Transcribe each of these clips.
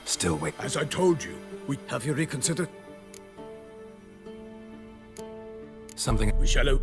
Still wait. As I told you, we Have you reconsidered? Something... we shall.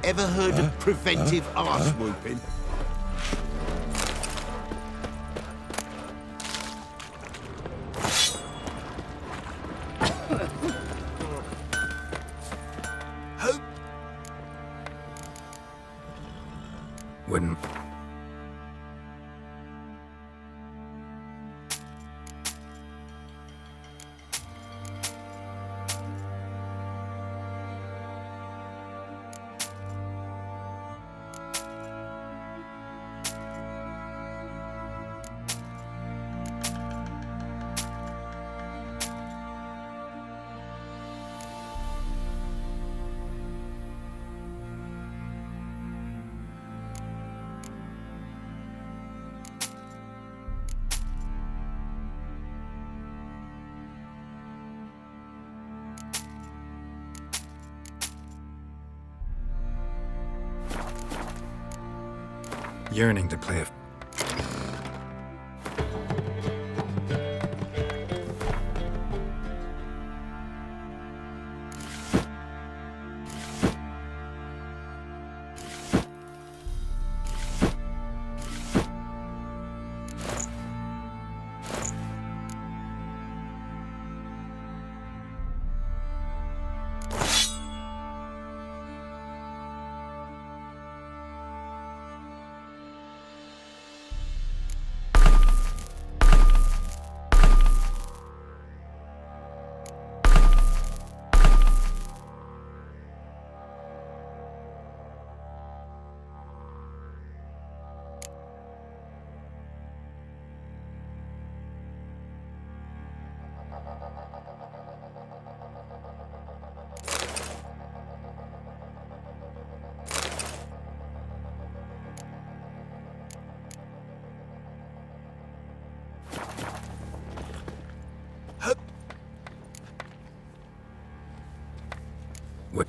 Ever heard of preventive arse whooping? Wouldn't... yearning to play a... What?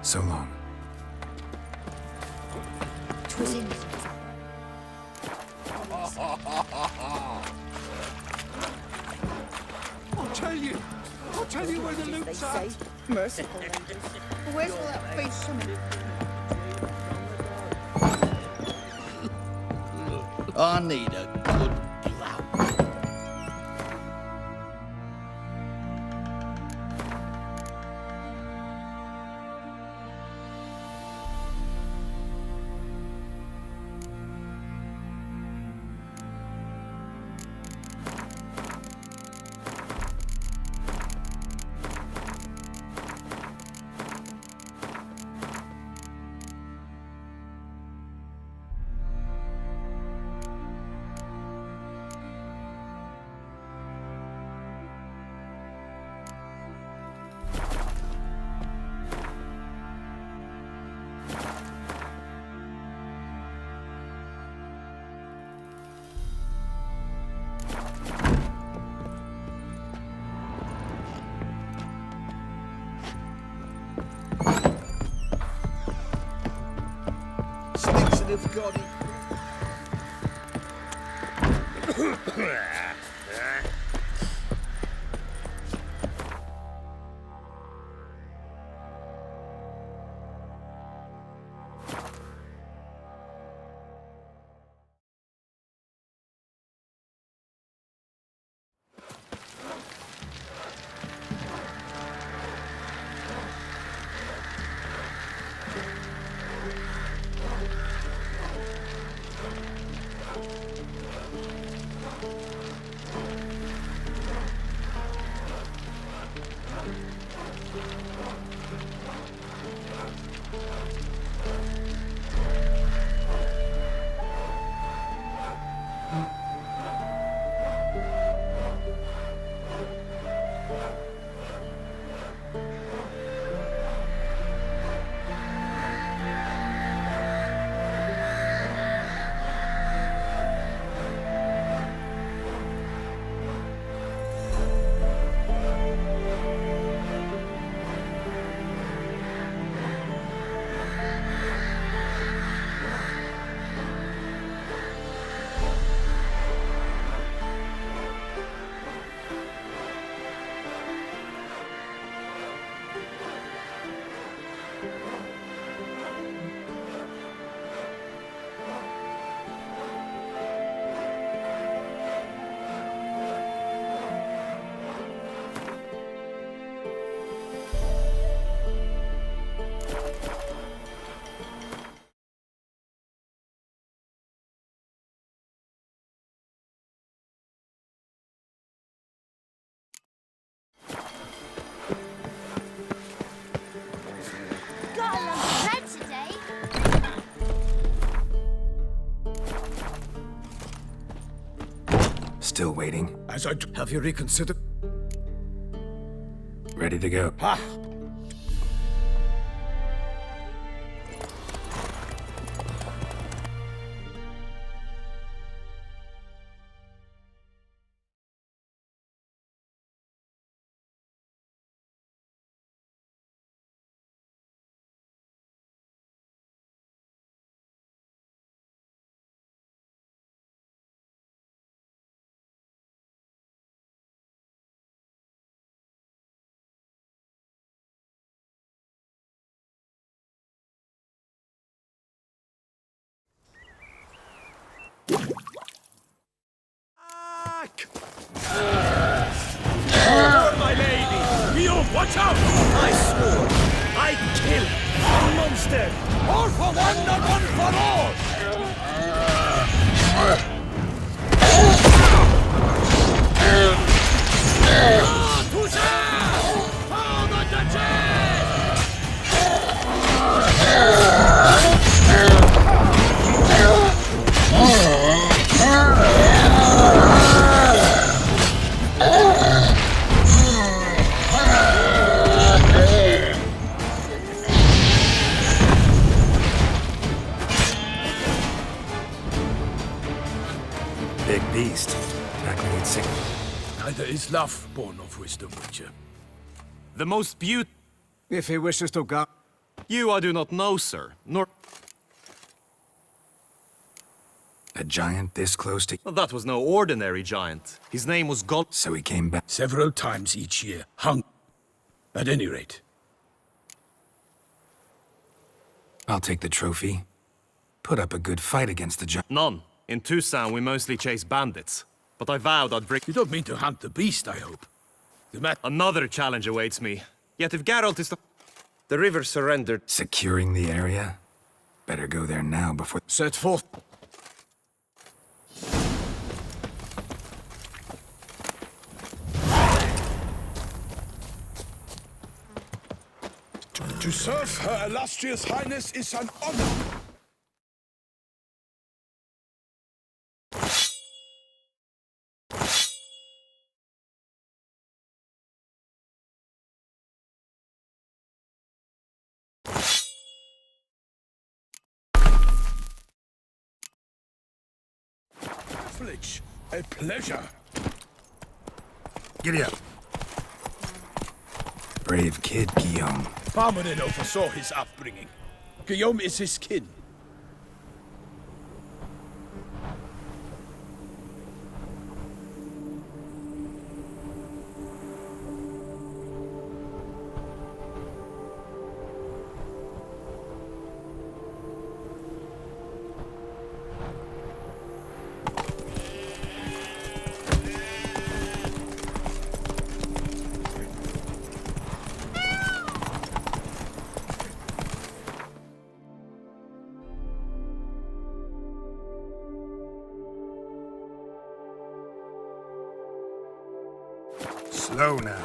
So long. I'll tell you where the loot's at. Merciful ladies. Where's all that face coming? I need a good blow. hand of God. Got a lump of bread today. Still waiting. Have you reconsidered? Ready to go. Ha! My lady! You, watch out! I swore I'd kill a monster! All for one and one for all! For the Duchess! Big beast. Tackling it sick. Neither is love born of wisdom, Witcher. The most beautiful. If he wishes to go... You I do not know, sir, nor... A giant this close to... Well, that was no ordinary giant. His name was God. So he came back. Several times each year, hung. At any rate. I'll take the trophy. Put up a good fight against the giant. None. In Tucson, we mostly chase bandits. But I vowed I'd bring... You don't mean to hunt the beast, I hope. The matter... Another challenge awaits me. Yet if Geralt is the river surrendered. Securing the area? Better go there now before... Set forth. To serve Her Illustrious Highness is an honor. Privilege, a pleasure. Giddy up. Brave kid, Guillaume. Parmanin oversaw his upbringing. Guillaume is his kin. Slow now.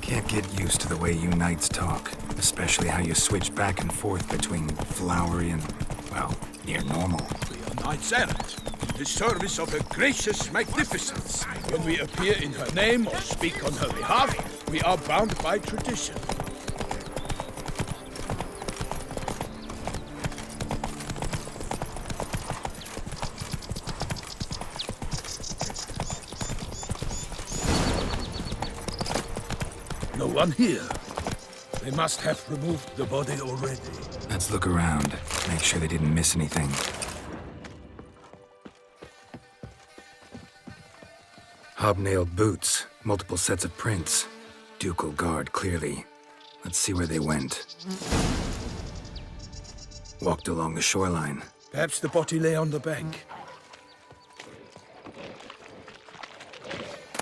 Can't get used to the way you knights talk, especially how you switch back and forth between flowery and, well, near normal. We are knights errant, in the service of her gracious magnificence. When we appear in her name or speak on her behalf, we are bound by tradition. No one here. They must have removed the body already. Let's look around, make sure they didn't miss anything. Hobnailed boots, multiple sets of prints. Ducal guard, clearly. Let's see where they went. Walked along the shoreline. Perhaps the body lay on the bank.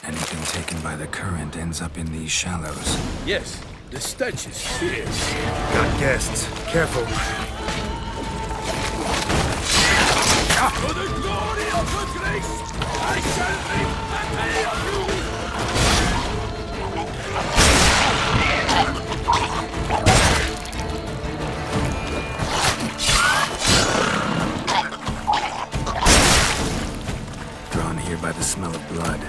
Anything taken by the current ends up in these shallows. Yes, the stench is fierce. Got guests. Careful. For the glory of her grace, I shall repay you! Drawn here by the smell of blood.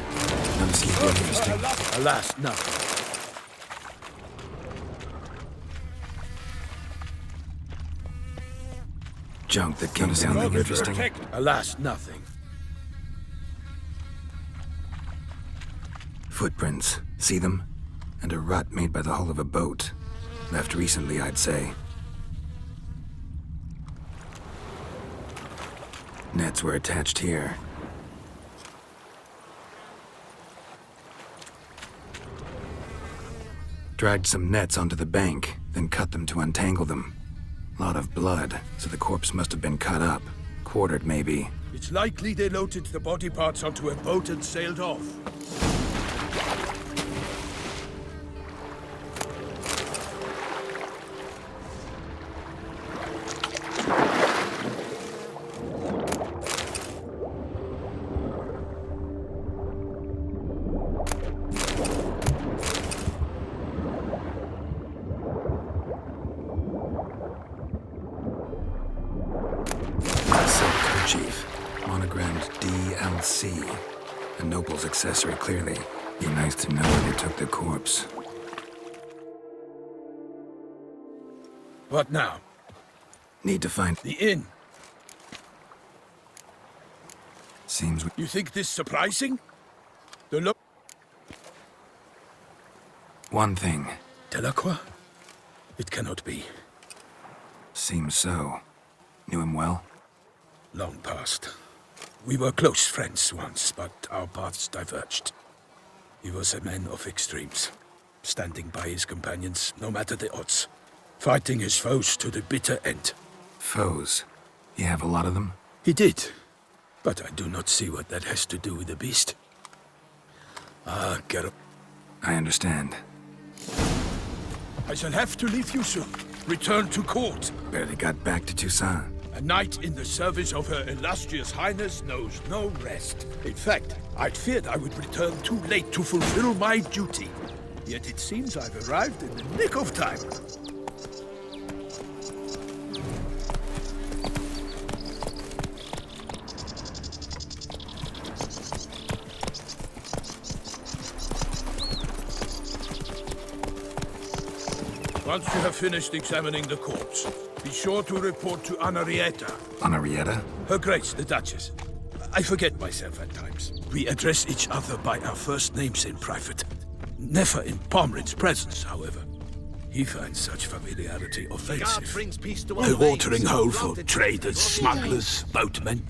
Notice anything interesting? Alas, nothing. Junk that came down. Something interesting? Alas, nothing. Footprints. See them? And a rut made by the hull of a boat. Left recently, I'd say. Nets were attached here. Dragged some nets onto the bank, then cut them to untangle them. Lot of blood, so the corpse must have been cut up. Quartered, maybe. It's likely they loaded the body parts onto a boat and sailed off. Chief. Monogrammed DLC. A noble's accessory, clearly. Be nice to know where they took the corpse. What now? Need to find... The inn. Seems... You think this surprising? The look... One thing. Delacroix? It cannot be. Seems so. Knew him well? Long past. We were close friends once, but our paths diverged. He was a man of extremes, standing by his companions no matter the odds, fighting his foes to the bitter end. Foes? You have a lot of them? He did, but I do not see what that has to do with the beast. Ah, Geralt. I understand. I shall have to leave you soon. Return to court. Barely got back to Toussaint. A knight in the service of Her Illustrious Highness knows no rest. In fact, I'd feared I would return too late to fulfill my duty. Yet it seems I've arrived in the nick of time. Once you have finished examining the corpse, be sure to report to Anarietta. Anarietta? Her Grace, the Duchess. I forget myself at times. We address each other by our first names in private. Never in Pomrin's presence, however. He finds such familiarity offensive. A watering hole for traders, smugglers, boatmen.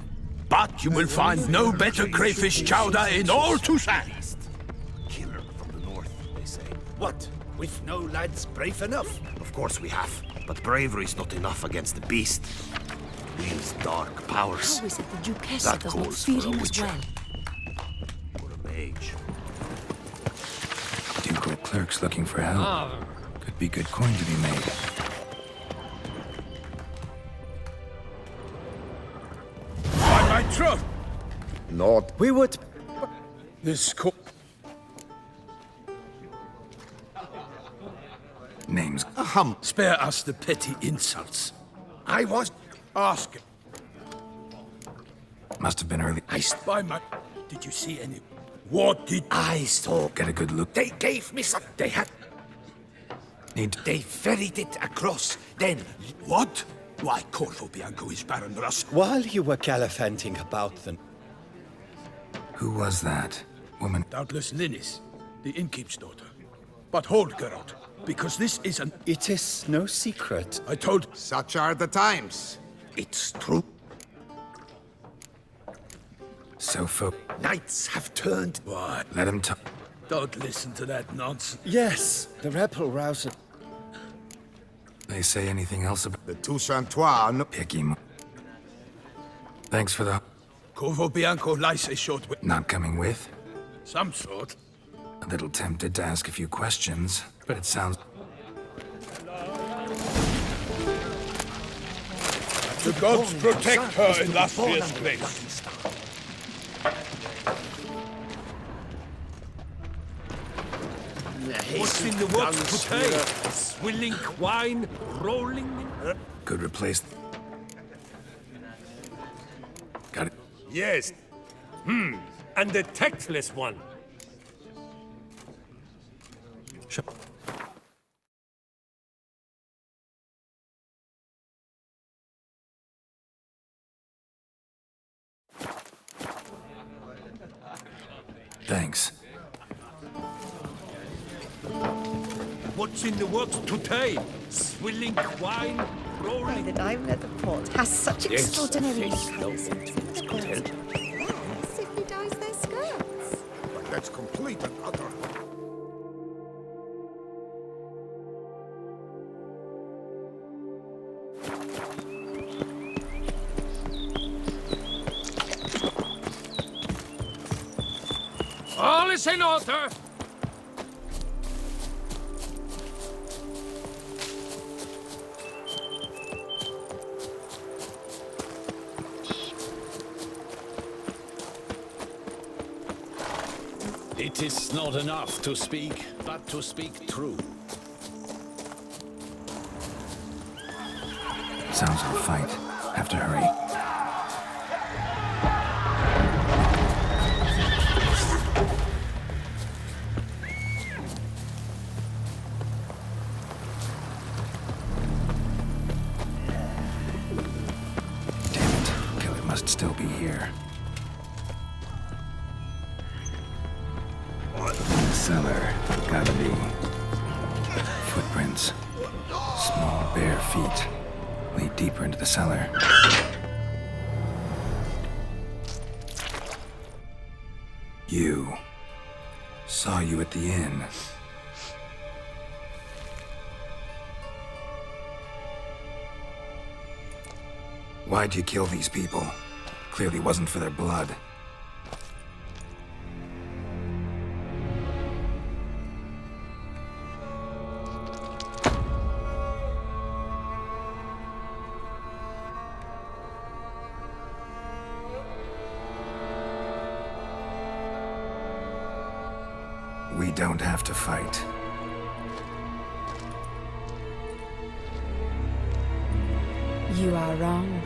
But you will find no better crayfish chowder in all Toussaint. Killer from the north, they say. What? We've no lads brave enough? Of course we have. But bravery's not enough against the beast. His dark powers. How is it the Duchess That does not calls fear for a him as witcher. well? Or a mage. Ducal clerks looking for help. Could be good coin to be made. throne! Not. We would. This Names. Spare us the petty insults. I was Ask. Must have been early. I by my. Did you see any? What did I saw. Get a good look. They gave me some. They had. Need They ferried it across. Then, what? Why Corvo Bianco is Baron Russ? While you were gallivanting about them, Who was that? Woman. Doubtless Linnis, the innkeep's daughter. But hold, Geralt, because this is an. it is no secret. I told. such are the times. It's true. So folk. Knights have turned. What? Let him talk. Don't listen to that nonsense. Yes, the rebel rouser. They say anything else about The Toussaintois. No. Picky. Thanks for the Corvo Bianco lies a short way. not coming with. Some sort. A little tempted to ask a few questions, but it sounds. The gods protect her illustrious grace. What's in the works today? Swilling wine, rolling. Could replace. Got it. Yes. And the tactless one. Sure. Thanks. What's in the works today? Swilling wine, rolling. The diamond at the port has such extraordinary face colours. no. Yes, if he dyes their skirts. But that's complete and utter. All is in order. It is not enough to speak, but to speak true. Sounds like a fight. Have to hurry. Damn it. Killer must still be here. Cellar. Gotta be. Footprints. Small bare feet. Lead deeper into the cellar. You. Saw you at the inn. Why'd you kill these people? Clearly wasn't for their blood. We don't have to fight. You are wrong.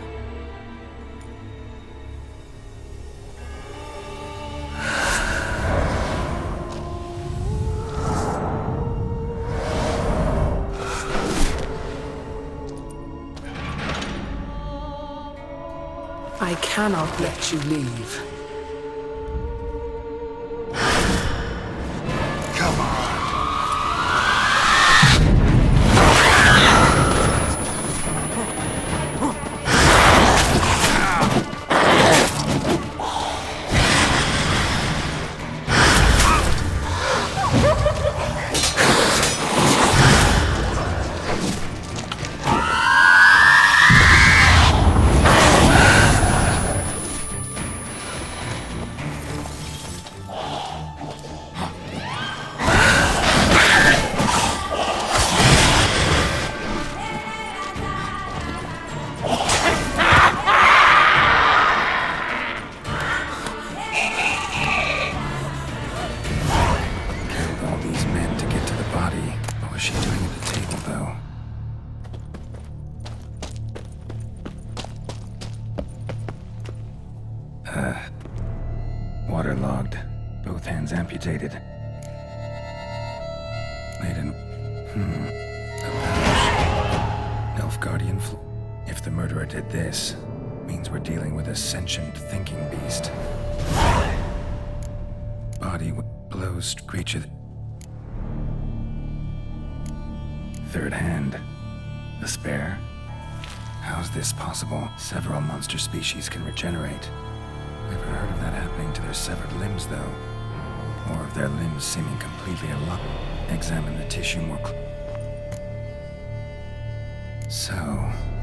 I cannot let you leave. Waterlogged. Both hands amputated. Laid in... a pouch. Elf Guardian If the murderer did this, means we're dealing with a sentient thinking beast. Body blows screech of... Third hand. A spare? How's this possible? Several monster species can regenerate. Never heard of that happening to their severed limbs, though. Or of their limbs seeming completely alive. Examine the tissue more So,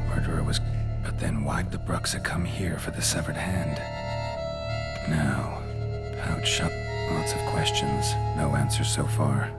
murderer was... But then why'd the Bruxa come here for the severed hand? Now, pouch shut. Lots of questions, no answers so far.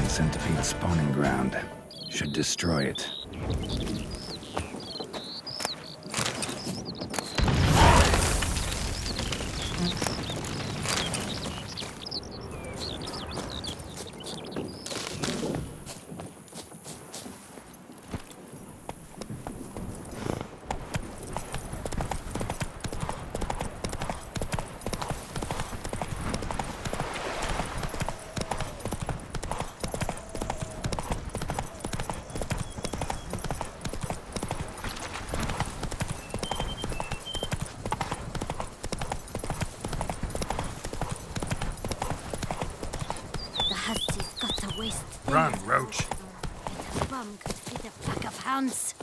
Centipede spawning ground. Should destroy it. Run, Roach. The bum could feed a pack of hounds.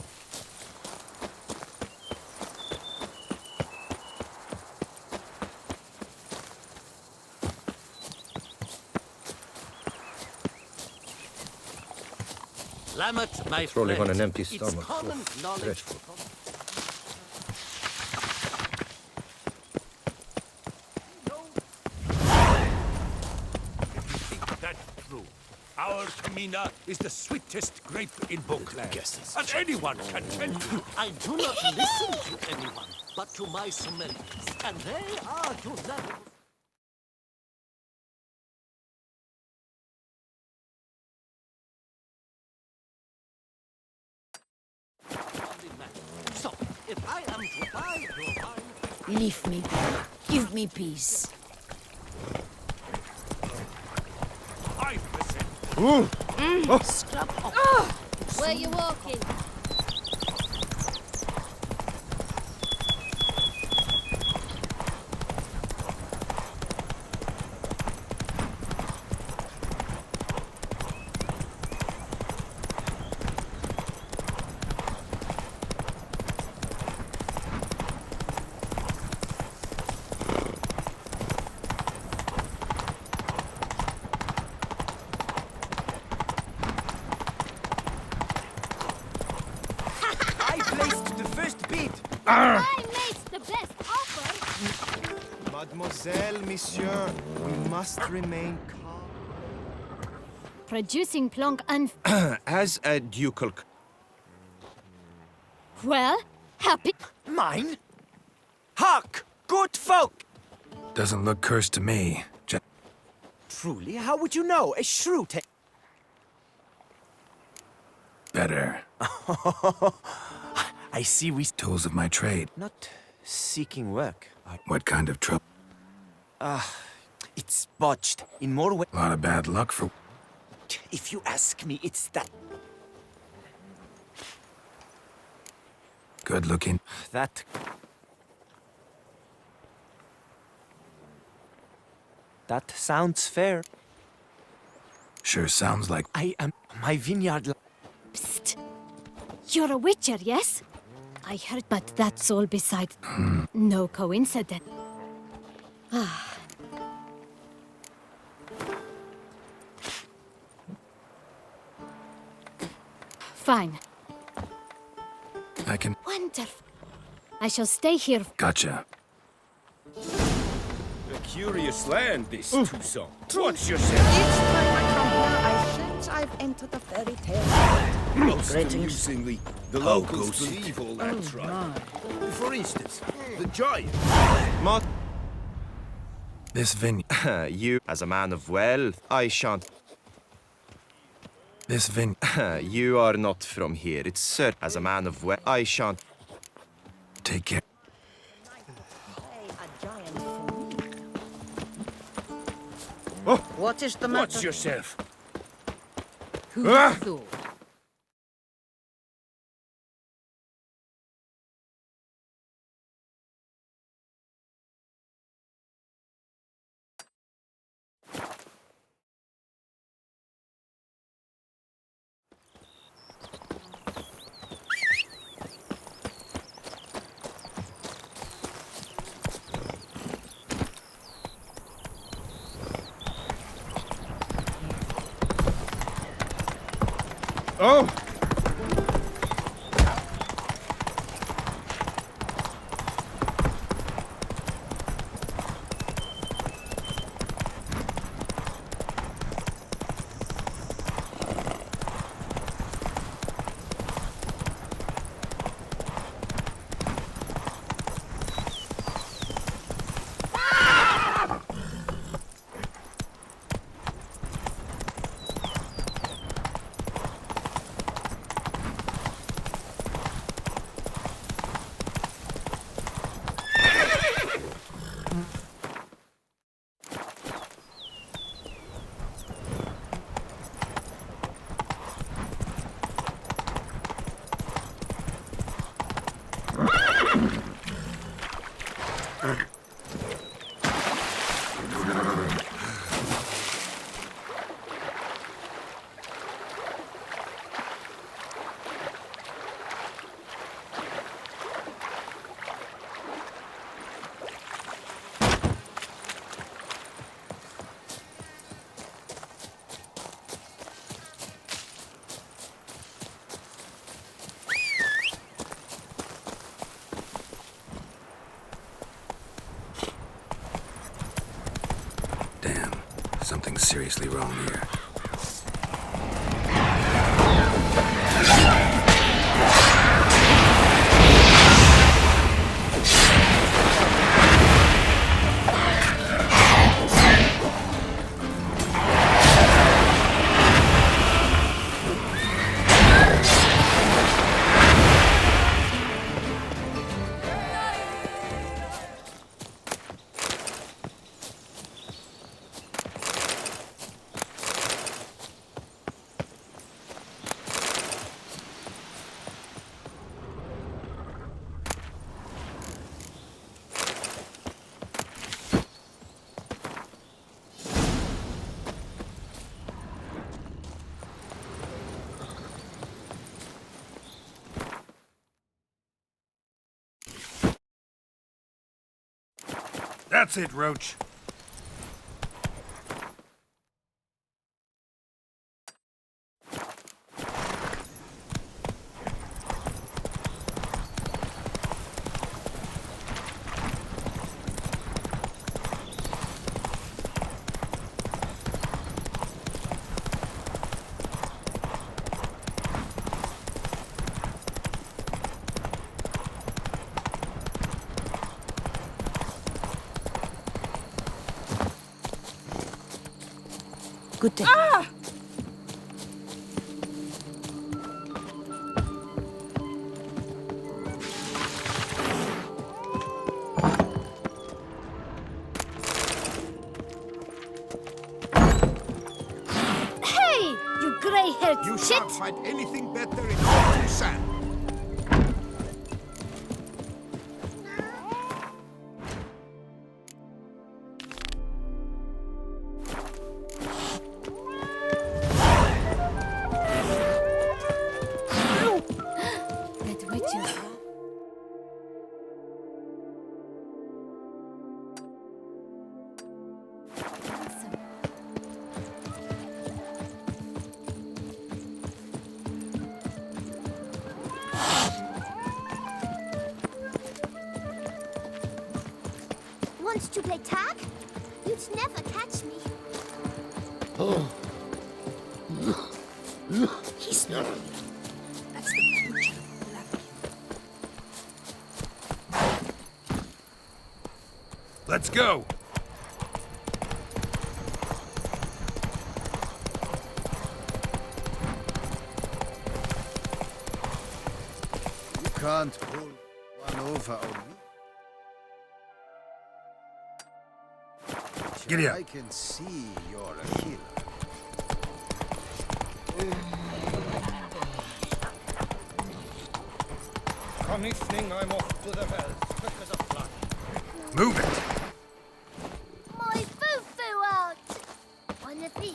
Lamet, my Rolling friend. on an empty It's stomach. common knowledge. Dreadful. That's true. Our Camina is the sweetest grape in Bookland. And anyone can tell you. I do not listen to anyone, but to my sommeliers. And they are unanimous. So, if I am to buy your wine... Leave me. Give me peace. 5%. Scrub off. Where you walking? I made the best offer. Mademoiselle, monsieur, we must remain calm. producing plonk and... As a ducal... Well, happy... Mine? Hark! Good folk! Doesn't look cursed to me. Truly, how would you know? A shrew Better. I see we... Tools of my trade. Not seeking work. What kind of trouble? It's botched. In more ways... A lot of bad luck for... If you ask me, it's that... Good looking. That... That sounds fair. Sure sounds like... I am... My vineyard... Psst. You're a witcher, yes? I heard, but that's all beside... No coincidence. Fine. I can... Wonderful. I shall stay here. Gotcha. A curious land, this Tucson. Watch yourself. Each time I come here, I sense I've entered a fairy tale. Most Greetings. amusingly, the locals believe all that's right. For instance, the giant. Mot... This vineyard... you, as a man of wealth, I shan't... This vineyard... You are not from here. It's certain. As a man of wealth, I shan't... Take care. A giant for me. What is the matter? Watch yourself. Who thought? Oh! Damn. Something's seriously wrong here. That's it, Roach. Good day. Hey, you grey-haired You chit! shan't find anything better in all Busan. That witches. Want to play tag? You'd never catch me. He's not. That's the butcher. Let's go. You can't pull one over on me. Giddy up. I can see you're a killer. Commissioning, I'm off to the wells, quick as a flash. Move it. My foo-foo out! Wanna be?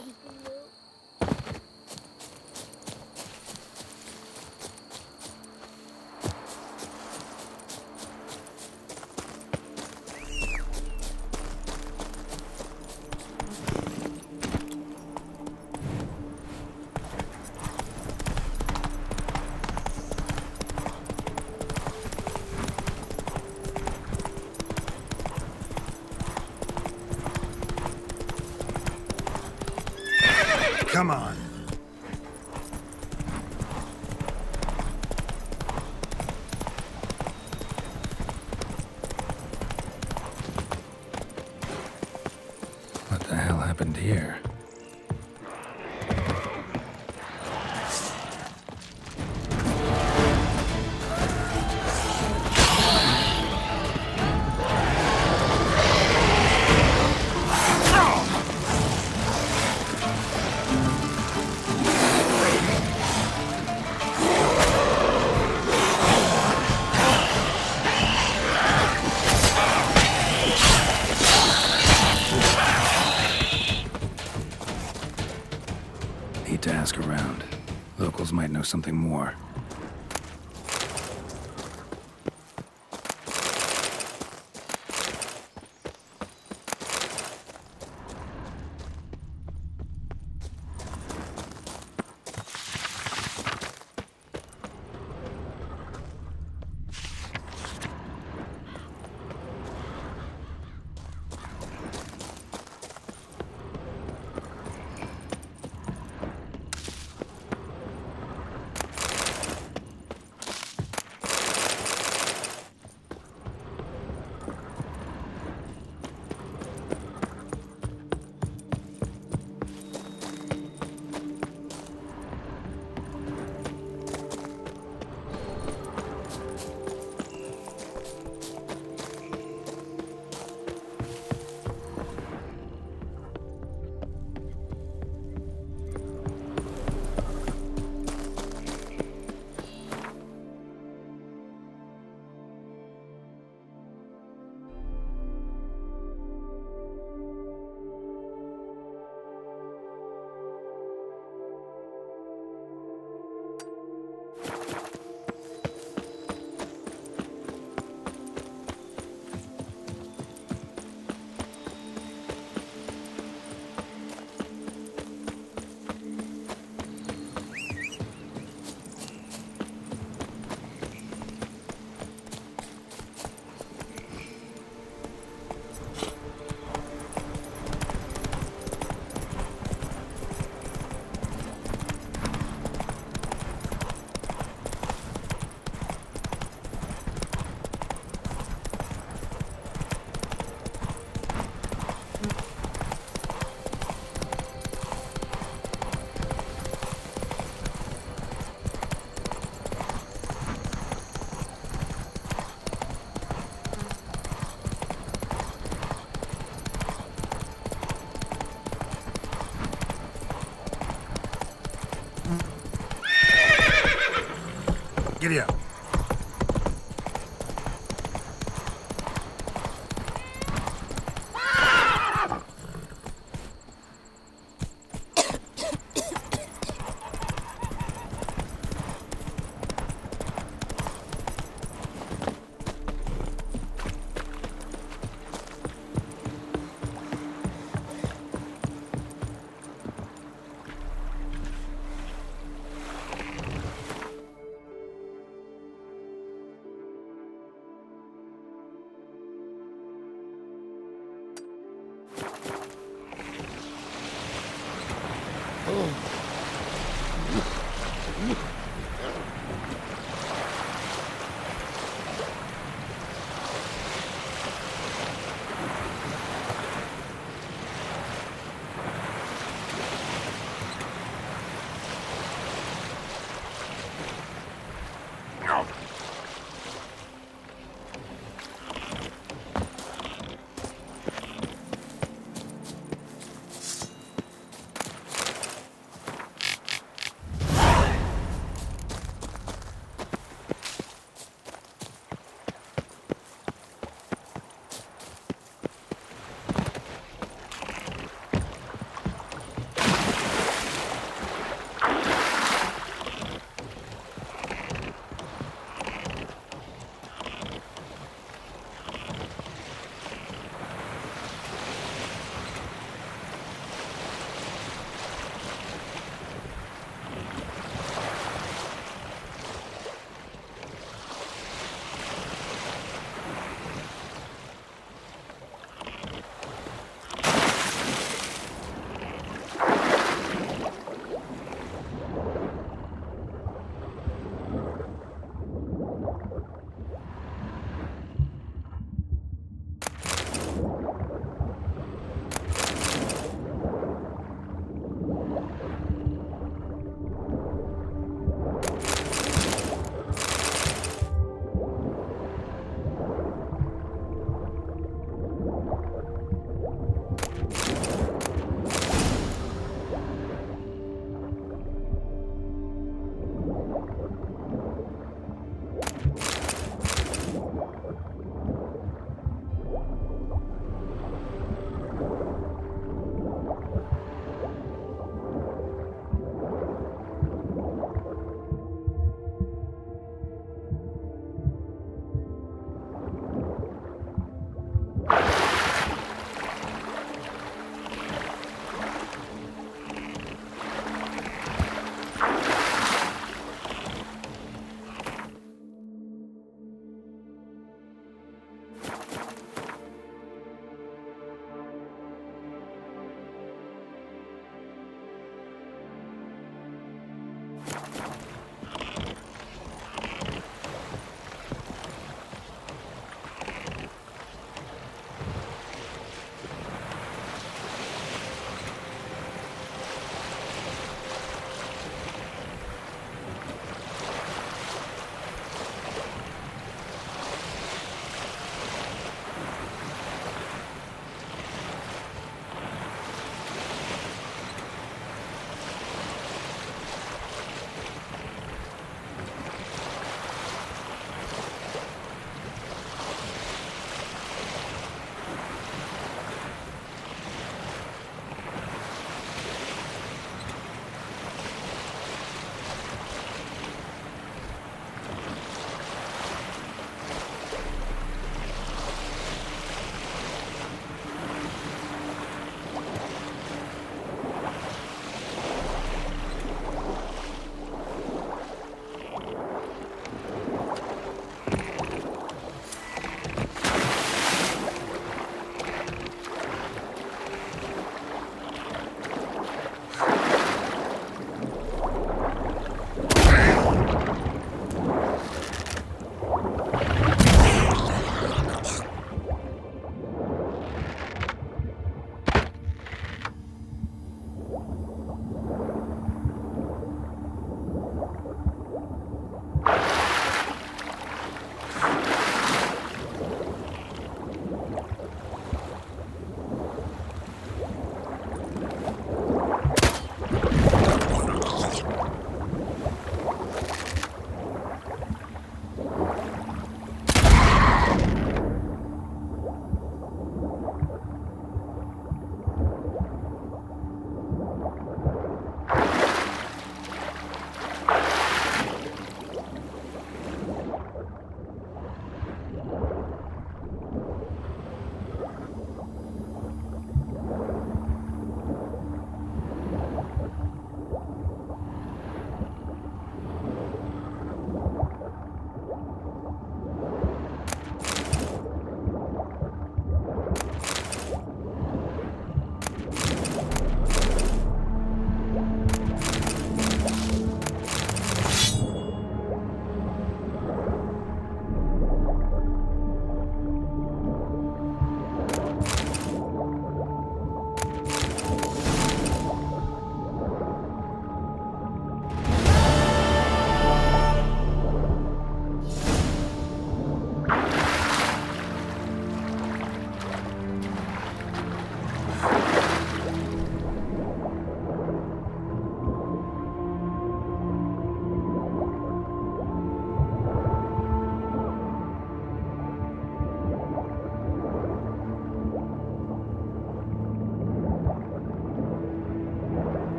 Come on. What the hell happened here? Need to ask around. Locals might know something more. Giddy up.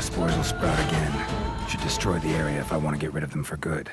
Spores will sprout again. Should destroy the area if I want to get rid of them for good.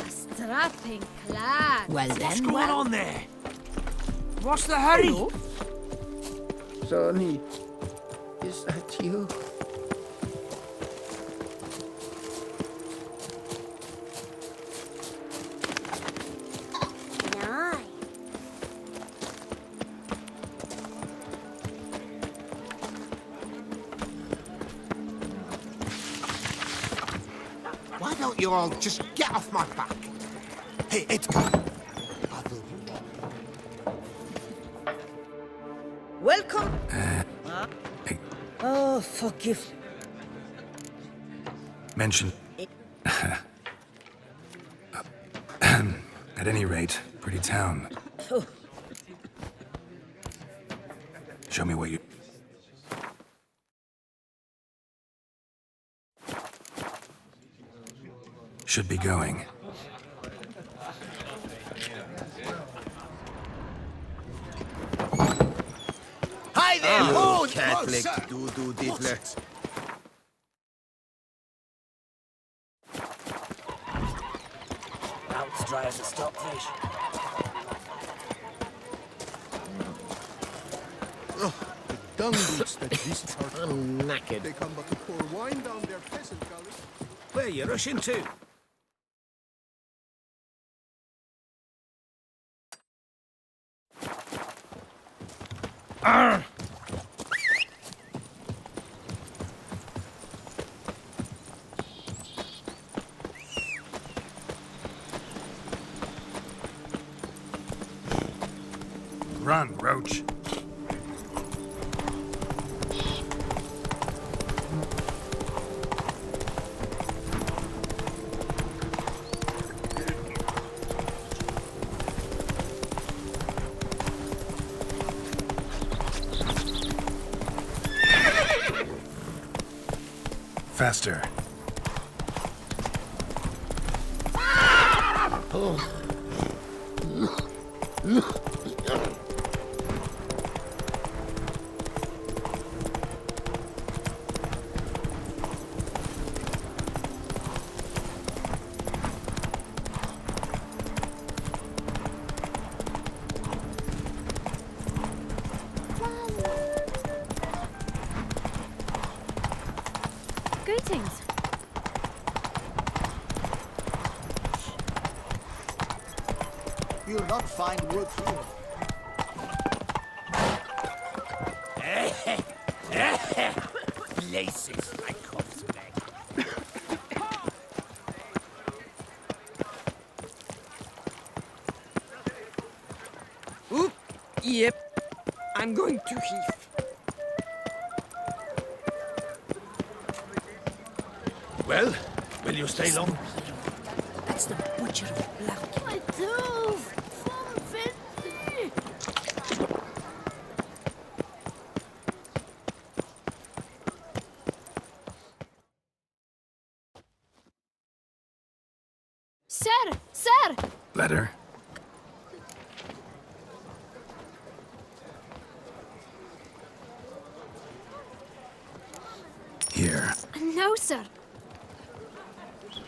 Strapping clad. Well What's then, going well. on there? What's the hurry? Sonny, is that you? Nice. Why don't you all just get off my back? Hey, Edgar. Welcome. Hey, Oh, forgive. mention. At any rate, pretty town. Oh. Show me what you... Should be going. Hi there! Oh, Catholic doo-doo diddler. Routes dry as a stockfish. Dung boots that beasts are. I'm knackered. They come but to pour wine down their peasant gullet. Where you rushing to? Run, Roach. Faster. Greetings. You'll not find wood here. Places like Copsback. Oop. Yep. I'm going to Heath. Well, will you stay long? That's the butcher of Black. My tools! From Vinci! Sir! Sir! letter? Here. No, sir.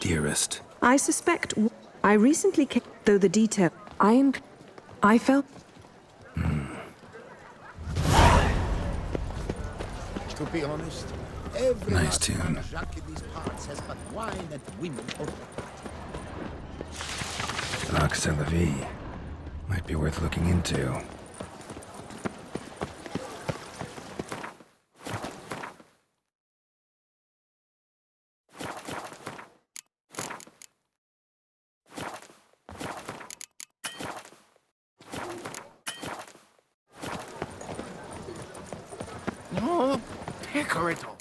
Dearest. I suspect... I recently came... Though the detail... I felt... To be honest, every Nice last tune. man Jacques in these parts has but wine and women for Vox a la vie. Might be worth looking into. No, Pecorito.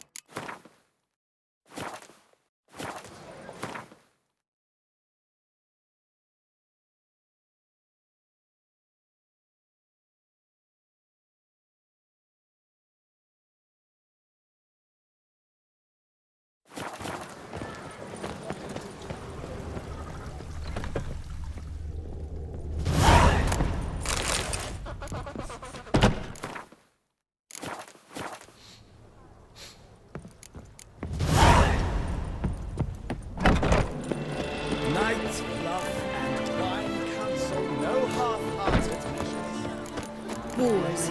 Night, love, and wine cancel no half-hearted measures. Wars.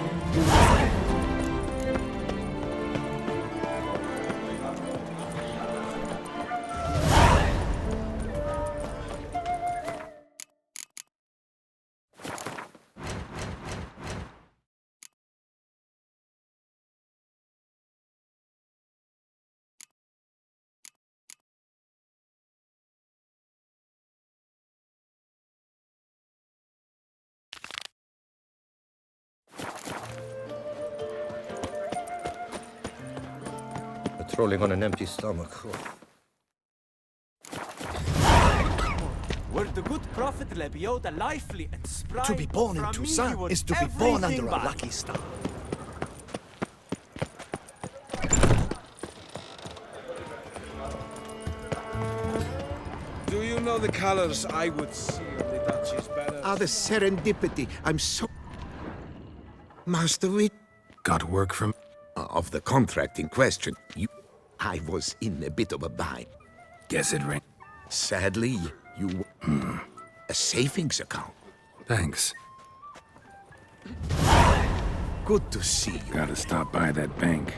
Patrolling on an empty stomach. Were the good prophet Lebioda lively and spry? To be born in From me he Toussaint was is to be born under everything a but. lucky star. Do you know the colors I would see on the Duchess' banner? Ah, the serendipity. I'm so... Master, we... Got work from... Of the contract in question, I was in a bit of a bind. Guess it ring. Sadly, you... A savings account. Thanks. Good to see you. Gotta stop by that bank.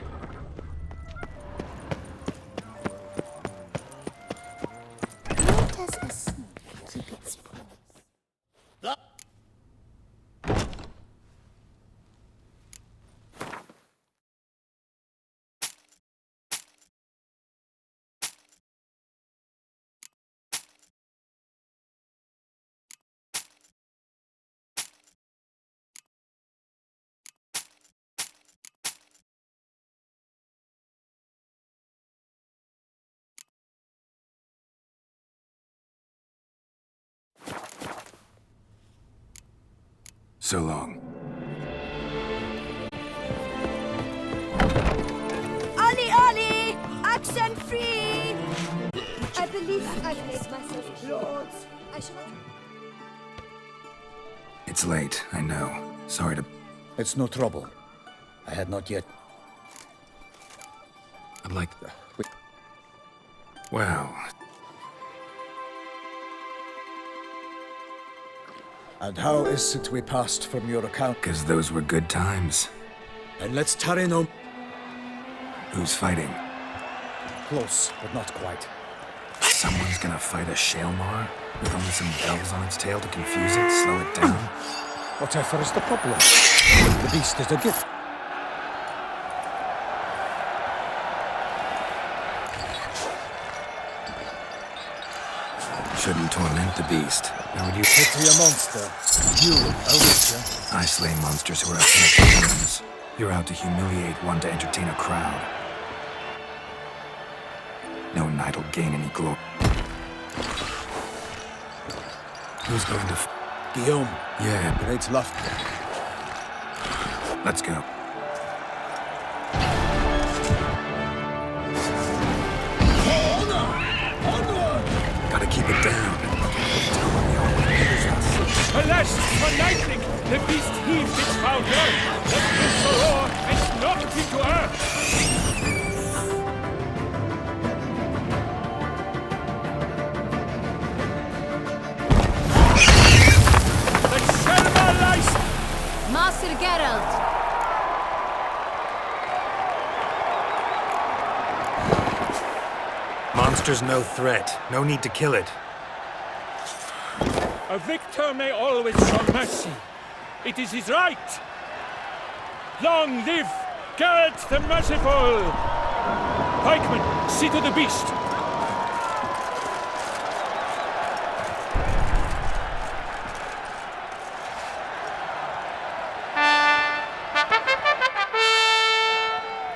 Let us assume keep its promise. So long. Ollie, Ollie! Accent free! I believe I've made myself clothes. I should not... It's late, I know. Sorry to... It's no trouble. I had not yet. I'd like... Well... And how is it we passed from your account? 'Cause those were good times. And let's tarry no... Who's fighting? Close, but not quite. Someone's gonna fight a Shaelmar? With only some bells on its tail to confuse it, slow it down? Whatever is the problem? The beast is a gift. Shouldn't torment the beast. How would you... Pity a monster. You, a witcher. I slay monsters who are out to make humans. You're out to humiliate one to entertain a crowd. No knight will gain any glory. Who's going to Guillaume. Yeah. Great love. Let's go. Gotta keep it down. Tell me all the The beast heaved its foul blood. The prince roared and knocked into earth. The Sherma lies. Master Geralt! Monster's no threat. No need to kill it. A victor may always show mercy. It is his right. Long live Geralt the Merciful! Pikemen, see to the beast.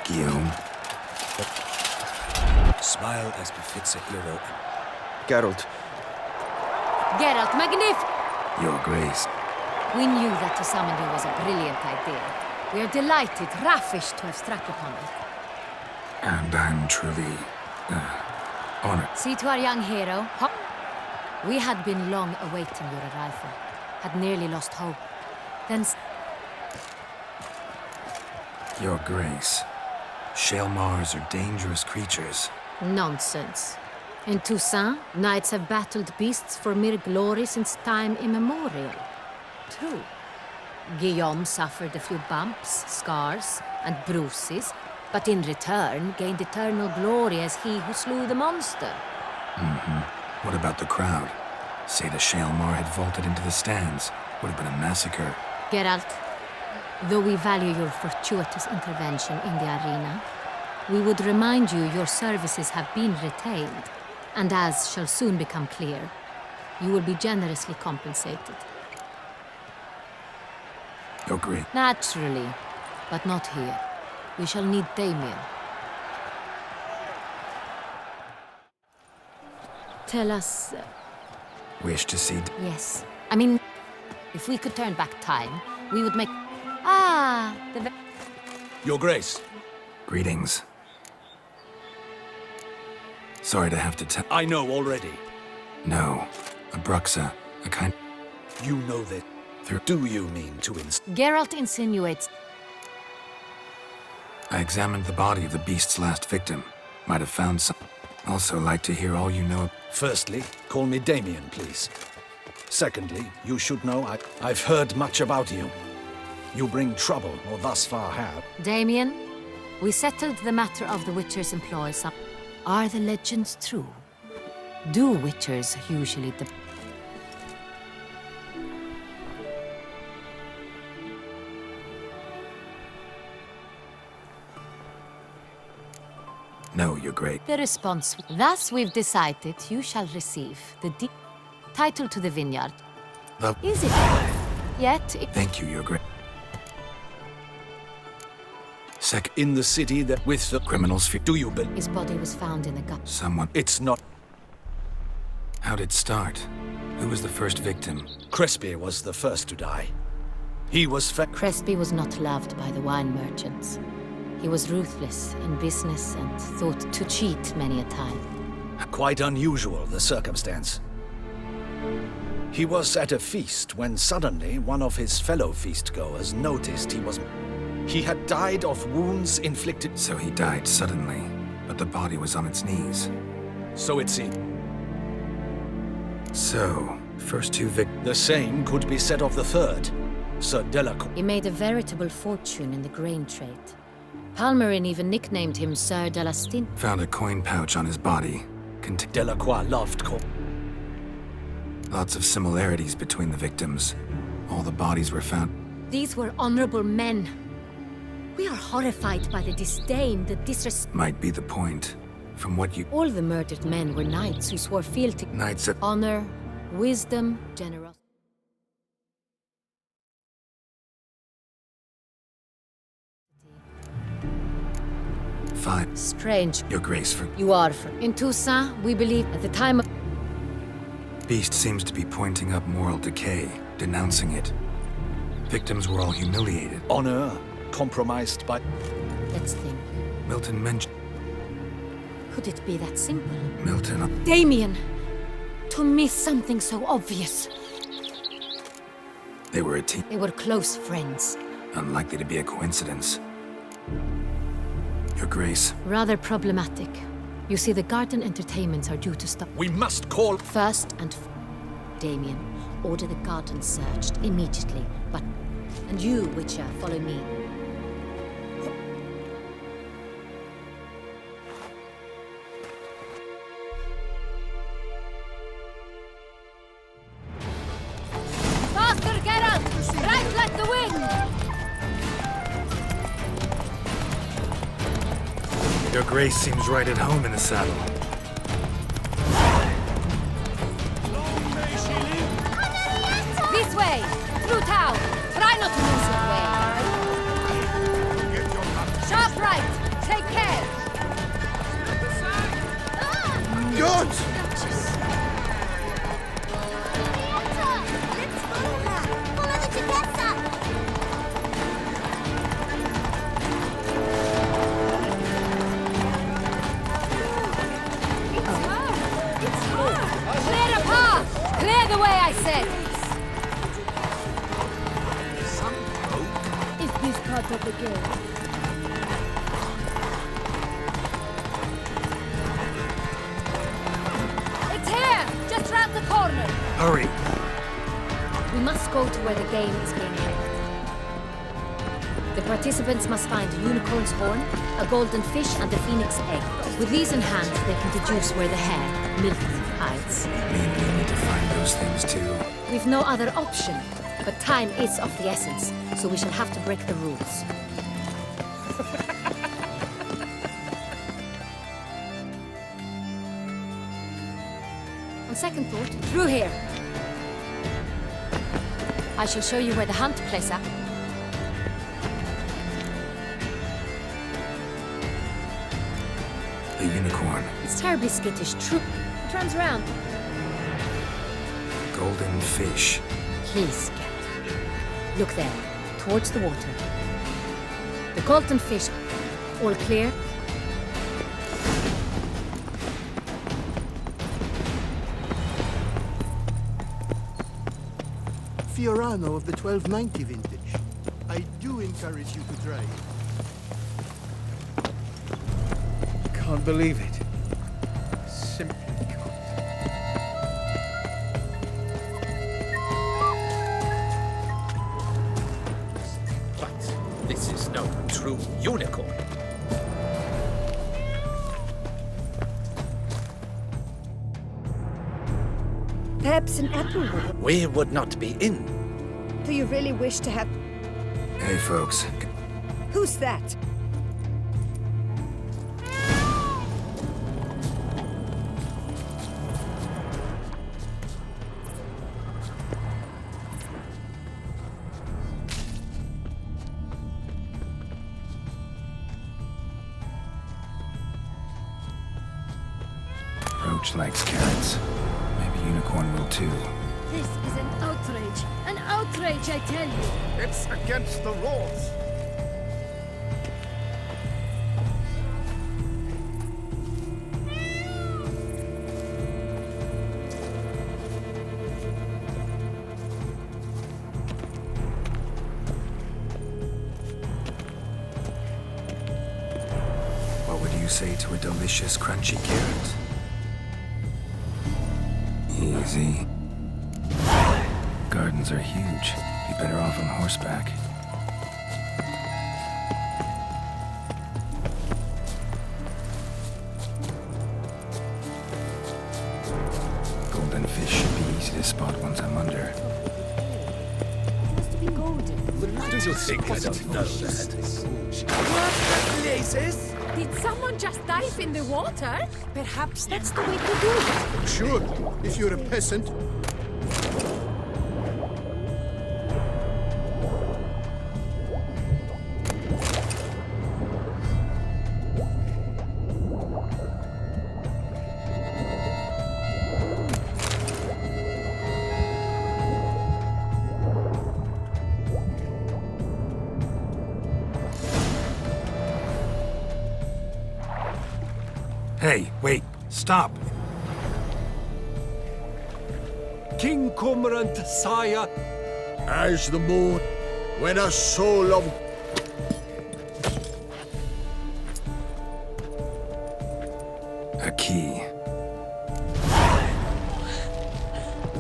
Guillaume. Smile as befits a hero. Geralt. Geralt, magnific! Your Grace. We knew that to summon you was a brilliant idea. We are delighted, ravished to have struck upon it. And I'm truly, honored. See to our young hero. We had been long awaiting your arrival. Had nearly lost hope. Then... Your Grace. Shaelmars are dangerous creatures. Nonsense. In Toussaint, knights have battled beasts for mere glory since time immemorial. True. Guillaume suffered a few bumps, scars, and bruises, but in return gained eternal glory as he who slew the monster. What about the crowd? Say the Shaelmar had vaulted into the stands. Would have been a massacre. Geralt, though we value your fortuitous intervention in the arena, we would remind you your services have been retained, and as shall soon become clear, you will be generously compensated. Your Grace. Naturally, but not here. We shall need Damien. Tell us... Wish to see... Yes. I mean, if we could turn back time, we would make... Ah, Your Grace. Greetings. Sorry to have to tell... I know already. No. Abruxa. A kind... You know that. Do you mean to Geralt insinuates... I examined the body of the beast's last victim. Might have found some... Also like to hear all you know... Firstly, call me Damien, please. Secondly, you should know I've heard much about you. You bring trouble, or thus far have. Damien, we settled the matter of the Witcher's employ. Are the legends true? Do Witchers usually... No, Your Grace. The response... Thus we've decided you shall receive the title to the vineyard. Is it? Yet... Thank you, Your Grace. In the city that with the criminals... Do you believe? His body was found in the gut. Someone... It's not... How'd it start? Who was the first victim? Crespi was the first to die. He was Crespi was not loved by the wine merchants. He was ruthless in business and thought to cheat many a time. Quite unusual, the circumstance. He was at a feast when suddenly one of his fellow feastgoers noticed he had died of wounds inflicted... So he died suddenly, but the body was on its knees. So it seemed. So, first two victims... The same could be said of the third, Sir Delacroix. He made a veritable fortune in the grain trade. Palmerin even nicknamed him Sir Delastin. Found a coin pouch on his body. Delacroix loved Lots of similarities between the victims. All the bodies were found. These were honorable men. We are horrified by the disdain, the disrespect. Might be the point. From what you... All the murdered men were knights who swore fealty. Knights of... Honor, wisdom, generosity. Fine. Strange. Your Grace, for... You are for... In Toussaint, we believe at the time of... Beast seems to be pointing up moral decay, denouncing it. Victims were all humiliated. Honor compromised by... Let's think. Milton mentioned... Could it be that simple? Milton... Damien! To miss something so obvious. They were a team. They were close friends. Unlikely to be a coincidence. Your Grace. Rather problematic. You see, the garden entertainments are due to stop. We must call... First and Damien, order the garden searched immediately. But... And you, Witcher, follow me. Faster, Geralt! Right like the wind! Your Grace seems right at home in the saddle. This way! Through town! Try not to lose your way! Sharp right! Take care! God! Clear a path! Clear the way, I said! Is this part of the game? It's here! Just round the corner! Hurry! We must go to where the game is being held. The participants must find a unicorn's horn, a golden fish, and a phoenix egg. With these in hand, they can deduce where the hare, Milk, hides. We need to find those things too. We've no other option, but time is of the essence, so we shall have to break the rules. On second thought, through here. I shall show you where the hunt plays up. The unicorn. It's terribly skittish, true. It turns around. Golden fish. Please, Geralt. Look there, towards the water. The golden fish. All clear? Fiorano of the 1290 vintage. I do encourage you to try it. Can't believe it. Simply can't. But this is no true unicorn. Perhaps an apple would. We would not be in. Do you really wish to have... Hey, folks. Who's that? Roach likes carrots. Maybe unicorn will too. This is an outrage. An outrage, I tell you. It's against the rules. What would you say to a delicious, crunchy carrot? Easy. Gardens are huge. Be better off on horseback. Golden fish should be easy to spot once I'm under. Do you think I don't know that? Places? Did someone just dive in the water? Perhaps that's the way to do it. Should, if you're a peasant. Hey, wait. Stop. King Cormorant, sire, As the moon, when a soul of... A key.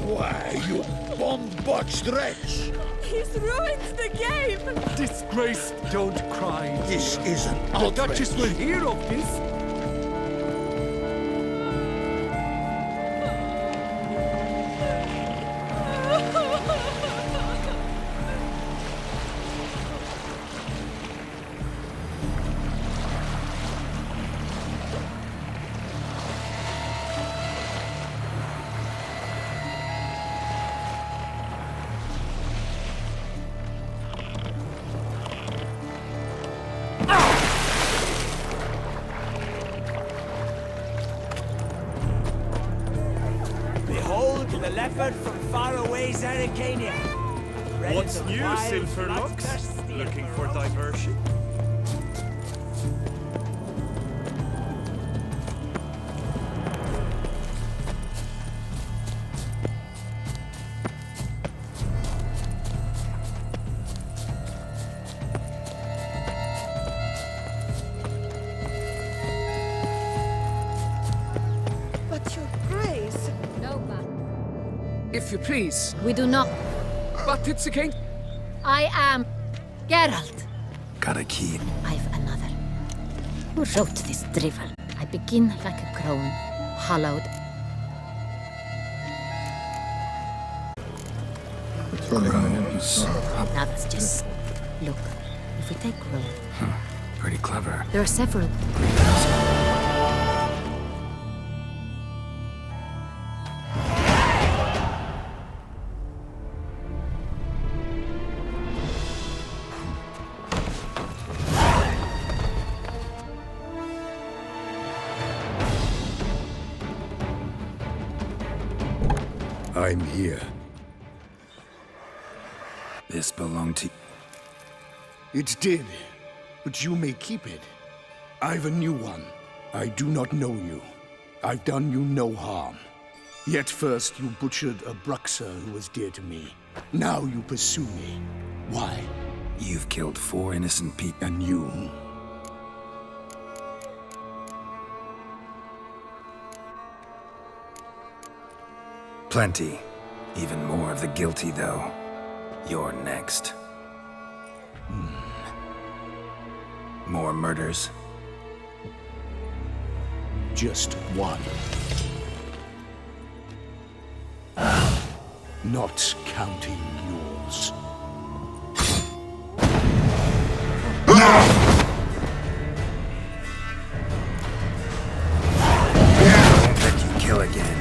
Why, you bomb-botched wretch! He's ruined the game! Disgrace, don't cry. This isn't The outrage. Duchess will hear of this. Behold the leopard from faraway Zerrikania. What's new, Silverlocks? Looking for diversion? But your grace... No, but If you please. we do not. But it's against... I am Geralt. Got a key. I've another. Who wrote this drivel? I begin like a crone, hollowed. Rose. Now that's just... Look, if we take Rome, Pretty clever. there are several... I'm here. This belonged to... It did, but you may keep it. I've a new one. I do not know you. I've done you no harm. Yet first you butchered a Bruxer who was dear to me. Now you pursue me. Why? You've killed 4 innocent people. And you? Plenty. Even more of the guilty, though. You're next. More murders? Just one. Not counting yours. Won't let you kill again.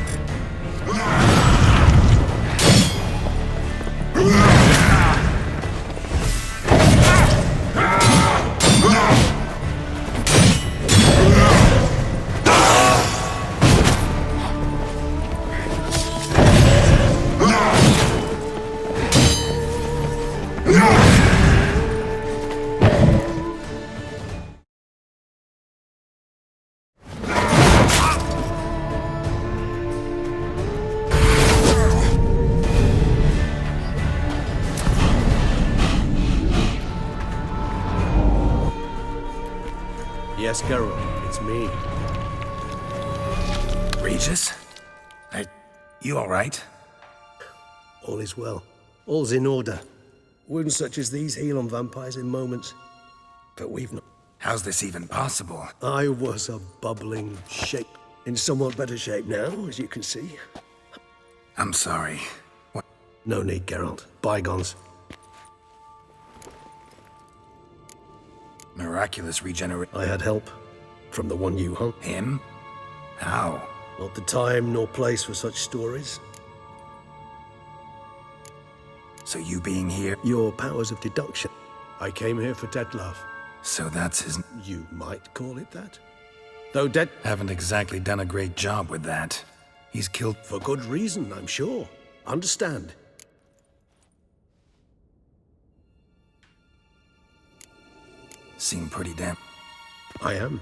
Yes, Geralt, it's me. Regis? You alright? All is well. All's in order. Wounds such as these heal on vampires in moments. But we've not... How's this even possible? I was a bubbling shape. In somewhat better shape now, as you can see. I'm sorry. What? No need, Geralt. Bygones. Miraculous regeneration. I had help. From the one you hung. Him? How? Not the time nor place for such stories. So you being here? Your powers of deduction. I came here for Detlef. So that's his... You might call it that. Though dead... Haven't exactly done a great job with that. He's killed... For good reason, I'm sure. Understand. Seem pretty damn... I am.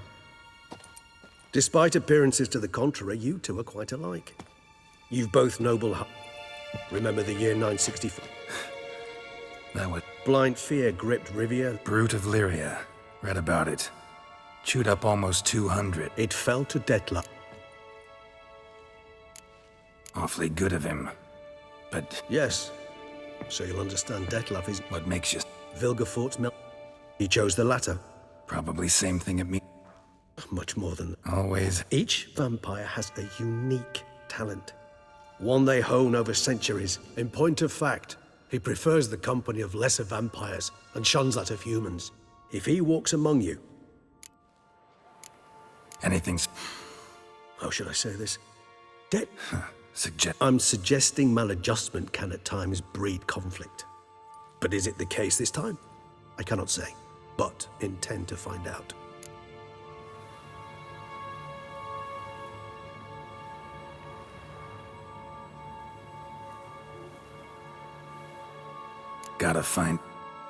Despite appearances to the contrary, you two are quite alike. You've both noble... Remember the year 964? That was Blind fear gripped Rivia. Brute of Lyria. Read about it. Chewed up almost 200. It fell to Dettler. Awfully good of him. But Yes. So you'll understand Detlef is what makes you... Vilgefort's mel. He chose the latter. Probably same thing at me. Much more than Always. Each vampire has a unique talent. One they hone over centuries. In point of fact, he prefers the company of lesser vampires and shuns that of humans. If he walks among you... Anything's... How should I say this? Suggest... I'm suggesting maladjustment can at times breed conflict. But is it the case this time? I cannot say, but intend to find out. Gotta find...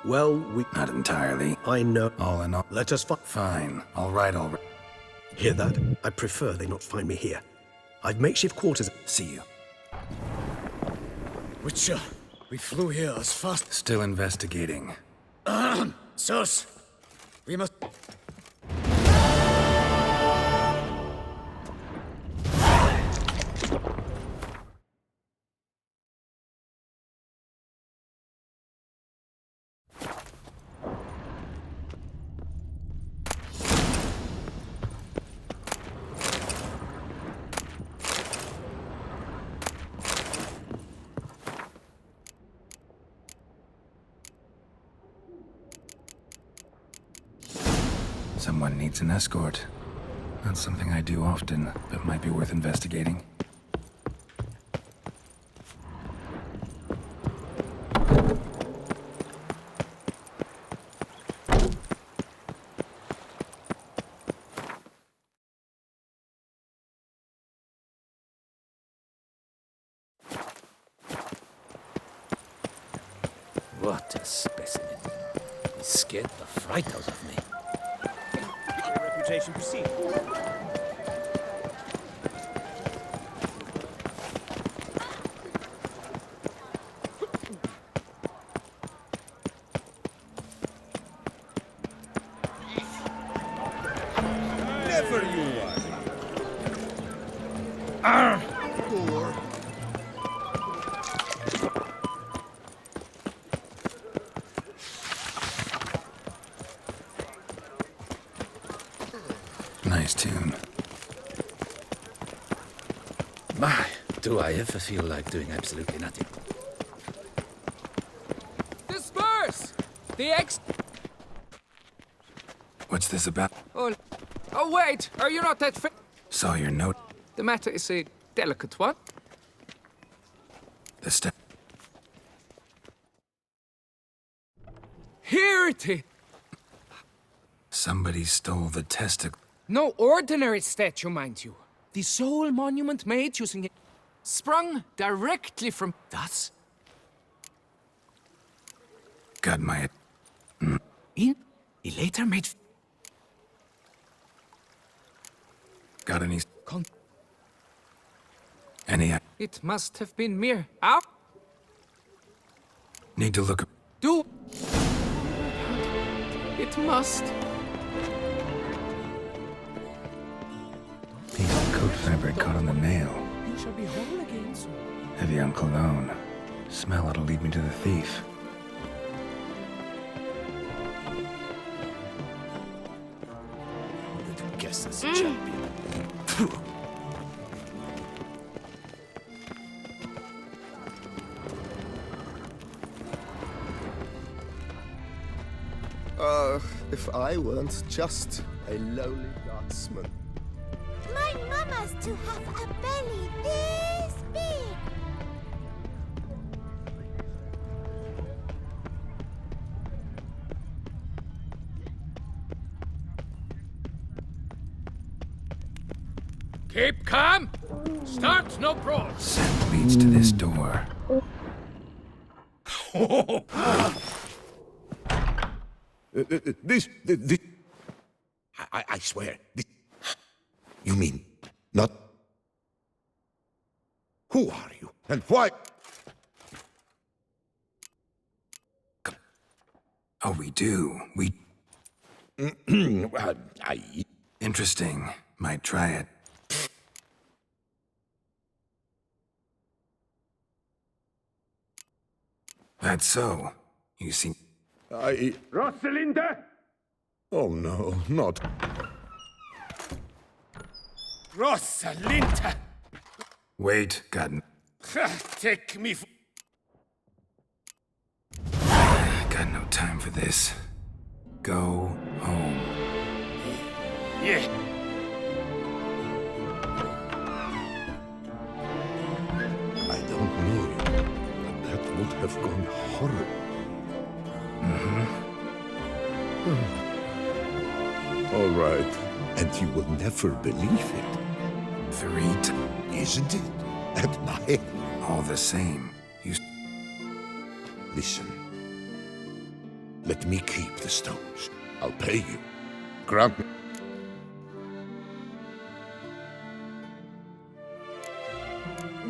Well, Not entirely. I know. All in all... Let us Fine. All right. Hear that? I prefer they not find me here. I've makeshift quarters. See you. Witcher, we flew here as fast... Still investigating. Sirs, we must... Someone needs an escort. Not something I do often, but might be worth investigating. What a specimen. He scared the fright out of me. Reputation proceed. Never you are. Poor. Nice tune. My, do I ever feel like doing absolutely nothing. Disperse! The ex... What's this about? Oh, wait! Are you not that fit? Saw your note. The matter is a delicate one. The step. Here it is! Somebody stole the testicle. No ordinary statue, mind you. The sole monument made using it. Sprung directly from... Thus? Got my... He later made... Got any... Con... Any... It must have been mere... Out... Need to look... Do... It must... Piece of coat fabric caught on the nail. You shall be whole again soon. Heavy on cologne. Smell it'll lead me to the thief. Guess as a champion. If I weren't just a lowly guardsman. My mama's to have a belly this big. Keep calm! Start no brawl! Scent leads to this door. This. I swear. This, you mean not? Who are you and why? Oh, we do. We... Interesting. Might try it. That's so. You see... Rosalinda! Oh no, not... Rosalinda! Wait, God... Take me for... Got no time for this. Go home. Yeah. I don't know you, but that would have gone horrible. All right, and you will never believe it. 3 Isn't it? At my... All the same. You... Listen. Let me keep the stones. I'll pay you. Grant me...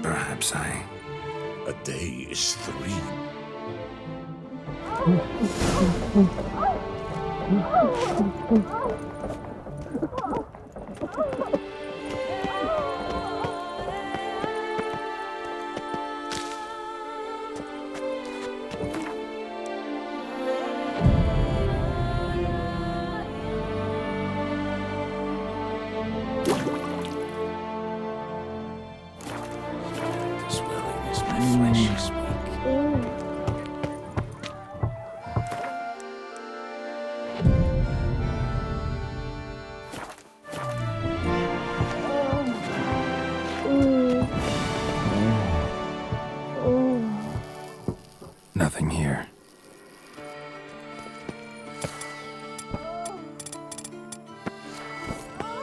Perhaps I... A day is 3. Swelling is my flesh you speak. Nothing here.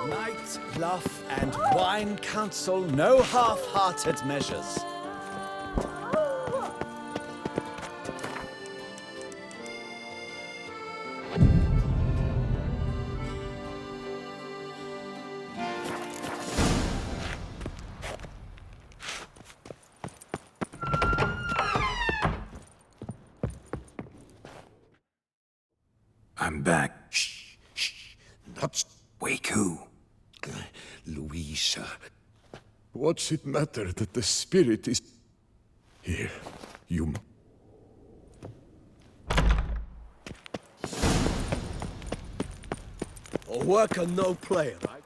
Night, bluff, and wine counsel no half-hearted measures. I'm back. Shh. Not... Wake who? Louisa. What's it matter that the spirit is... Here, you... Or work and no play, right?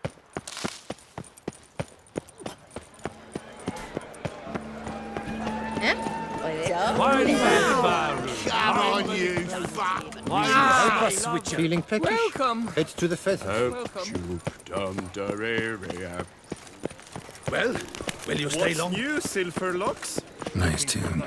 Come on, you fuck! Help us switch. Feeling peckish? Welcome. Head to the feather. Welcome. Well, will you stay long? You, Silverlocks? Nice tune.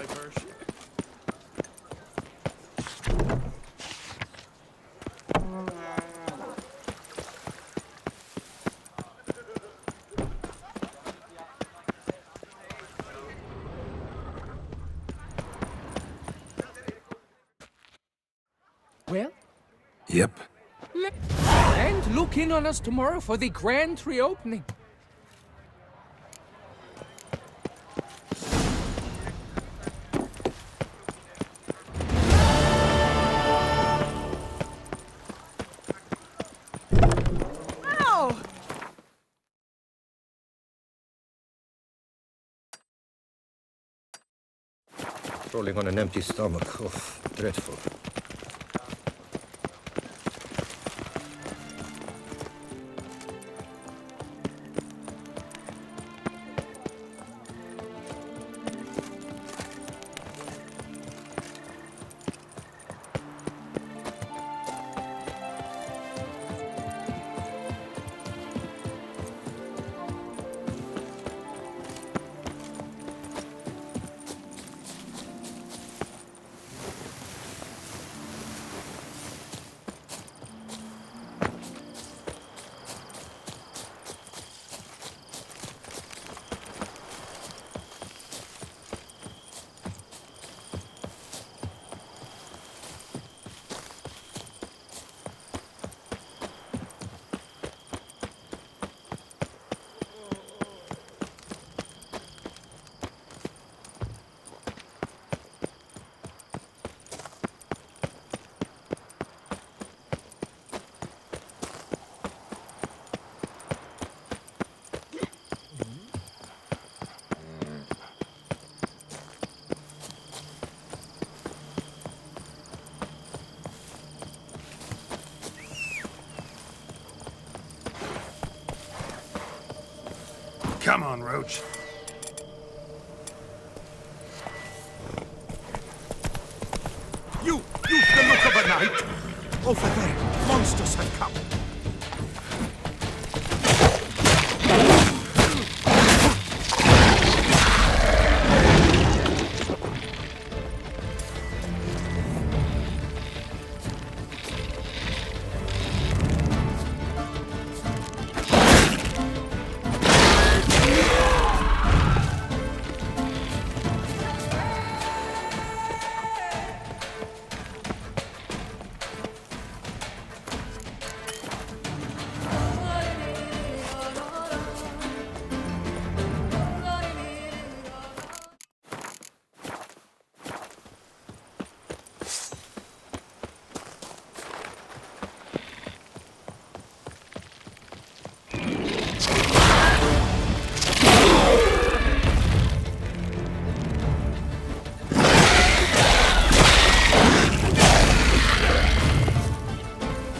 Well, Yep. and look in on us tomorrow for the grand reopening. Rolling on an empty stomach. Oh, dreadful. Come on, Roach. You've the look of a knight. Over there, monsters have come.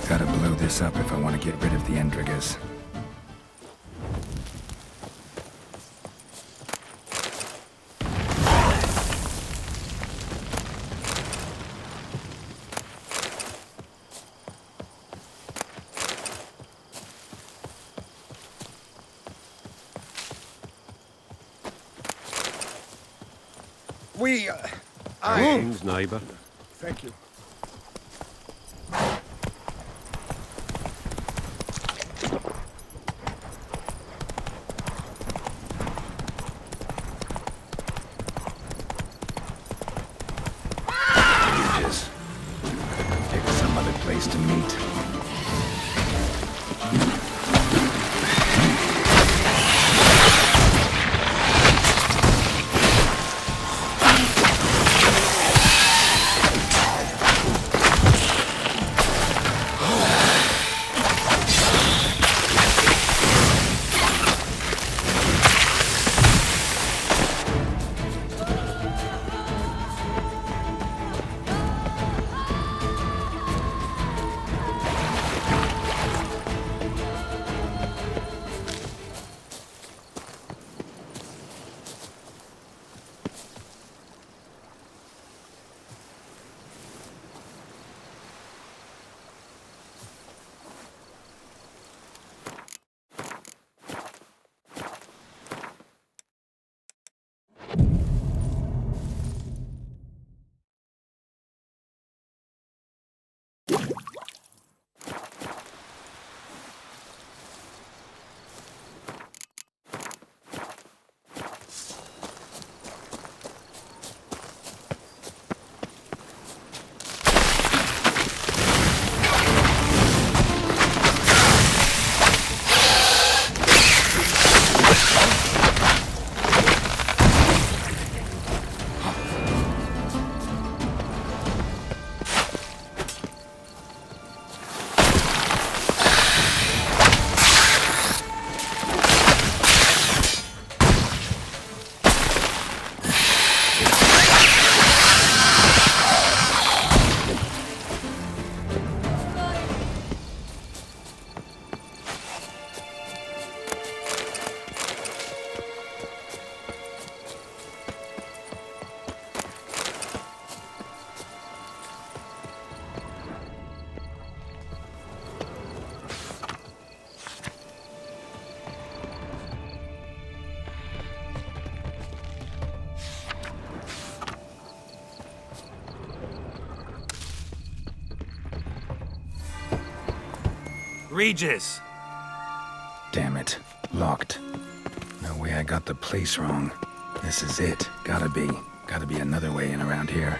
Gotta blow this up if I want to get rid of the Endrigas. Greetings, neighbor. Thank you. Just pick some other place to meet. Regis! Damn it. Locked. No way I got the place wrong. This is it. Gotta be. Gotta be another way in around here.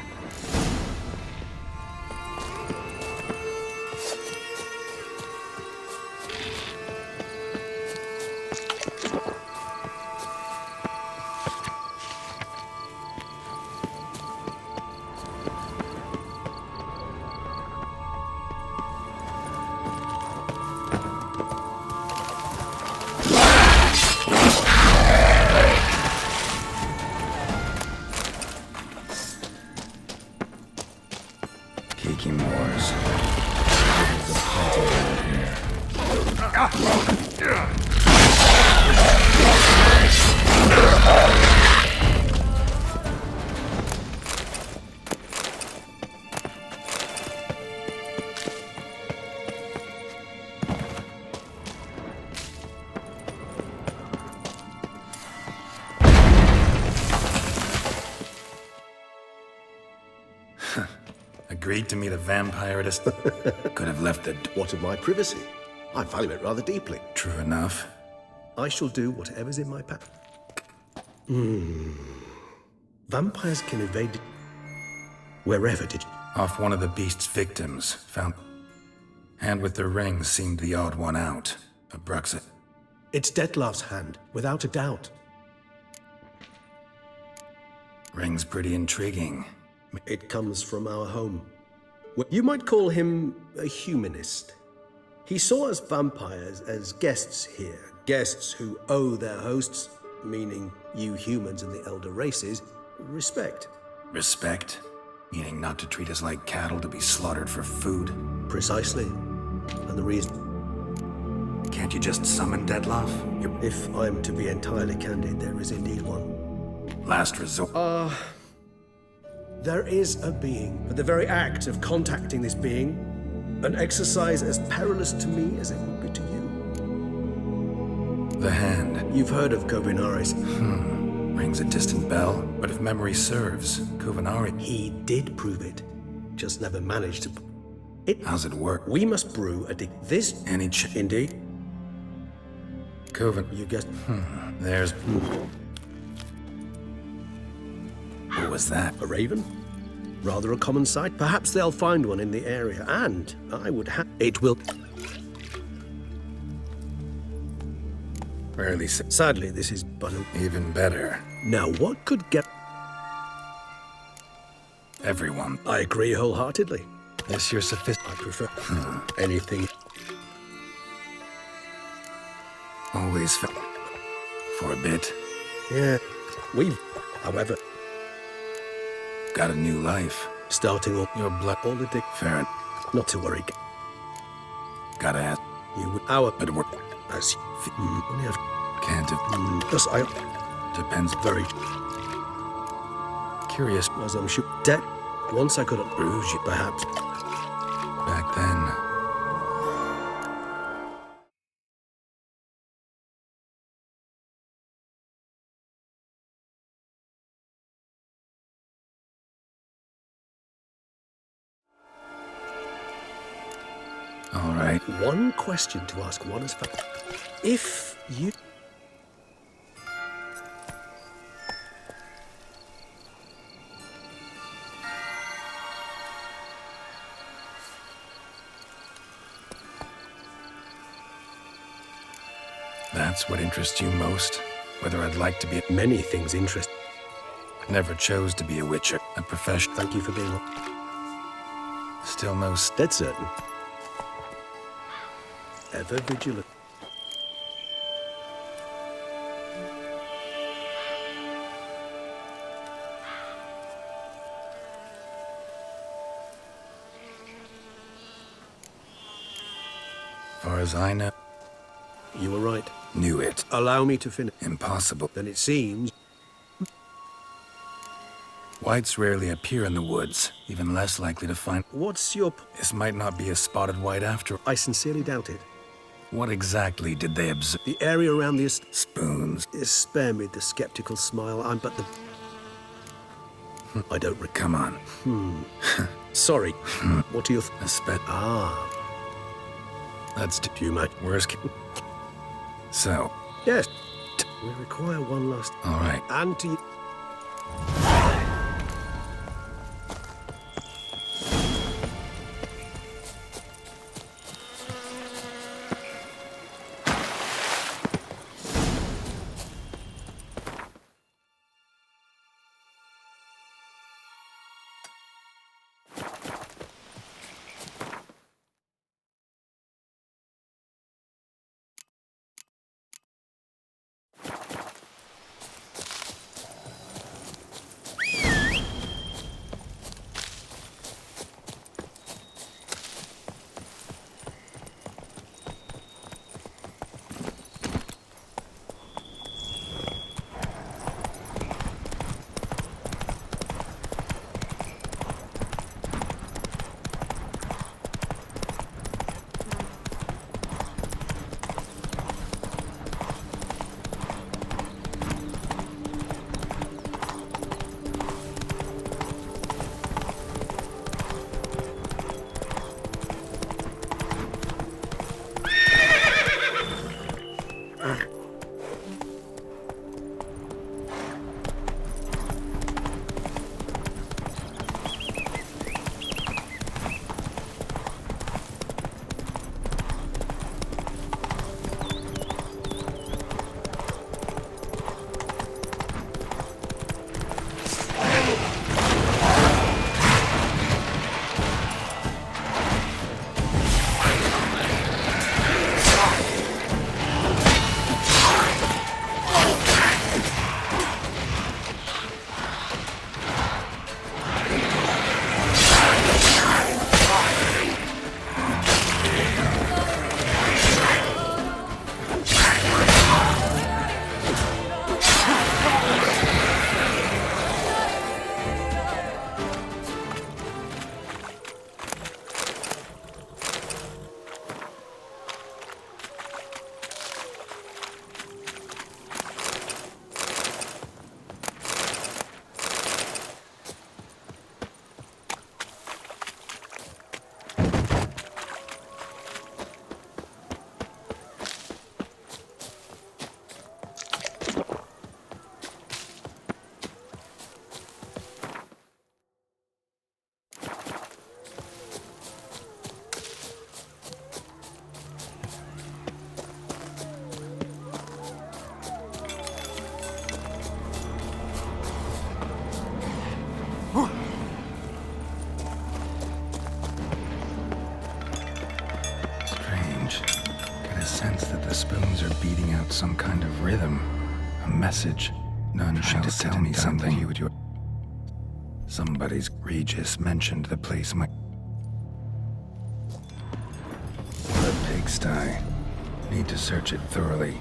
Kiki Moors. There's a plenty around here. Agreed to meet a vampire at a... Could have left the... What of my privacy? I value it rather deeply. True enough. I shall do whatever's in my power. Vampires can evade... Wherever did you... Off one of the beast's victims. Found... Hand with the ring seemed the odd one out. Abruxit. It's Detlef's hand, without a doubt. Ring's pretty intriguing. It comes from our home. You might call him a humanist. He saw us vampires as guests here. Guests who owe their hosts, meaning you humans and the elder races, respect. Respect? Meaning not to treat us like cattle to be slaughtered for food? Precisely. And the reason... Can't you just summon Detlef? If I'm to be entirely candid, there is indeed one. Last resort. There is a being, but the very act of contacting this being, an exercise as perilous to me as it would be to you. The hand. You've heard of Kovinaris. Rings a distant bell, but if memory serves, Kovinaris... He did prove it, just never managed to... How's it work? We must brew this... Indeed. Coven. You guessed... There's... What was that? A raven? Rather a common sight. Perhaps they'll find one in the area, and I would have... It will... Rarely... Sadly, this is but Even better. Now, what could get... Everyone. I agree wholeheartedly. This your sophisticated... I prefer... anything. Always for a bit. Yeah. We've... However... Got a new life. Starting all your blood. All the dick. Fair. Not to worry. Gotta ask. You would... Our... But work. As... Only have... Can't have... Thus I... Depends. Very... Curious. As I'm sure... Dead. Once I could have bruised you, perhaps. Back then... All right. One question to ask one as fast. If you... That's what interests you most? Whether I'd like to be... Many things interest... Never chose to be a witcher, a profession. Thank you for being... Still no... Dead certain. Ever vigilant. Far as I know... You were right. Knew it. Allow me to finish. Impossible. Then it seems... Whites rarely appear in the woods, even less likely to find... What's your... This might not be a spotted white after... I sincerely doubt it. What exactly did they observe? The area around the... Spoons. Spare me the skeptical smile. I'm but the... I don't... Come on. Sorry. What are your... A sped... Ah. That's too much. Worst... So... Yes. We require one last... All right. And to... spoons are beating out some kind of rhythm. A message. None shall tell me something. You with your... Somebody's... Regis mentioned the place my... What a pigsty. Need to search it thoroughly.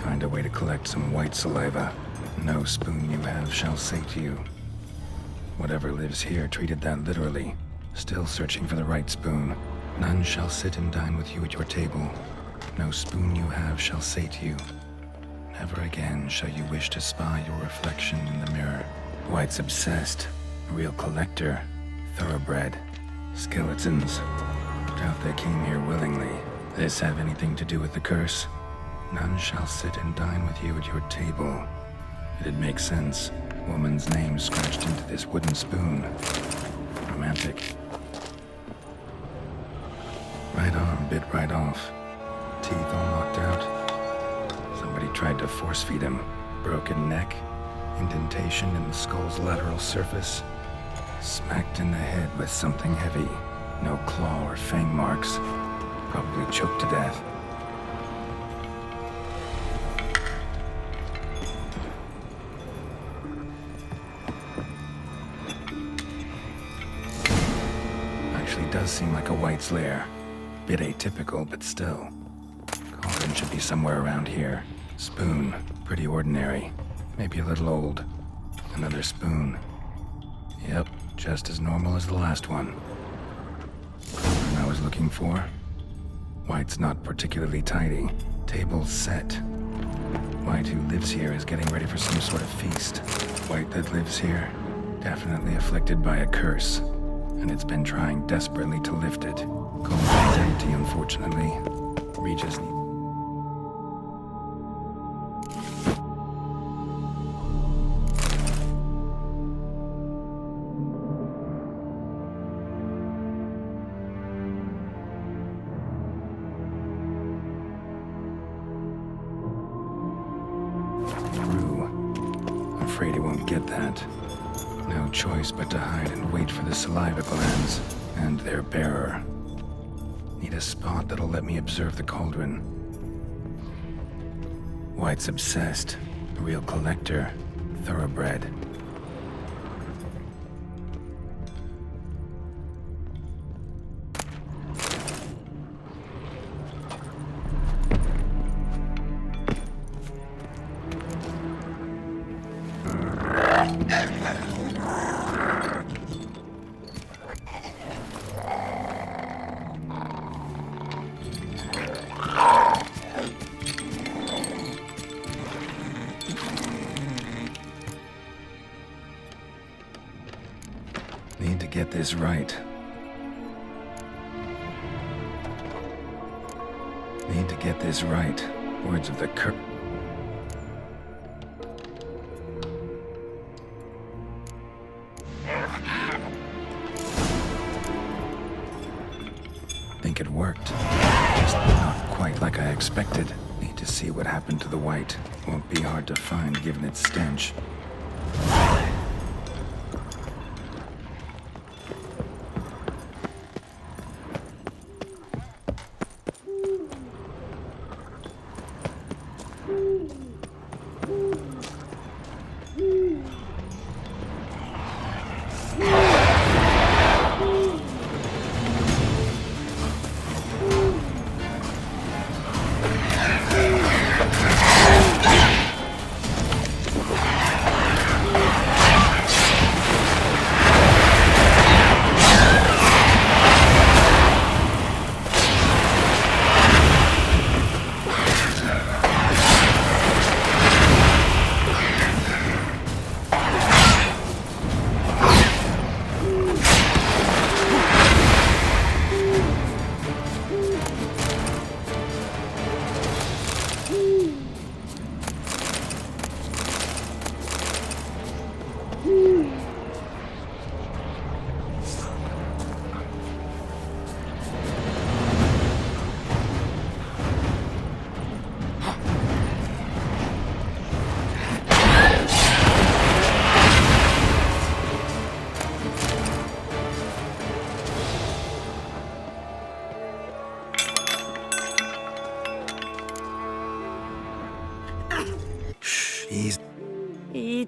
Find a way to collect some white saliva. No spoon you have shall sate you. Whatever lives here treated that literally. Still searching for the right spoon. None shall sit and dine with you at your table. No spoon you have shall sate you. Never again shall you wish to spy your reflection in the mirror. White's obsessed. A real collector. Thoroughbred. Skeletons. Doubt they came here willingly. This have anything to do with the curse? None shall sit and dine with you at your table. It'd make sense. Woman's name scratched into this wooden spoon. Romantic. Right arm bit right off. Teeth all knocked out. Somebody tried to force feed him. Broken neck. Indentation in the skull's lateral surface. Smacked in the head with something heavy. No claw or fang marks. Probably choked to death. Actually does seem like a White's lair. Bit atypical, but still. Cauldron should be somewhere around here. Spoon. Pretty ordinary. Maybe a little old. Another spoon. Yep, just as normal as the last one. Cauldron I was looking for. White's not particularly tidy. Table's set. White who lives here is getting ready for some sort of feast. White that lives here, definitely afflicted by a curse. And it's been trying desperately to lift it. Cauldron's empty, unfortunately. Regis afraid he won't get that. No choice but to hide and wait for the saliva glands and their bearer. Need a spot that'll let me observe the cauldron. White's obsessed. A real collector. Thoroughbred. Need to get this right. Need to get this right. Words of the curse. Think it worked. Just not quite like I expected. Need to see what happened to the white. Won't be hard to find given its stench.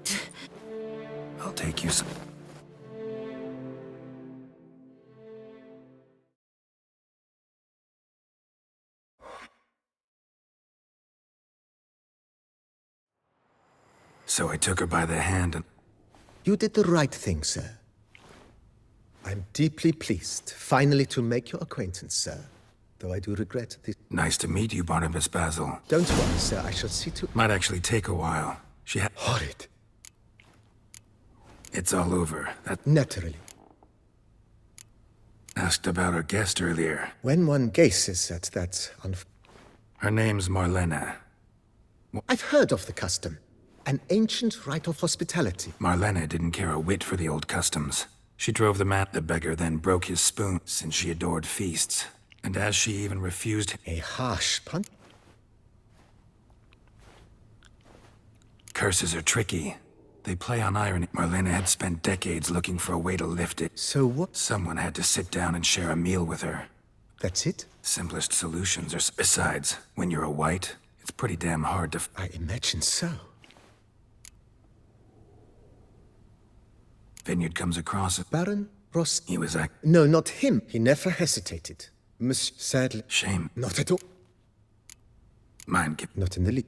point. I'll take you some. So I took her by the hand and... You did the right thing, sir. I'm deeply pleased, finally, to make your acquaintance, sir. Though I do regret this. Nice to meet you, Barnabas Basil. Don't worry, sir. I shall see to... Might actually take a while. She had... Horrid. It's all over. That... Naturally. Asked about our guest earlier. When one gazes at that... Her name's Marlena. I've heard of the custom. An ancient rite of hospitality. Marlena didn't care a whit for the old customs. She drove the man. The beggar then broke his spoon, since she adored feasts. And as she even refused... A harsh pun? Curses are tricky. They play on irony. Marlena had spent decades looking for a way to lift it. So what? Someone had to sit down and share a meal with her. That's it? Simplest solutions are... Besides, when you're a white, it's pretty damn hard to... I imagine so. Vineyard comes across it. Baron Ross... He was No, not him. He never hesitated. Sadly... Shame. Not at all. Mine... Not in the least.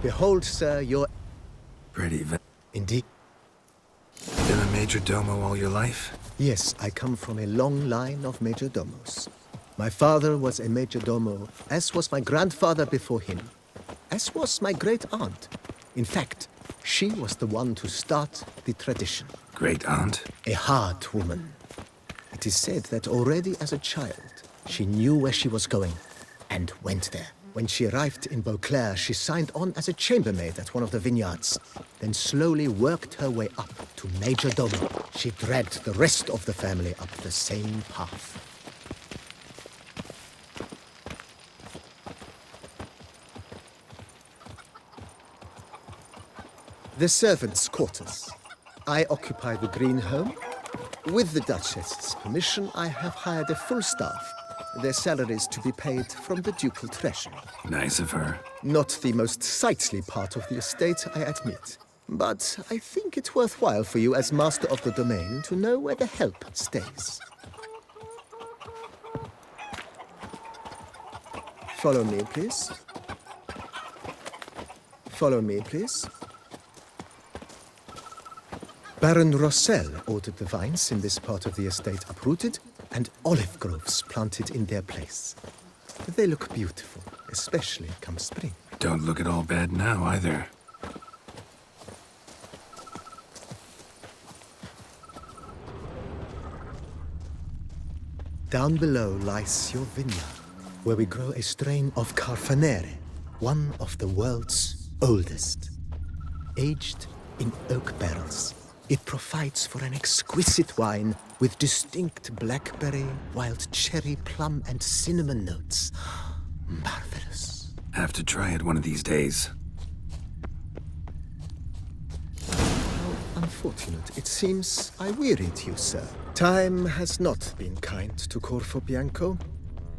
Behold, sir, your... Pretty Indeed. Been a major domo all your life? Yes, I come from a long line of major domos. My father was a major domo, as was my grandfather before him, as was my great-aunt. In fact, she was the one to start the tradition. Great-aunt? A hard woman. It is said that already as a child, she knew where she was going, and went there. When she arrived in Beauclair, she signed on as a chambermaid at one of the vineyards, then slowly worked her way up to major domo. She dragged the rest of the family up the same path. The servants' quarters. I occupy the green home. With the Duchess's permission, I have hired a full staff. Their salaries to be paid from the ducal treasury. Nice of her. Not the most sightly part of the estate, I admit. But I think it's worthwhile for you as master of the domain to know where the help stays. Follow me, please. Follow me, please. Baron Rossel ordered the vines in this part of the estate uprooted and olive groves planted in their place. They look beautiful, especially come spring. Don't look at all bad now, either. Down below lies your vineyard, where we grow a strain of Carfanere, one of the world's oldest. Aged in oak barrels, it provides for an exquisite wine with distinct blackberry, wild cherry, plum, and cinnamon notes. Marvelous. Have to try it one of these days. How unfortunate. It seems I wearied you, sir. Time has not been kind to Corvo Bianco,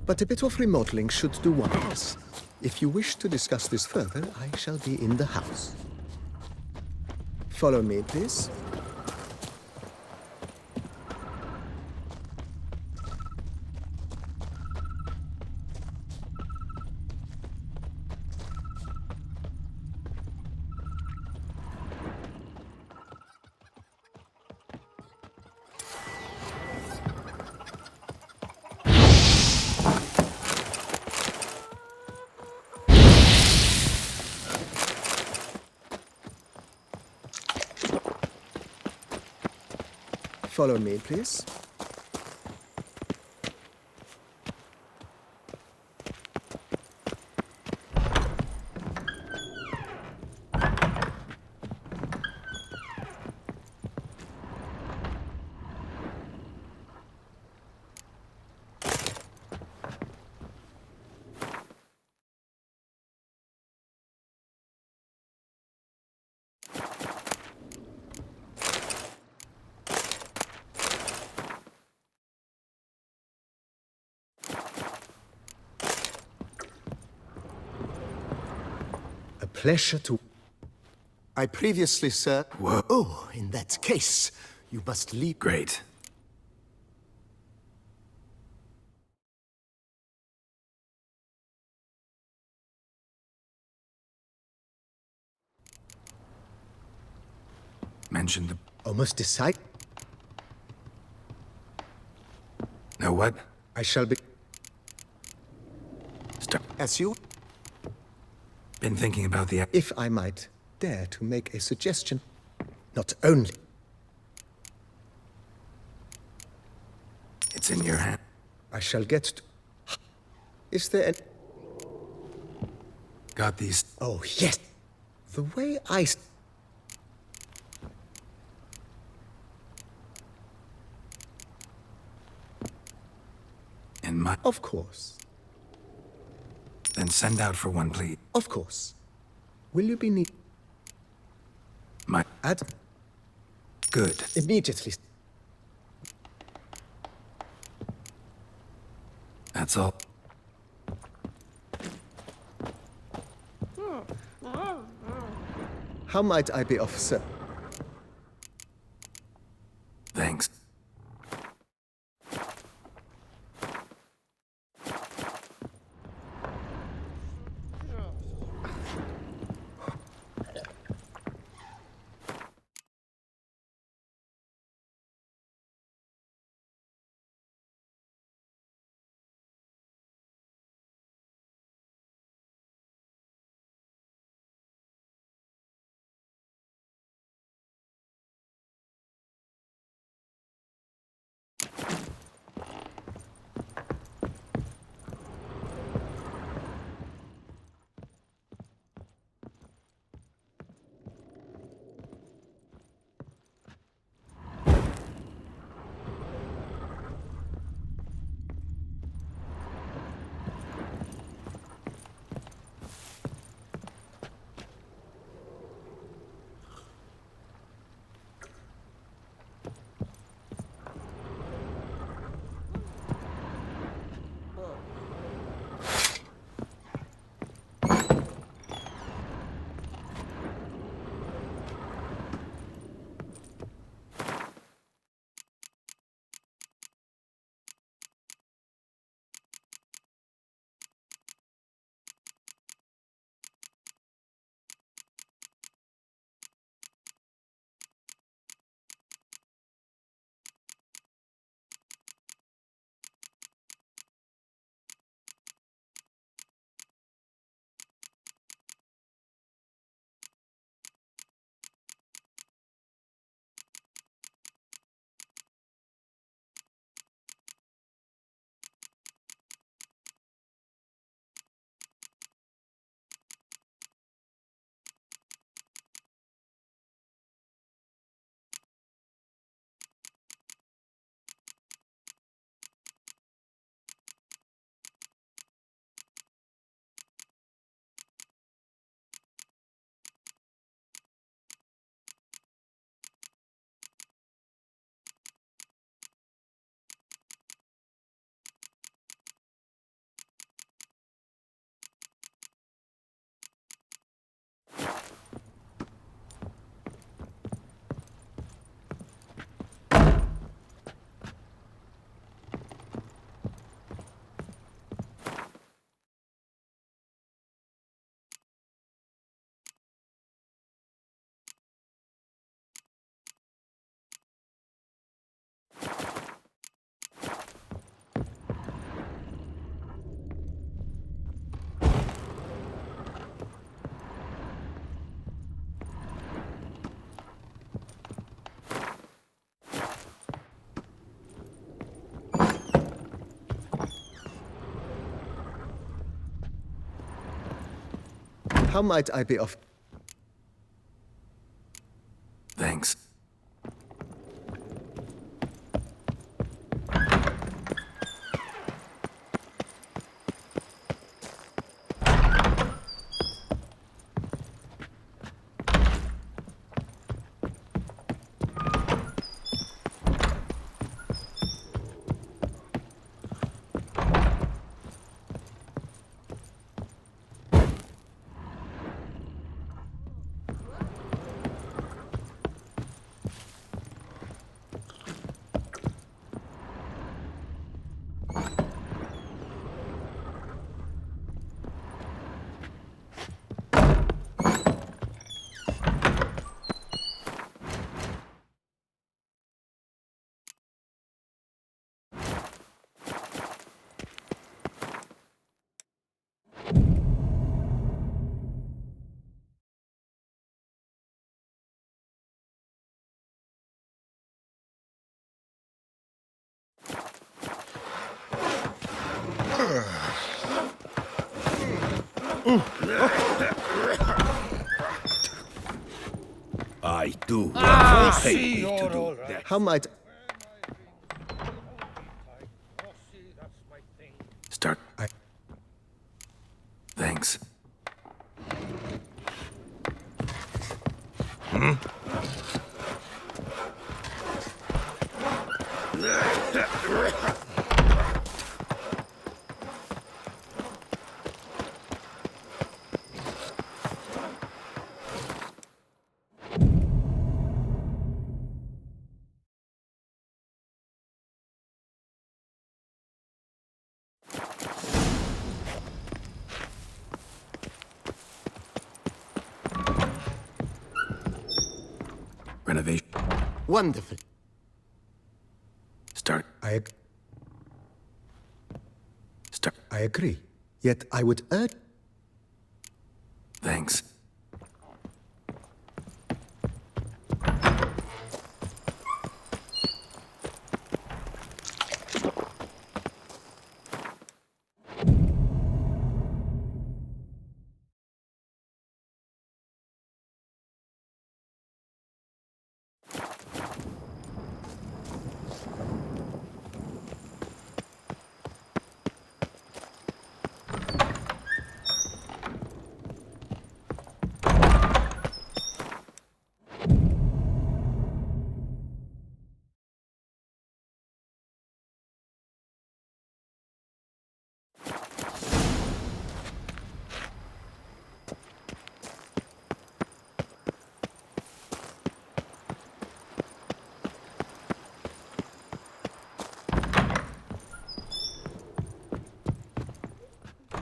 but a bit of remodeling should do wonders. If you wish to discuss this further, I shall be in the house. Follow me, please. Follow me, please. Pleasure to... I previously, sir... Whoa. Oh, in that case, you must leave... Great. Mention the... Almost decide... No, what? I shall be... Stop. As you... Been thinking about the... If I might dare to make a suggestion, not only... It's in your hand. I shall get to... Is there an... Got these... Oh, yes! The way I... In my... Of course. Then send out for one, please. Of course. Will you be need... My... Add... Good. Immediately. That's all. How might I be of service? Thanks. How might I be of... Thanks. I do what you pay me to do. How might... Start. Thanks. Renovation. Wonderful. Start. I agree. Yet I would urge... Thanks.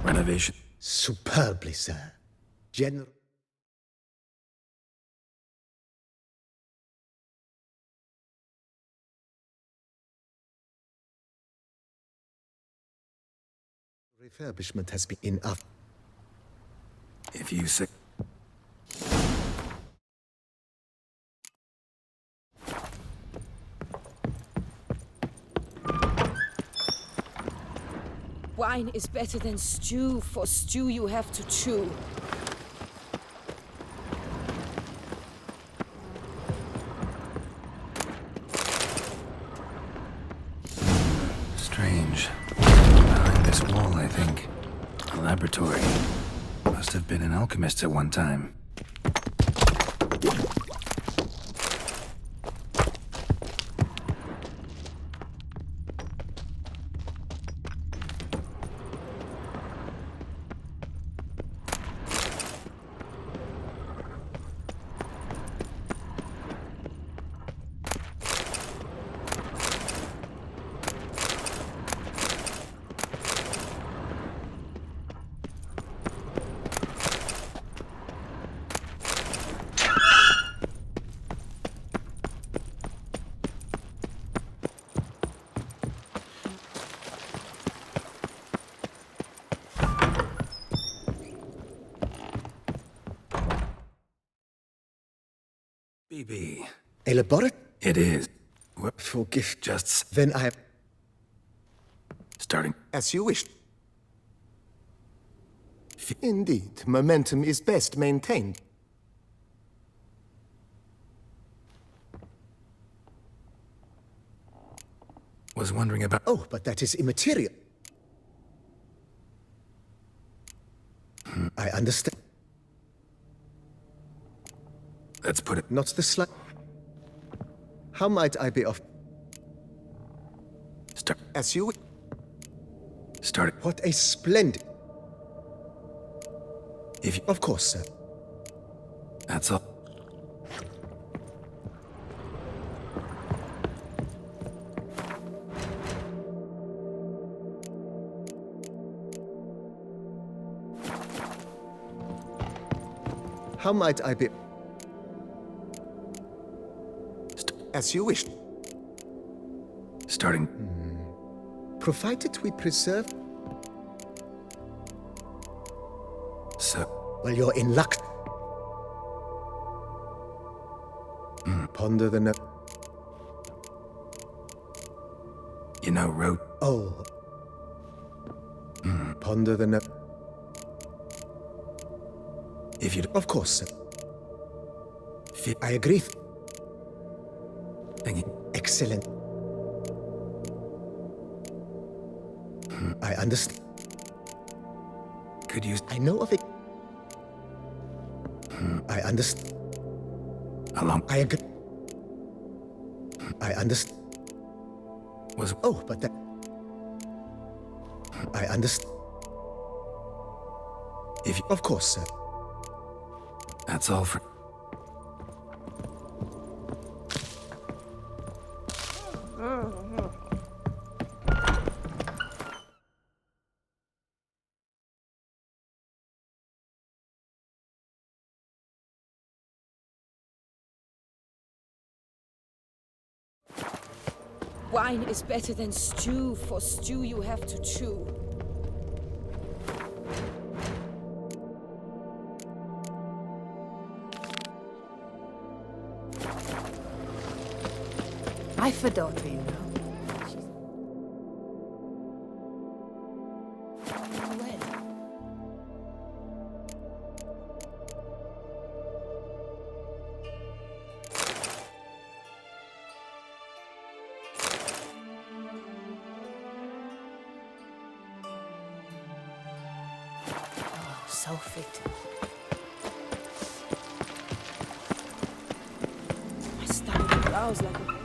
Renovation. Superbly, sir. General... Refurbishment has been enough. If you say... Wine is better than stew. For stew you have to chew. Strange. Behind this wall, I think. A laboratory. Must have been an alchemist at one time. BB. A laboratory? It is. Forgive. Just... Then I have... Starting. As you wish. Indeed, momentum is best maintained. Was wondering about... Oh, but that is immaterial. I understand. Let's put it... Not the slight... How might I be of... Start. As you... Start. What a splendid... If you... Of course, sir. That's all. How might I be... As you wish. Starting. Provided we preserve... So... Well, you're in luck. Ponder the note. You know, wrote... Oh. ponder the If you... Of course, sir. I agree. Excellent. I understand. Could you... I know of it. I understand. I agree. I understand. Was... Oh, but that... I understand. If you... Of course, sir. That's all for... Wine is better than stew. For stew you have to chew. I've a daughter, you know. So fit. My stomach growls like a baby.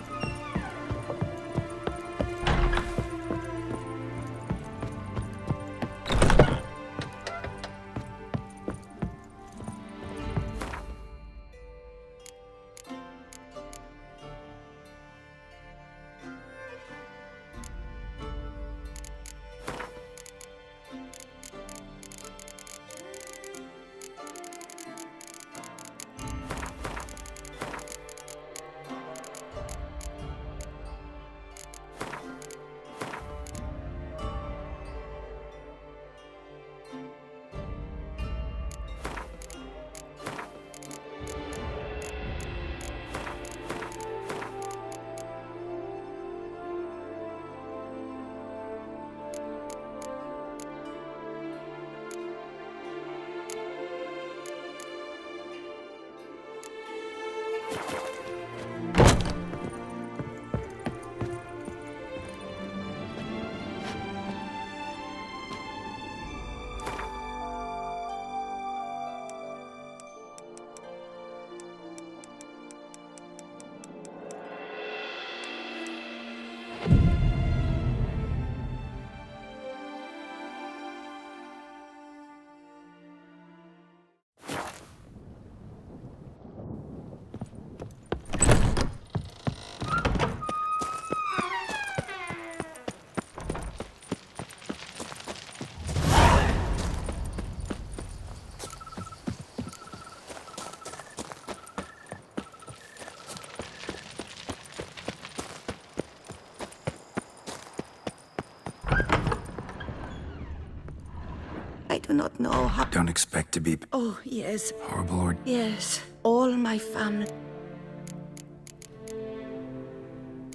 I do not know how... Don't expect to be... Oh, yes. Horrible or... Yes. All my family...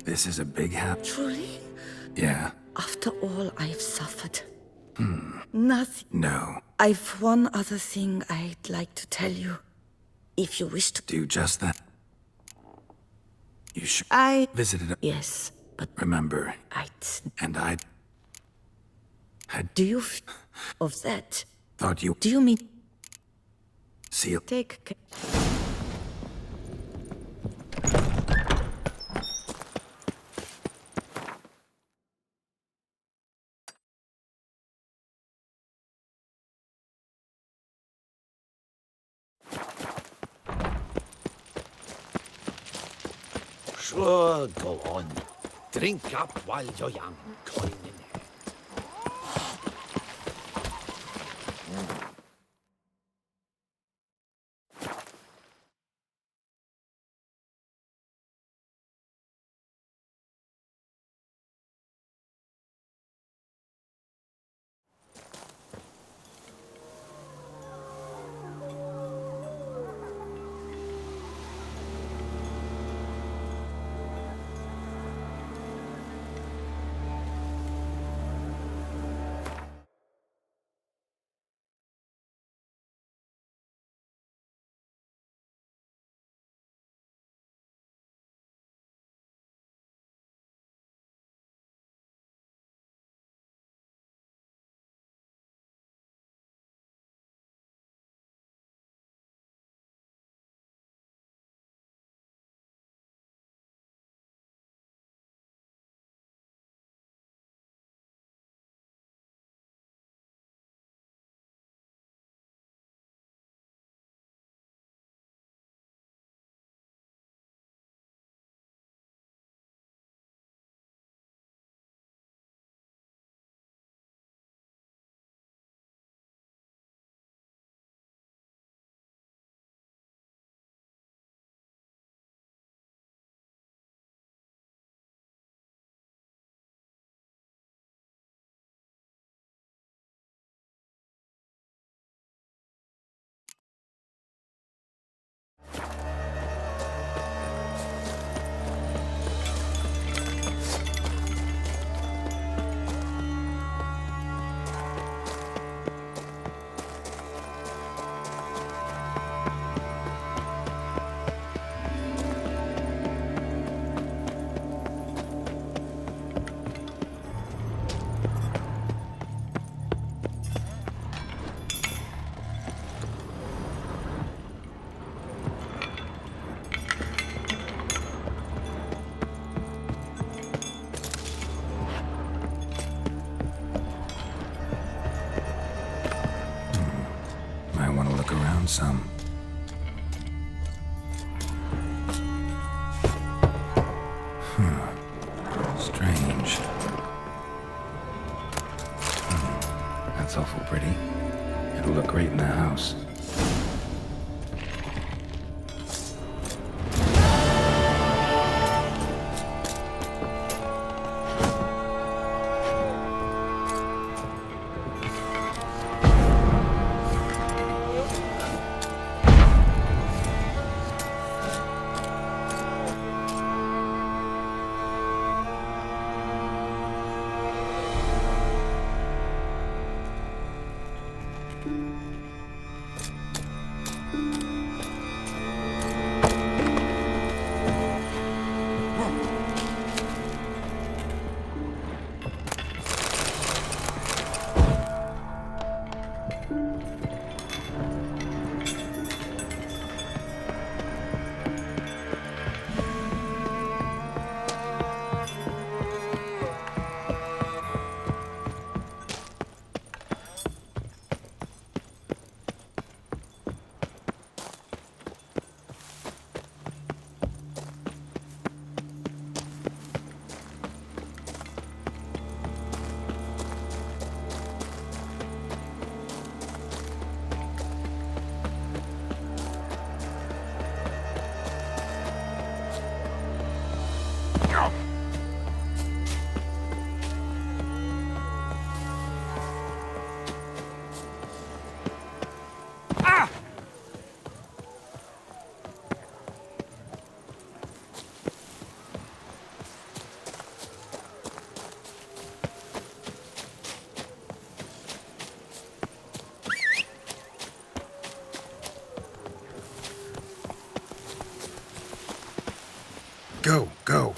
This is a big hat. Truly? Yeah. After all I've suffered. Nothing. No. I've one other thing I'd like to tell you. If you wish to... Do just that. You should... I... Visited... Yes, but... Remember... I'd... And I... Had... Do you... Of that... Thought you... Do you mean... Seal... Take care... Sure, go on. Drink up while you're young, coin in hand. found some. Strange. That's awful pretty. It'll look great in the house. Go, go.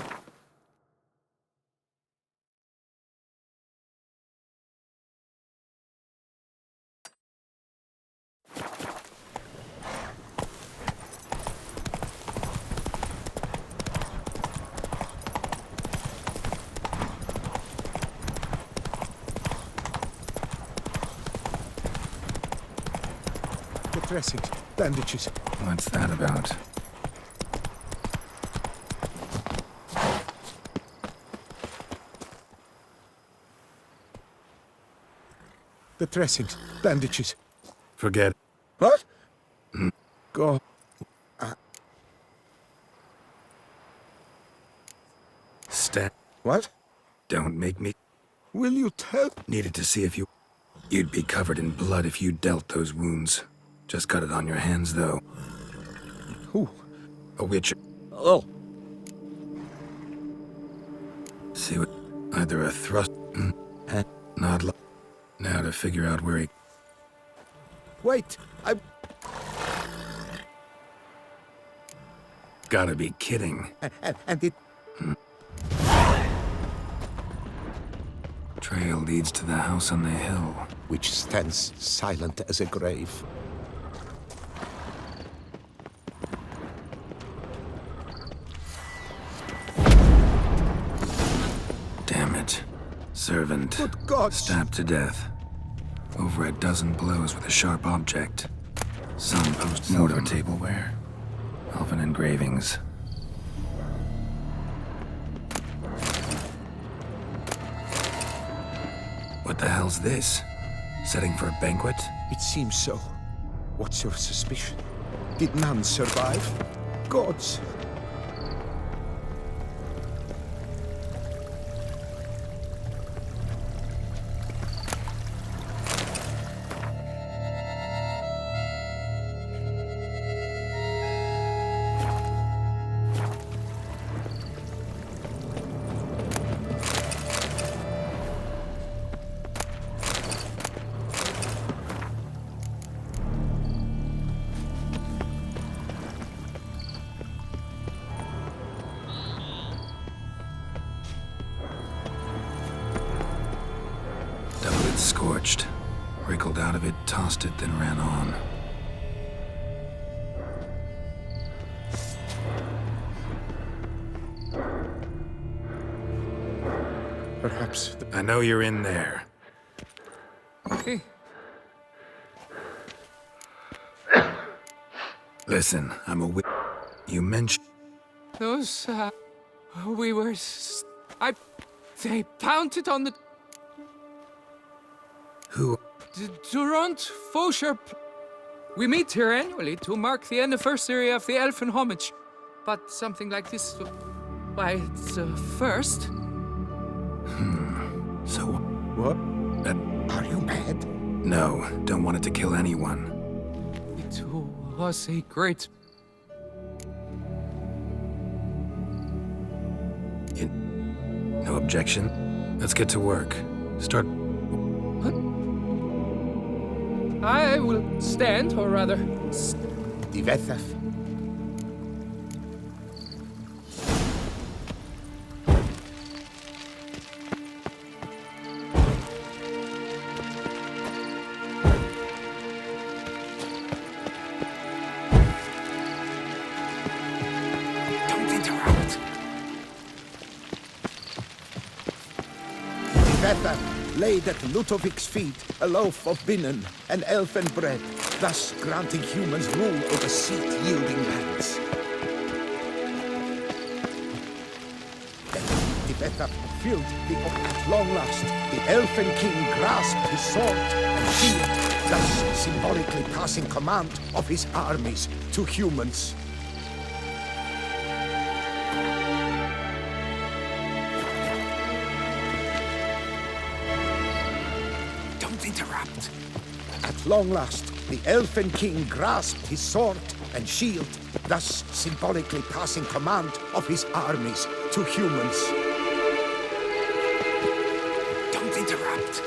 The dressings, bandages. What's that about? The dressings, bandages. Forget it. What? Go. Stat. What? Don't make me. Will you tell? Needed to see if you'd be covered in blood if you dealt those wounds. Just got it on your hands, though. Who? A witch. Oh. See what? Either a thrust. Not. Now to figure out where he. Wait, I. Gotta be kidding. And it. Trail leads to the house on the hill, which stands silent as a grave. Damn it. Servant. Good God. Stabbed to death. Over a dozen blows with a sharp object. Some post-mortem tableware. Elven engravings. What the hell's this? Setting for a banquet? It seems so. What's your suspicion? Did none survive? Gods. Scorched. Wriggled out of it, tossed it, then ran on. Perhaps. I know you're in there. Listen, I'm a You mentioned... Those, we were... They pounded on the... Who? Durant Faucher. We meet here annually to mark the anniversary of the Elfin homage. But something like this... Why, it's a first. So... What? Are you mad? No, don't want it to kill anyone. It was a great... No objection? Let's get to work. Start... I will stand, or rather... Divethaf. Don't interrupt. Divethaf laid at Ludovic's feet a loaf of binnen and elfin bread, thus granting humans rule over seat-yielding lands. Then Divethaf fulfilled at long last, the elfin king grasped his sword and shield, thus symbolically passing command of his armies to humans. Interrupt. At long last, the elfin king grasped his sword and shield, thus symbolically passing command of his armies to humans. Don't interrupt.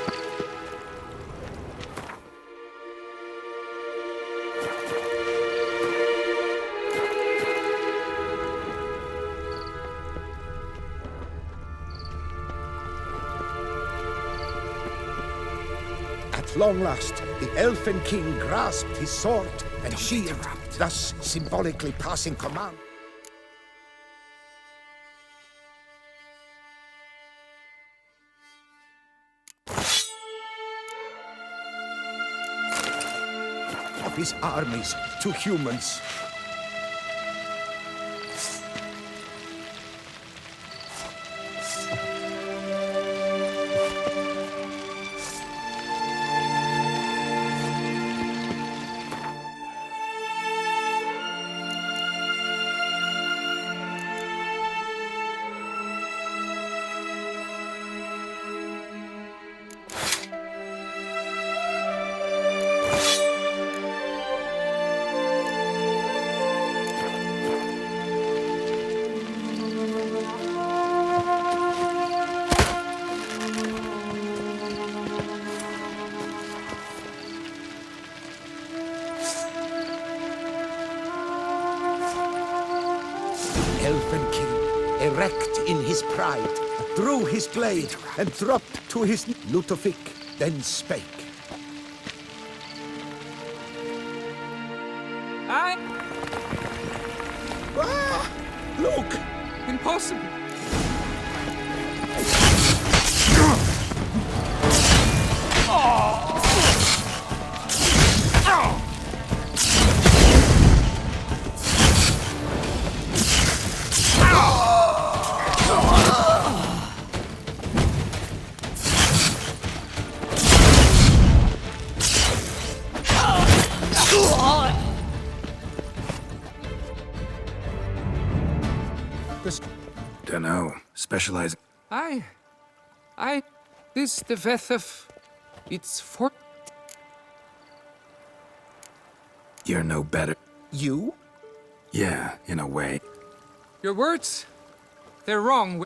At long last, the elfin king grasped his sword and shield, thus symbolically passing command. Of his armies to humans. Elfin king, erect in his pride, drew his blade and dropped to his Ludovic, then spake. Look! Impossible! Dunno. Specializing. This the Veth of... It's for... You're no better. You? Yeah, in a way. Your words, they're wrong.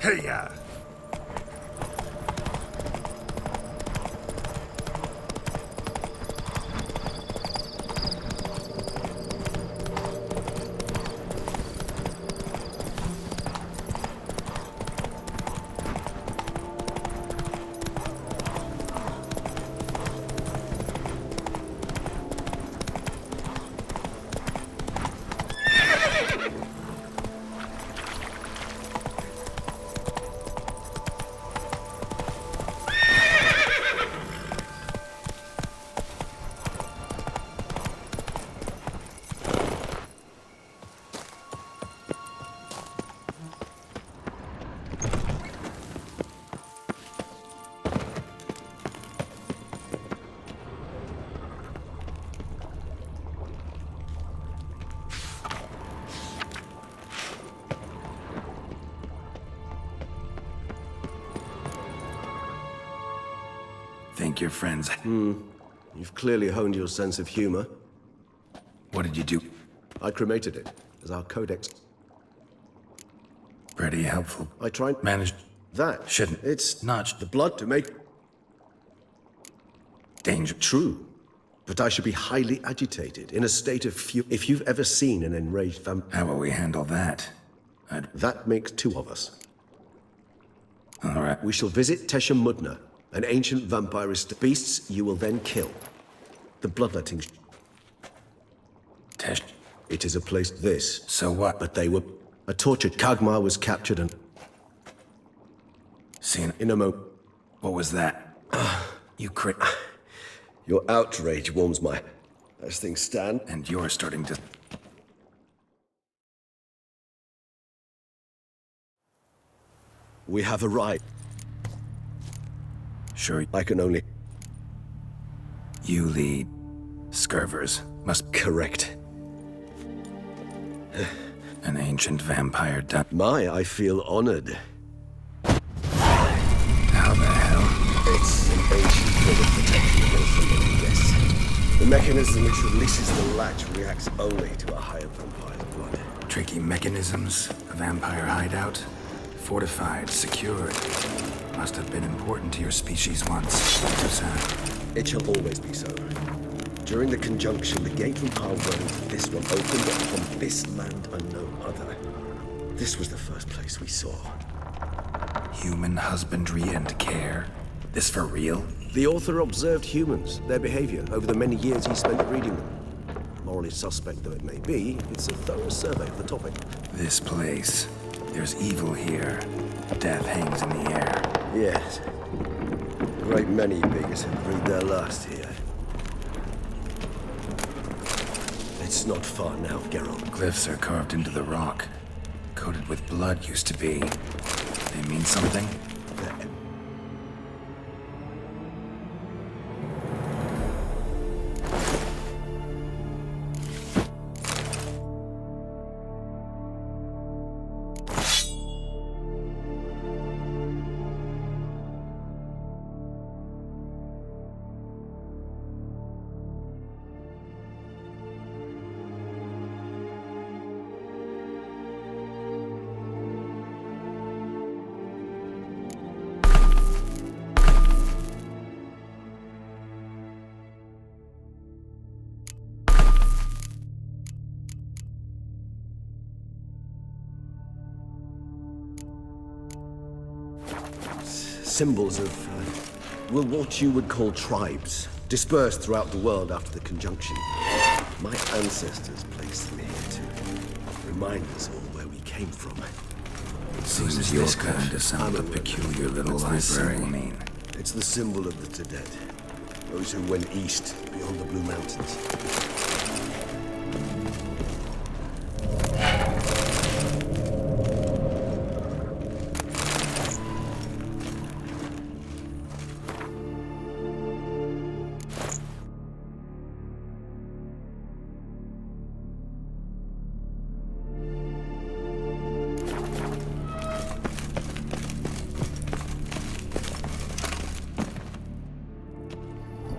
Hey-ya! Think your friends... You've clearly honed your sense of humor. What did you do? I cremated it as our codex. Pretty helpful. I tried... Managed... That... Shouldn't... It's... Not... The blood to make... Danger. True. But I should be highly agitated, in a state of fury. If you've ever seen an enraged vampire... How will we handle that? That makes two of us. All right. We shall visit Tesha Mudna, an ancient vampirist. Beasts you will then kill. The bloodletting... Tesh... It is a place... This. So what? But they were... A tortured Kagmar was captured and... Seen... In a moment. What was that? You crit... Your outrage warms my... As things stand. And you're starting to... We have arrived. Sure. I can only... You lead. Scurvers must... Correct. An ancient vampire I feel honored. How the hell? It's an ancient thing of protection against the living, yes. The mechanism which releases the latch reacts only to a higher vampire's blood. Tricky mechanisms, a vampire hideout. Fortified, secured. Must have been important to your species once. It shall always be so. During the conjunction, the gate from our world to this one opened up from this land and no other. This was the first place we saw. Human husbandry and care? This for real? The author observed humans, their behavior, over the many years he spent reading them. Morally suspect though it may be, it's a thorough survey of the topic. This place. There's evil here. Death hangs in the air. Yes. A great many beggars have breathed their last here. It's not far now, Geralt. Glyphs are carved into the rock. Coated with blood used to be. They mean something? Symbols of, what you would call tribes, dispersed throughout the world after the conjunction. My ancestors placed them here to remind us all where we came from. Seems your kind of sound a peculiar little library. It's the symbol of the Tedet. Those who went east, beyond the Blue Mountains.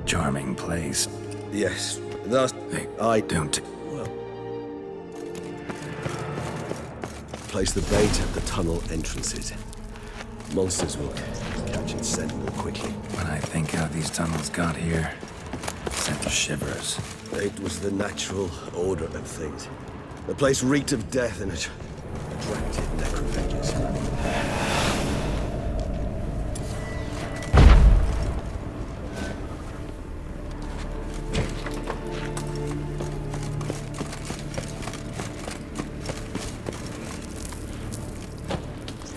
Charming place. Yes, thus I don't... Well... Place the bait at the tunnel entrances. Monsters will catch its scent more quickly. When I think how these tunnels got here, it sends shivers. It was the natural order of things. The place reeked of death and it attracted necrophages.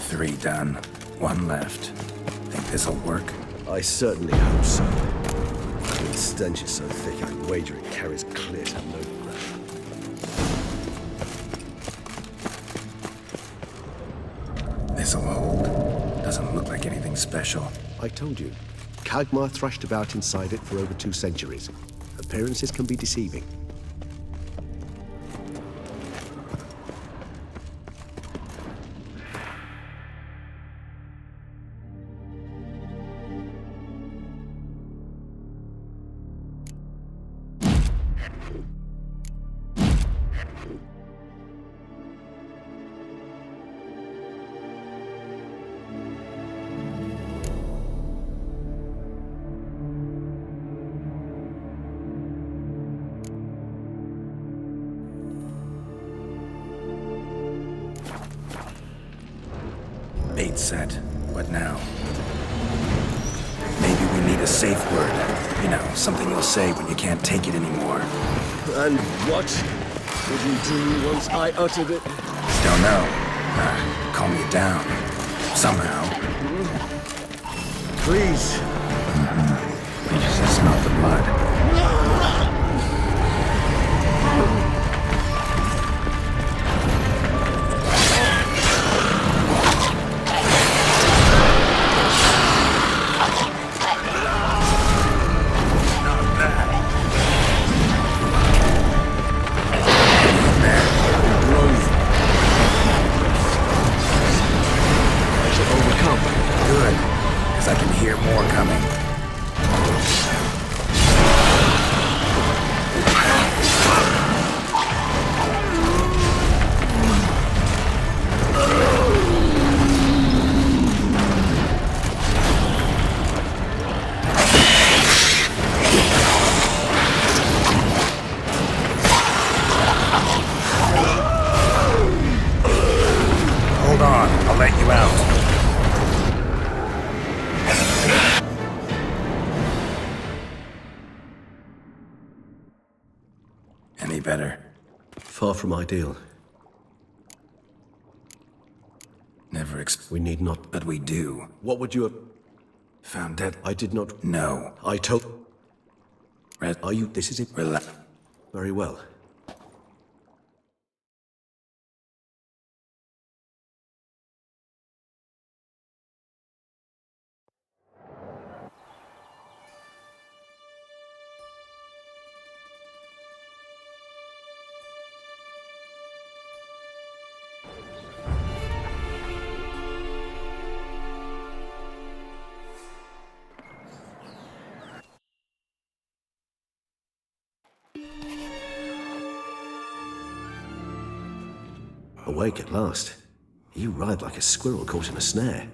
Three done. One left. Think this'll work? I certainly hope so. The stench is so thick, I'd wager it carries clear to no ground. This'll hold. Doesn't look like anything special. I told you. Kagmar thrashed about inside it for over 2 centuries. Appearances can be deceiving. Bait set. What now? Maybe we need a safe word. You know, something you'll say when you can't take it anymore. And what would you do once I uttered it? Don't know. Calm you down. Somehow. Please. You just smell the blood. I can hear more coming. Hold on, I'll let you out. Any better? Far from ideal. Never We need not. But we do. What would you have found dead? I did not. No. I told. Red. Are you? This is it. Relax. Very well. Awake at last. You ride like a squirrel caught in a snare.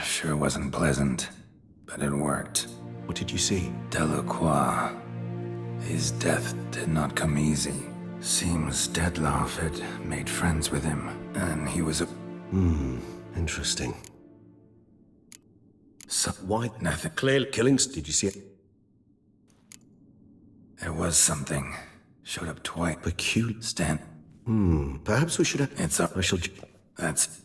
Sure wasn't pleasant, but it worked. What did you see? Delacroix. His death did not come easy. Seems Dedloff had made friends with him, and he was a... Interesting. So, why? nothing. Clearly killings. Did you see it? There was something. Showed up twice. Peculiar. Stan. Perhaps we should have... It's up. I shall... That's...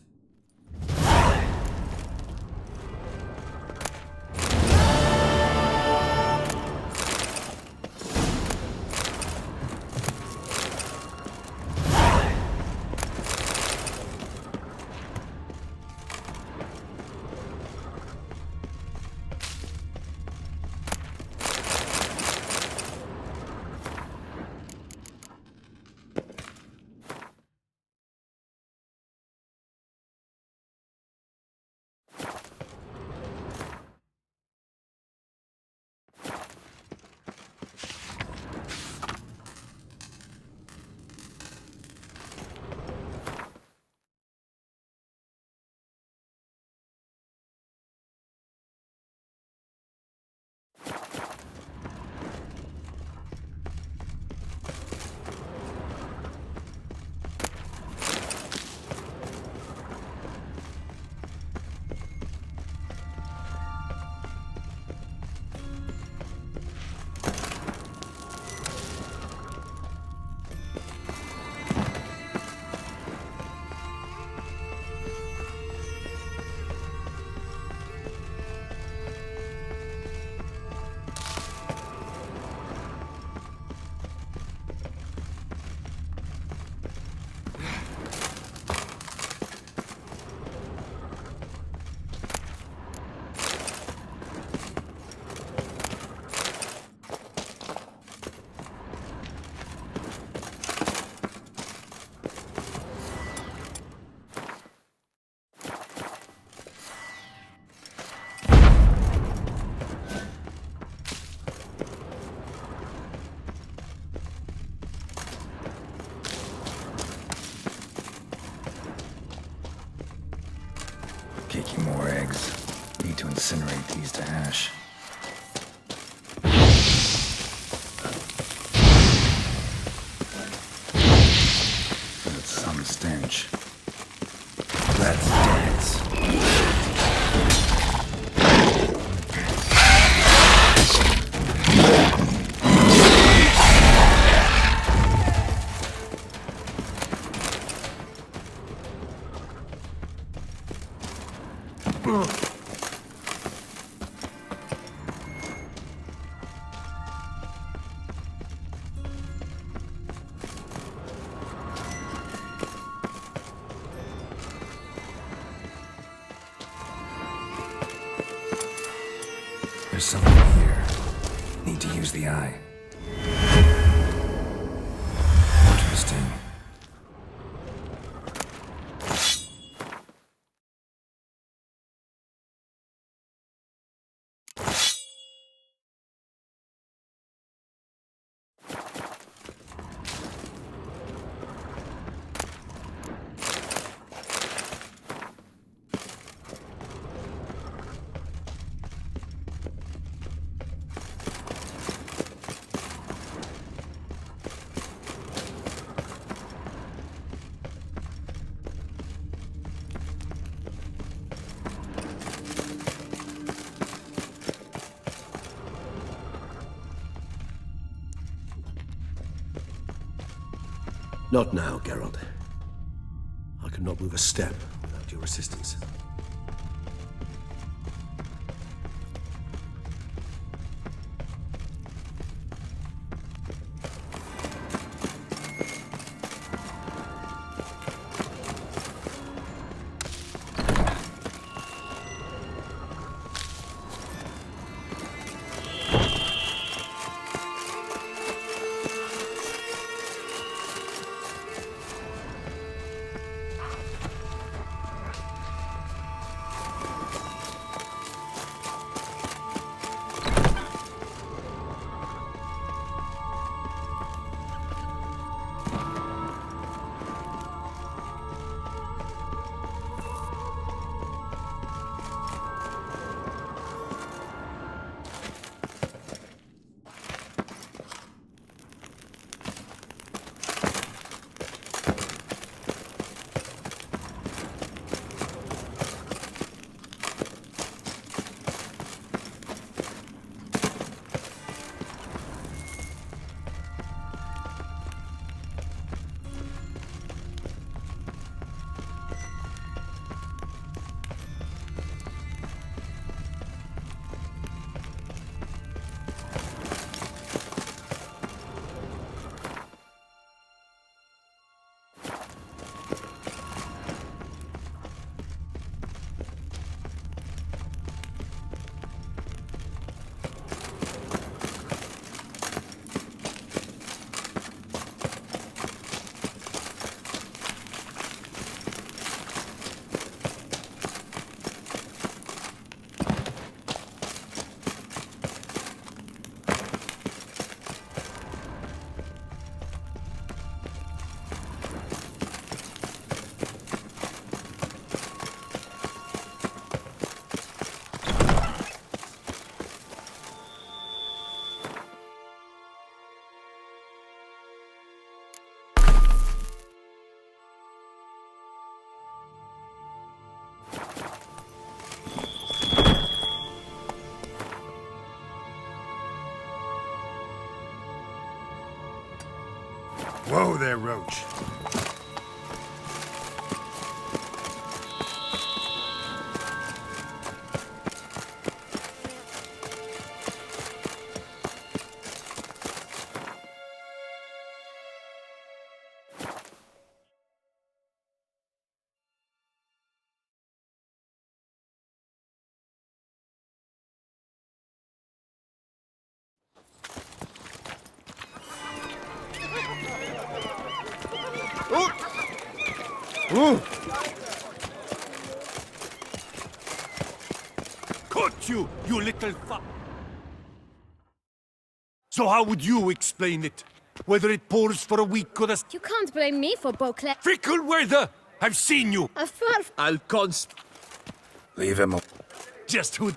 There's something here. Need to use the eye. Interesting. Not now, Geralt. I could not move a step without your assistance. Whoa there, Roach. Caught you, you little fu— So how would you explain it? Whether it pours for a week or You can't blame me for Beauclair. Fickle weather! I've seen you! I'll Leave him. Just who—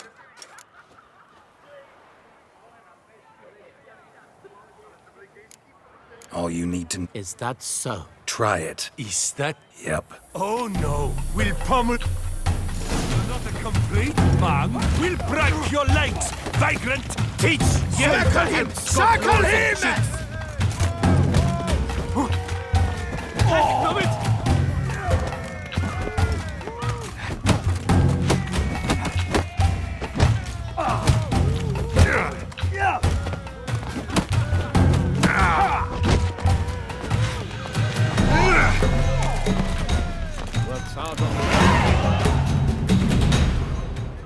All you need to— Is that so? Try it. Is that— Yep. Oh no! We'll pummel— You're not a complete man! We'll break your legs! Vagrant! Teach! Circle him! Circle him! Oh! It!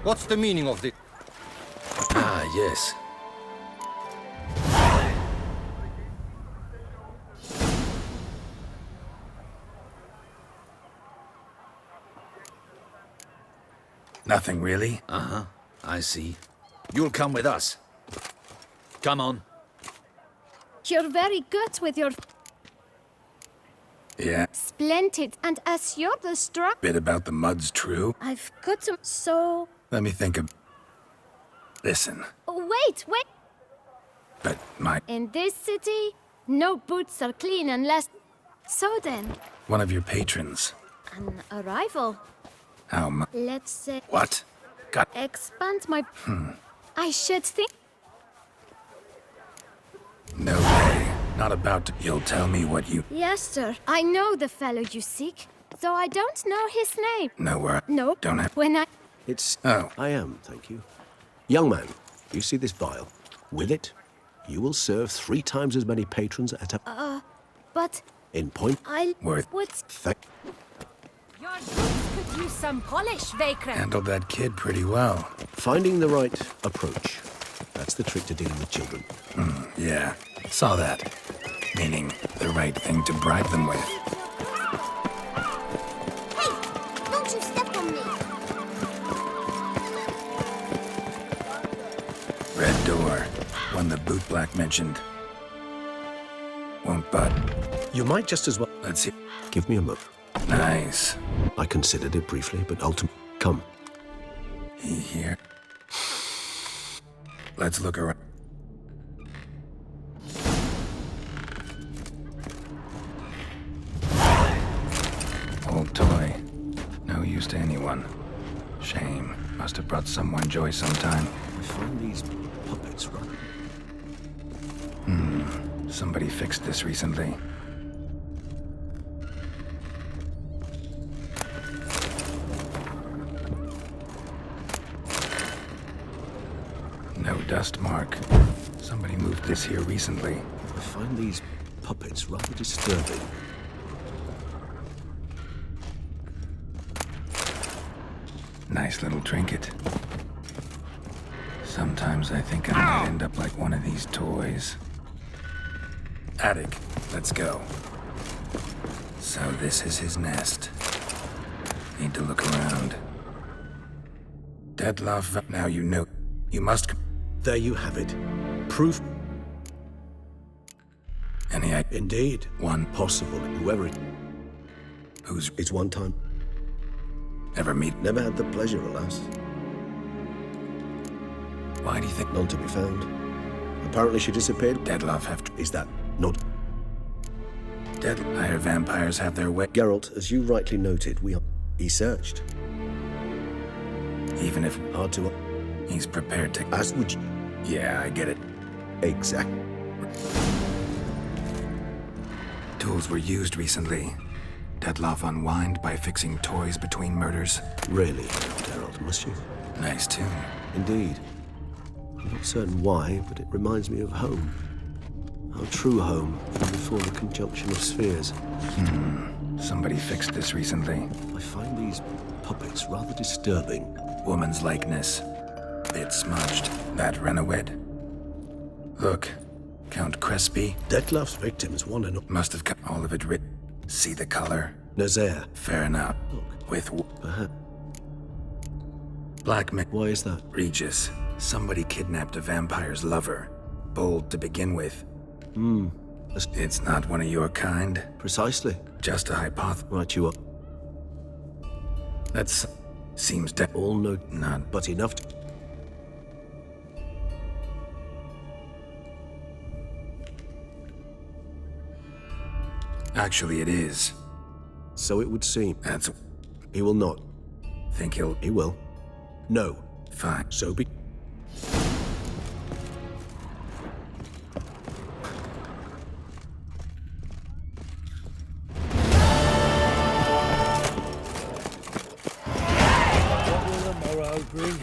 What's the meaning of this? Ah, yes. Nothing really. Uh-huh. I see. You'll come with us. Come on. You're very good with your... Yeah. Splendid. And as you're the strong... Bit about the mud's true. I've got to... So... Let me think of... Listen, Wait. but my... In this city, no boots are clean unless... So then, One of your patrons. an arrival. How much? Let's say... What? Got... Expand my... I should think... No way. Not about to... You'll tell me what you... Yes, sir. I know the fellow you seek, though I don't know his name. know where... No. Don't have... When I... It's... Oh. I am, thank you. Young man, you see this vial? With it, you will serve 3 times as many patrons at a... But... In point... I... Worth... Would... Your boots could use some polish, Vagrant. Handled that kid pretty well. Finding the right approach. That's the trick to dealing with children. Yeah. Saw that. Meaning, the right thing to bribe them with. Hey! Don't you step on me! Red door. One the bootblack mentioned. Won't bud. You might just as well... Let's see. Give me a moment. Nice. I considered it briefly, but ultimately... Come. He here. Let's look around. Old toy. No use to anyone. Shame. Must have brought someone joy sometime. I find these puppets rather... Somebody fixed this recently. No dust mark. Somebody moved this here recently. I find these puppets rather disturbing. Nice little trinket. Sometimes I think I might end up like one of these toys. Attic, let's go. So this is his nest. Need to look around. Deadloff, now you know. You must... There you have it. Proof. Any idea? Indeed. One. Possible. Whoever it... Who's... It's one time. Ever meet? Never had the pleasure, alas. Why do you think... None to be found. Apparently she disappeared. Deadloff have... Is that not... I hear vampires have their way. Geralt, as you rightly noted, he searched. Even if... Hard to... He's prepared to... As would you... Yeah, I get it. Exactly. Tools were used recently. Deadloff unwind by fixing toys between murders. Really, Geralt, must you? Nice tune. Indeed. I'm not certain why, but it reminds me of home. Our true home, before the conjunction of spheres. Somebody fixed this recently. I find these puppets rather disturbing. Woman's likeness. Bit smudged. That Renowed. Look. Count Crespi. Detlef's victims want to know. Must have cut all of it writ. See the color? Nazaire. Fair enough. Look. With Perhaps. Blackmail. Why is that? Regis. Somebody kidnapped a vampire's lover. Bold to begin with. It's not one of your kind. Precisely. Just a hypothesis. Right you up. That's... Seems all no... Not... But enough to... Actually, it is. So it would seem. That's... He will not. Think he'll... He will. No. Fine. So be... What will the morrow bring?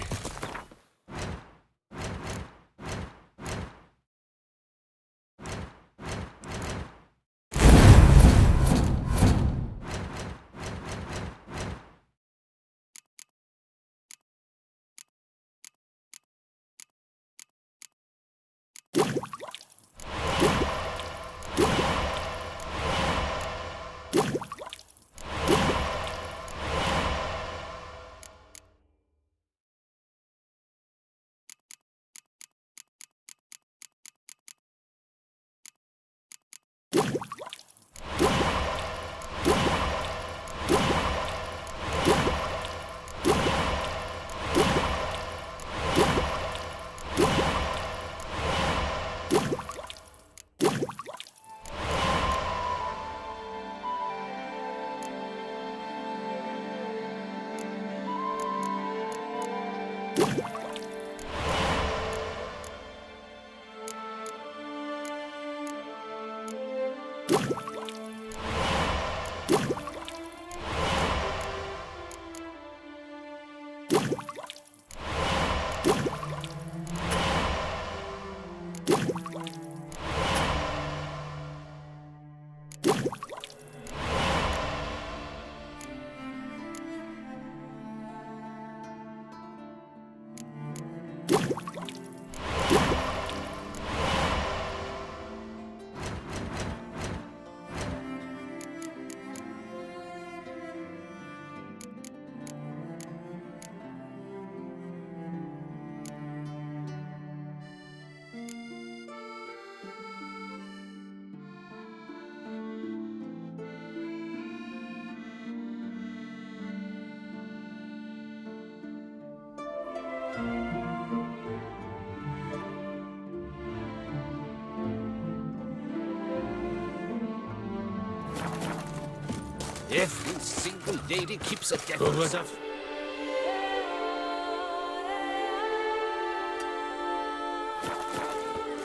Every single lady keeps a death.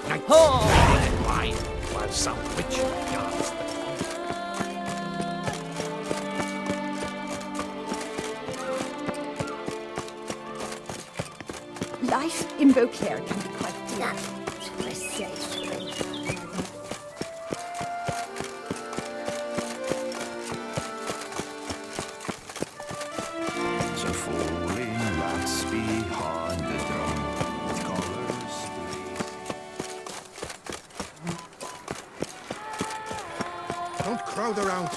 Night and wine, while some witch guards the Life in Beauclair can be quite difficult. Myself. The falling lights behind the drum, colors Don't crowd around.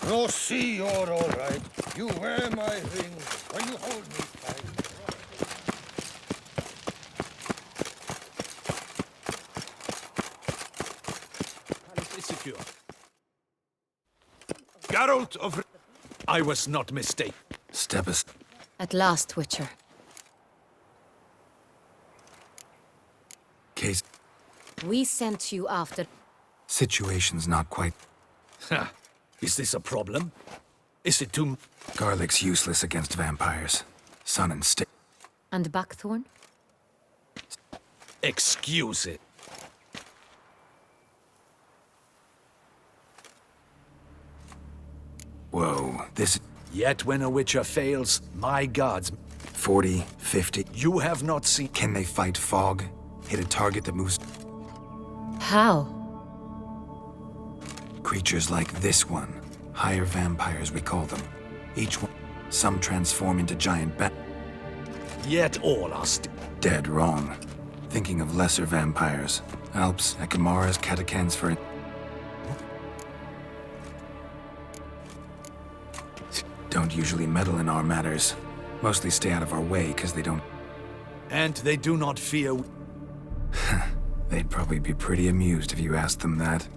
Oh, see, you're all right. You wear my ring when you hold me tight. Palace is secure. Geralt of... I was not mistaken. Step us. At last, Witcher. Case. We sent you after... Situation's not quite. Ha! Is this a problem? Is it too... Garlic's useless against vampires. Sun and stick. And Buckthorn? Excuse it. Whoa, this... Yet when a witcher fails, my gods... 40, 50... You have not seen... Can they fight fog? Hit a target that moves... How? Creatures like this one. Higher vampires, we call them. Each one... Some transform into giant bat... Yet all are still... Dead wrong. Thinking of lesser vampires. Alps, Ekamaras, Catacans for it. Don't usually meddle in our matters. Mostly stay out of our way, because they don't... And they do not fear... They'd probably be pretty amused if you asked them that.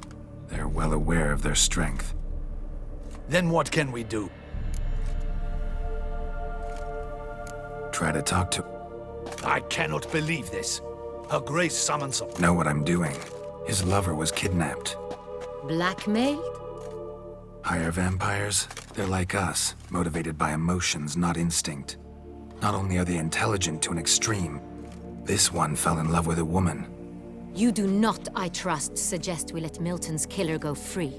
They're well aware of their strength. Then what can we do? Try to talk to... I cannot believe this. Her Grace summons up. Know what I'm doing. His lover was kidnapped. Blackmailed? Higher vampires? They're like us, motivated by emotions, not instinct. Not only are they intelligent to an extreme, this one fell in love with a woman. You do not, I trust, suggest we let Milton's killer go free.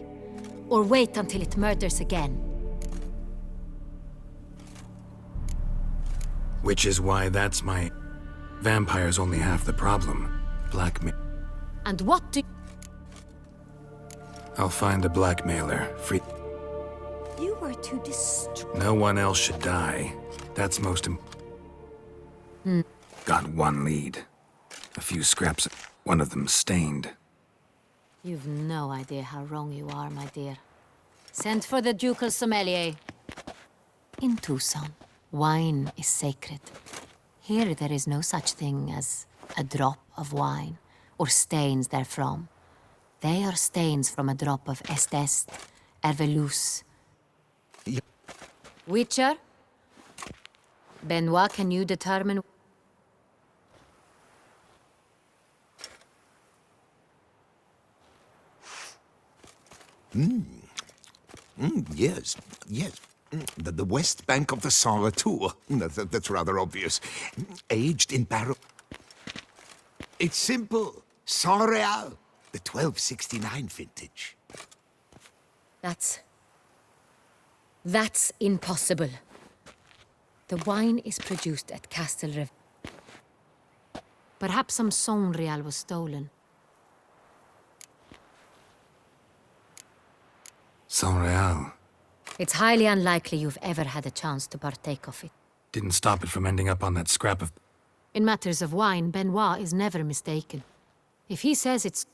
Or wait until it murders again. Which is why that's my... Vampire's only half the problem. Blackmail... And what do... I'll find the blackmailer. Free... You were too distraught. No one else should die. That's most Got one lead. A few scraps, one of them stained. You've no idea how wrong you are, my dear. Send for the ducal sommelier. In Tucson, wine is sacred. Here there is no such thing as a drop of wine, or stains therefrom. They are stains from a drop of Estest, Hervelus. Witcher? Benoit, can you determine... Yes, yes. The west bank of the Saint Latour. That's rather obvious. Aged in barrel. It's simple. Saint Real, the 1269 vintage. That's impossible. The wine is produced at Castel Rev. Perhaps some Saint Real was stolen. Saint Real. It's highly unlikely you've ever had a chance to partake of it. Didn't stop it from ending up on that scrap of... In matters of wine, Benoit is never mistaken. If he says it's...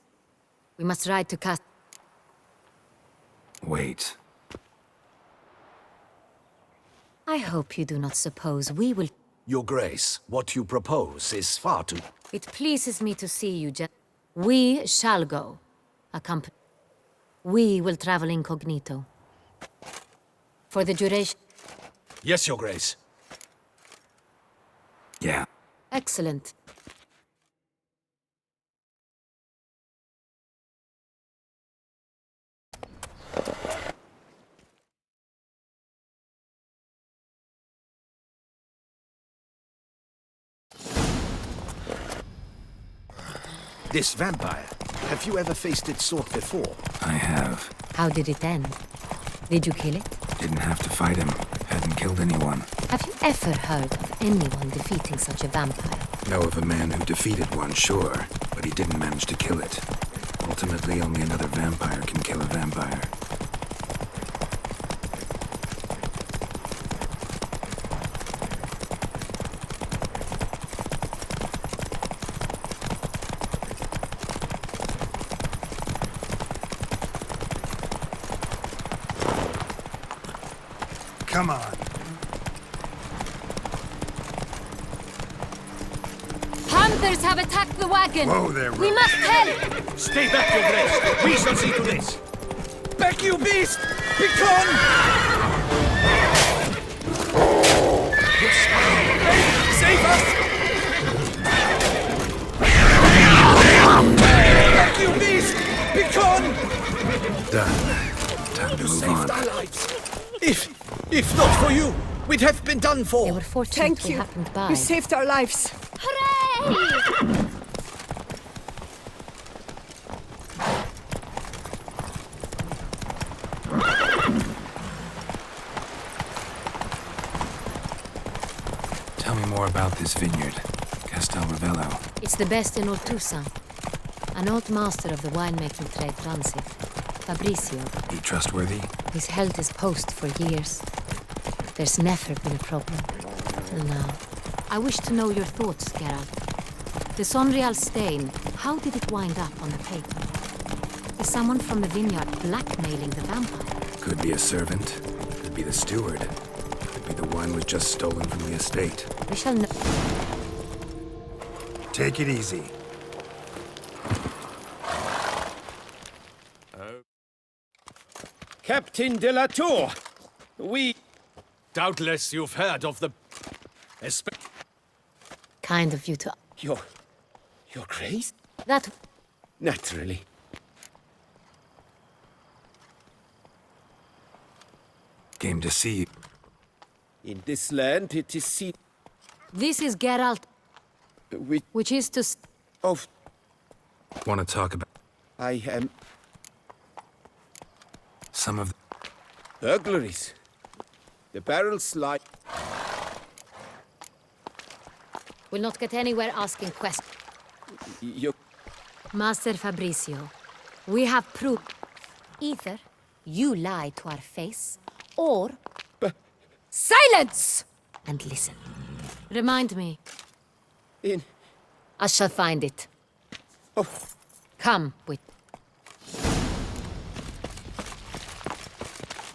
We must ride to Castel... Wait. I hope you do not suppose we will... Your Grace, what you propose is far too... It pleases me to see you, We shall go. Accompany... We will travel incognito. For the duration... Yes, Your Grace. Yeah. Excellent. This vampire, have you ever faced its sort before? I have. How did it end? Did you kill it? Didn't have to fight him. Hadn't killed anyone. Have you ever heard of anyone defeating such a vampire? Know of a man who defeated one, sure, but he didn't manage to kill it. Ultimately, only another vampire can kill a vampire. Come on. Hunters have attacked the wagon! Whoa there, We must help! Stay back, Your Grace. We shall see to this. Back, you beast! Begone! Save us! Back, you beast! Begone! Done. Time to move on. Our lives. If not for you, we'd have been done for. They were fortunate Thank we you. happened by. You saved our lives. Hooray! Tell me more about this vineyard. Castel Ravello. It's the best in Tucson. An old master of the winemaking trade runs it. Fabricio. He trustworthy? He's held his post for years. There's never been a problem. Till now. I wish to know your thoughts, Geralt. The Sonreal stain, how did it wind up on the paper? Is someone from the vineyard blackmailing the vampire? Could be a servant. Could be the steward. Could be the one was just stolen from the estate. We shall know. Take it easy. Captain de la Tour, we... Doubtless you've heard of the... Kind of you to... Your Your Grace? That... Naturally. Came to see you. In this land, it is seen... This is Geralt. Which is to... Of... Want to talk about... I am... Some of... Burglaries. The barrels lie... We'll not get anywhere asking questions. You... Master Fabrizio, we have proof. Either you lie to our face, or... Silence! And listen. Remind me. I shall find it. Oh. Come with...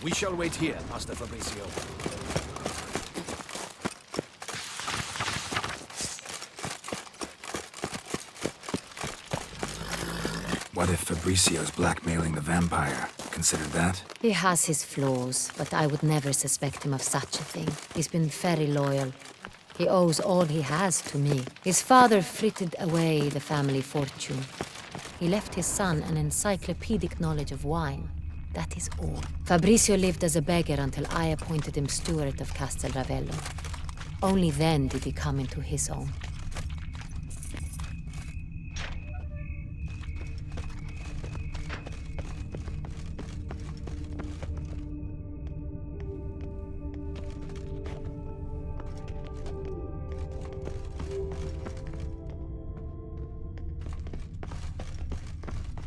We shall wait here, Master Fabrizio. What if Fabrizio's blackmailing the vampire? Consider that? He has his flaws, but I would never suspect him of such a thing. He's been very loyal. He owes all he has to me. His father frittered away the family fortune. He left his son an encyclopedic knowledge of wine. That is all. Fabrizio lived as a beggar until I appointed him steward of Castel Ravello. Only then did he come into his own.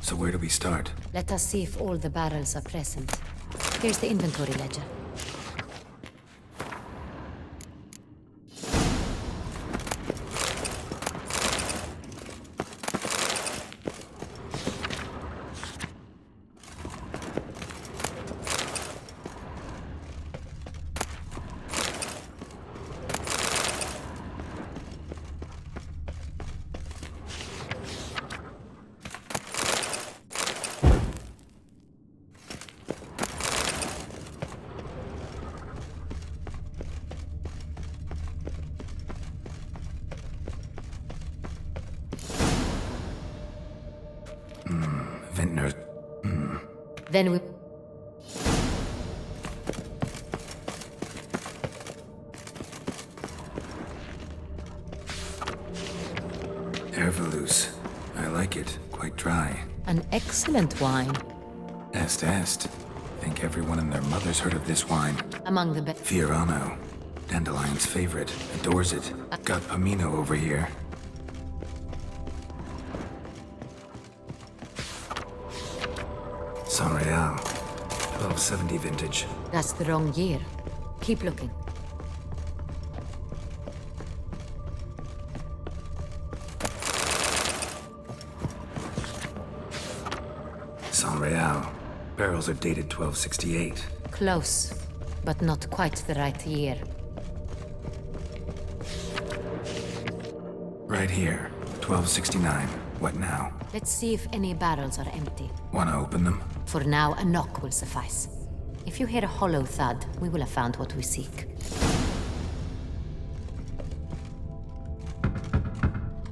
So where do we start? Let us see if all the barrels are present. Here's the inventory ledger. Vintners. Then we... Ervelous. I like it. Quite dry. An excellent wine. Est. Think everyone and their mother's heard of this wine. Among the best. Fiorano. Dandelion's favorite. Adores it. Got Pomino over here. San Real. 1270 vintage. That's the wrong year. Keep looking. San Real. Barrels are dated 1268. Close, but not quite the right year. Right here. 1269. What now? Let's see if any barrels are empty. Wanna open them? For now, a knock will suffice. If you hear a hollow thud, we will have found what we seek.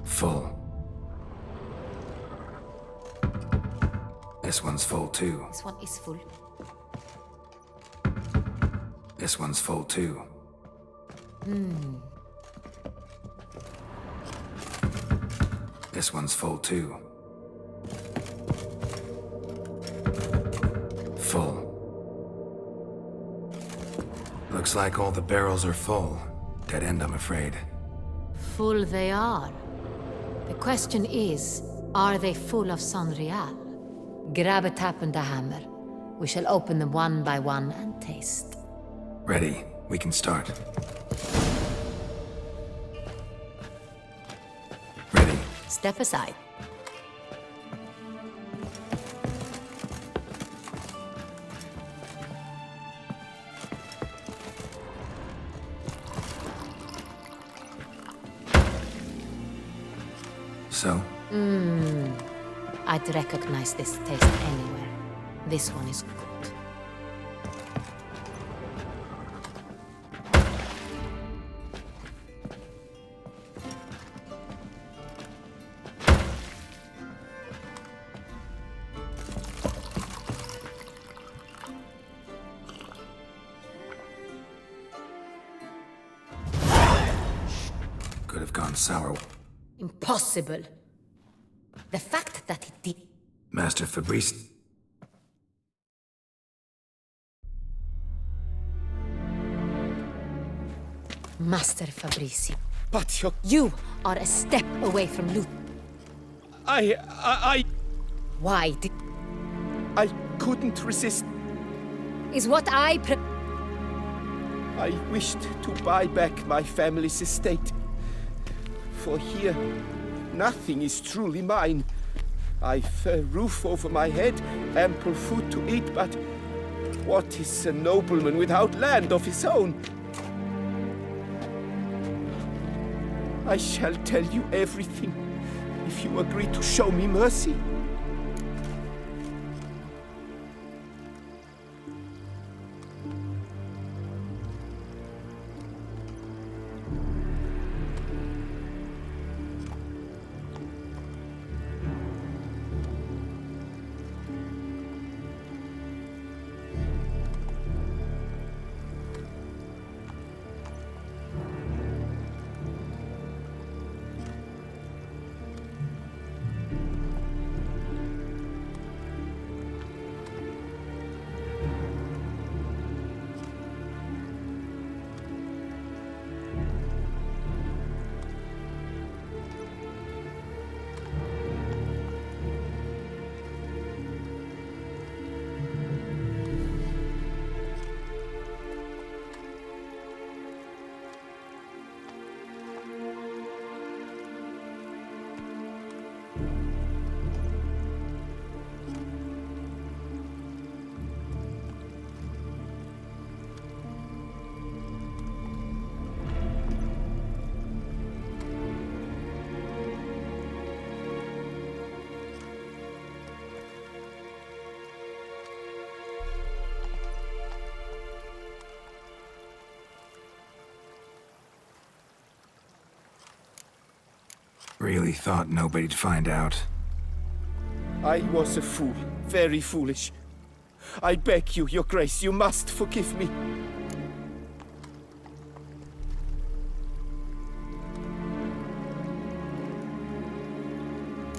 Full. This one's full too. This one is full. This one's full too. This one's full too. Full. Looks like all the barrels are full. Dead end, I'm afraid. Full they are. The question is, are they full of San Real? Grab a tap and a hammer. We shall open them one by one and taste. Ready. We can start. Ready. Step aside. So? I'd recognize this taste anywhere. This one is good. sour. Impossible. The fact that it did... Master Fabrice... Master Fabricio. But You are a step away from loot. Why did... I couldn't resist. Is what I wished to buy back my family's estate. For here, nothing is truly mine. I've a roof over my head, ample food to eat, but what is a nobleman without land of his own? I shall tell you everything, if you agree to show me mercy. Really thought nobody'd find out. I was a fool, very foolish. I beg you, Your Grace, you must forgive me.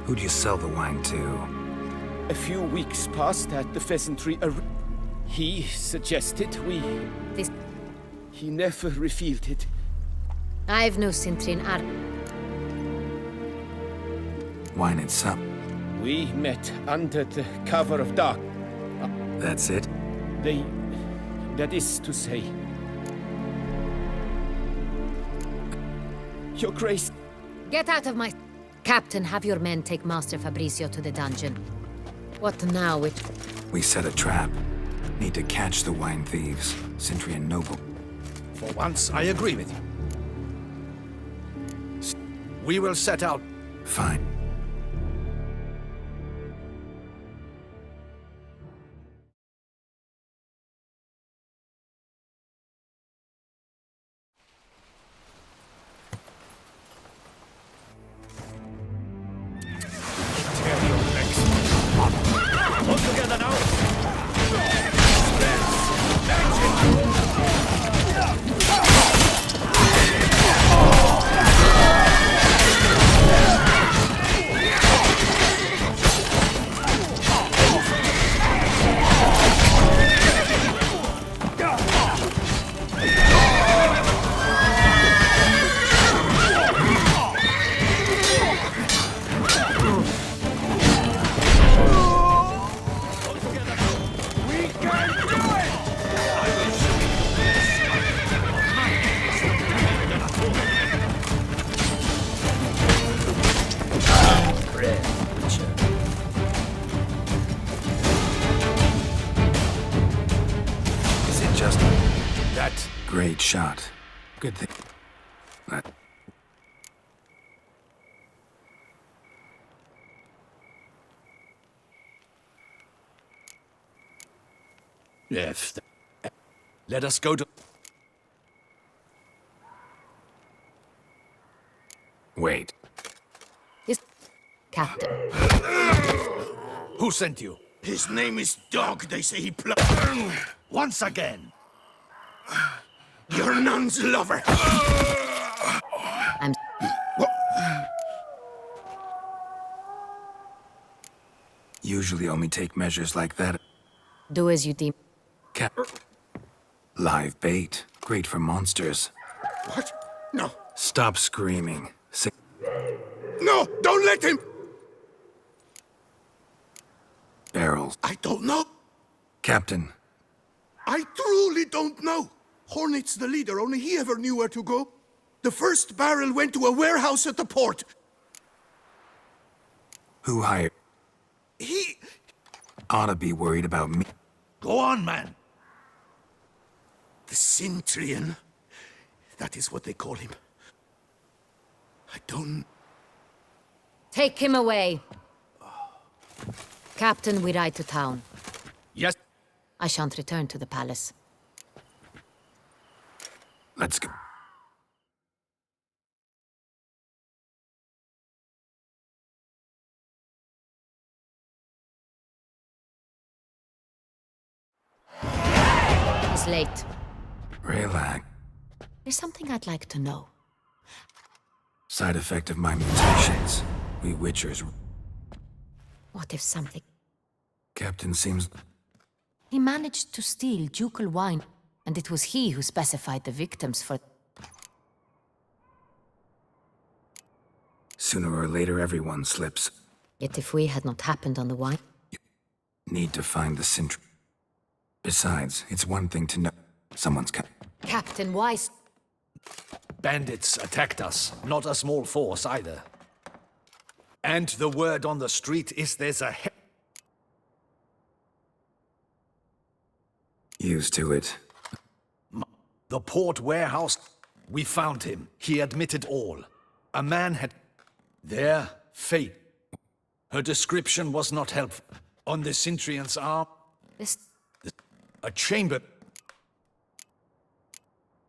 Who'd you sell the wine to? A few weeks past at the pheasantry, he suggested we... He never refilled it. I've no Sintrin Ar... Wine itself. We met under the cover of dark. That's it? That is to say... Your Grace... Get out of my... Captain, have your men take Master Fabricio to the dungeon. What now with... We set a trap. Need to catch the wine thieves. Sentry and Noble. For once, I agree with you. We will set out. Fine. Great shot. Good thing. Yes. Let us go to... Wait. Yes, Captain. Who sent you? His name is Dog. They say he once again. Your nun's lover. I'm... Usually only take measures like that. Do as you deem. Live bait. Great for monsters. What? No. Stop screaming. Say No! Don't let him! barrels. I don't know. Captain. I truly don't know. Hornet's the leader, only he ever knew where to go. The first barrel went to a warehouse at the port. Who hired? He... Ought to be worried about me. Go on, man. The Centurion. That is what they call him. I don't... Take him away. Captain, we ride to town. Yes. I shan't return to the palace. Let's go. It's late. Relax. There's something I'd like to know. Side effect of my mutations. We Witchers. What if something... Captain seems... He managed to steal ducal wine, and it was he who specified the victims for... Sooner or later, everyone slips. Yet if we had not happened on the wine... Need to find the Sintr... Besides, it's one thing to know someone's Captain Weiss... Bandits attacked us. Not a small force, either. And the word on the street is there's a... Used to it. The port warehouse... We found him. He admitted all. A man had... Their fate. Her description was not helpful. On the Centurion's arm... This... A chamber...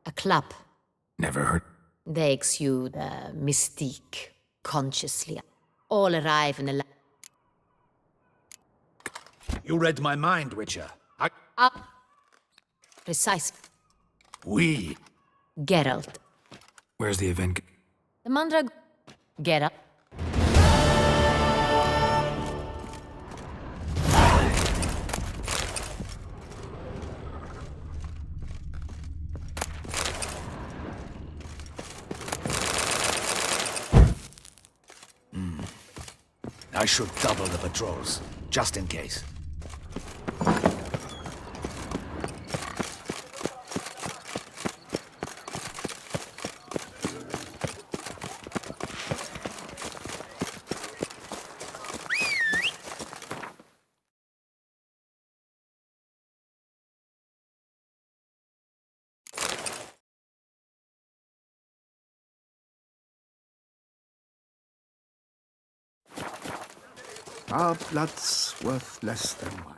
A club. Never heard. They exude mystique, consciously. All arrive in a... You read my mind, Witcher. Precisely. We... Geralt. Where's the event? The Mandrag... Geralt. I should double the patrols, just in case. Our blood's worth less than wine.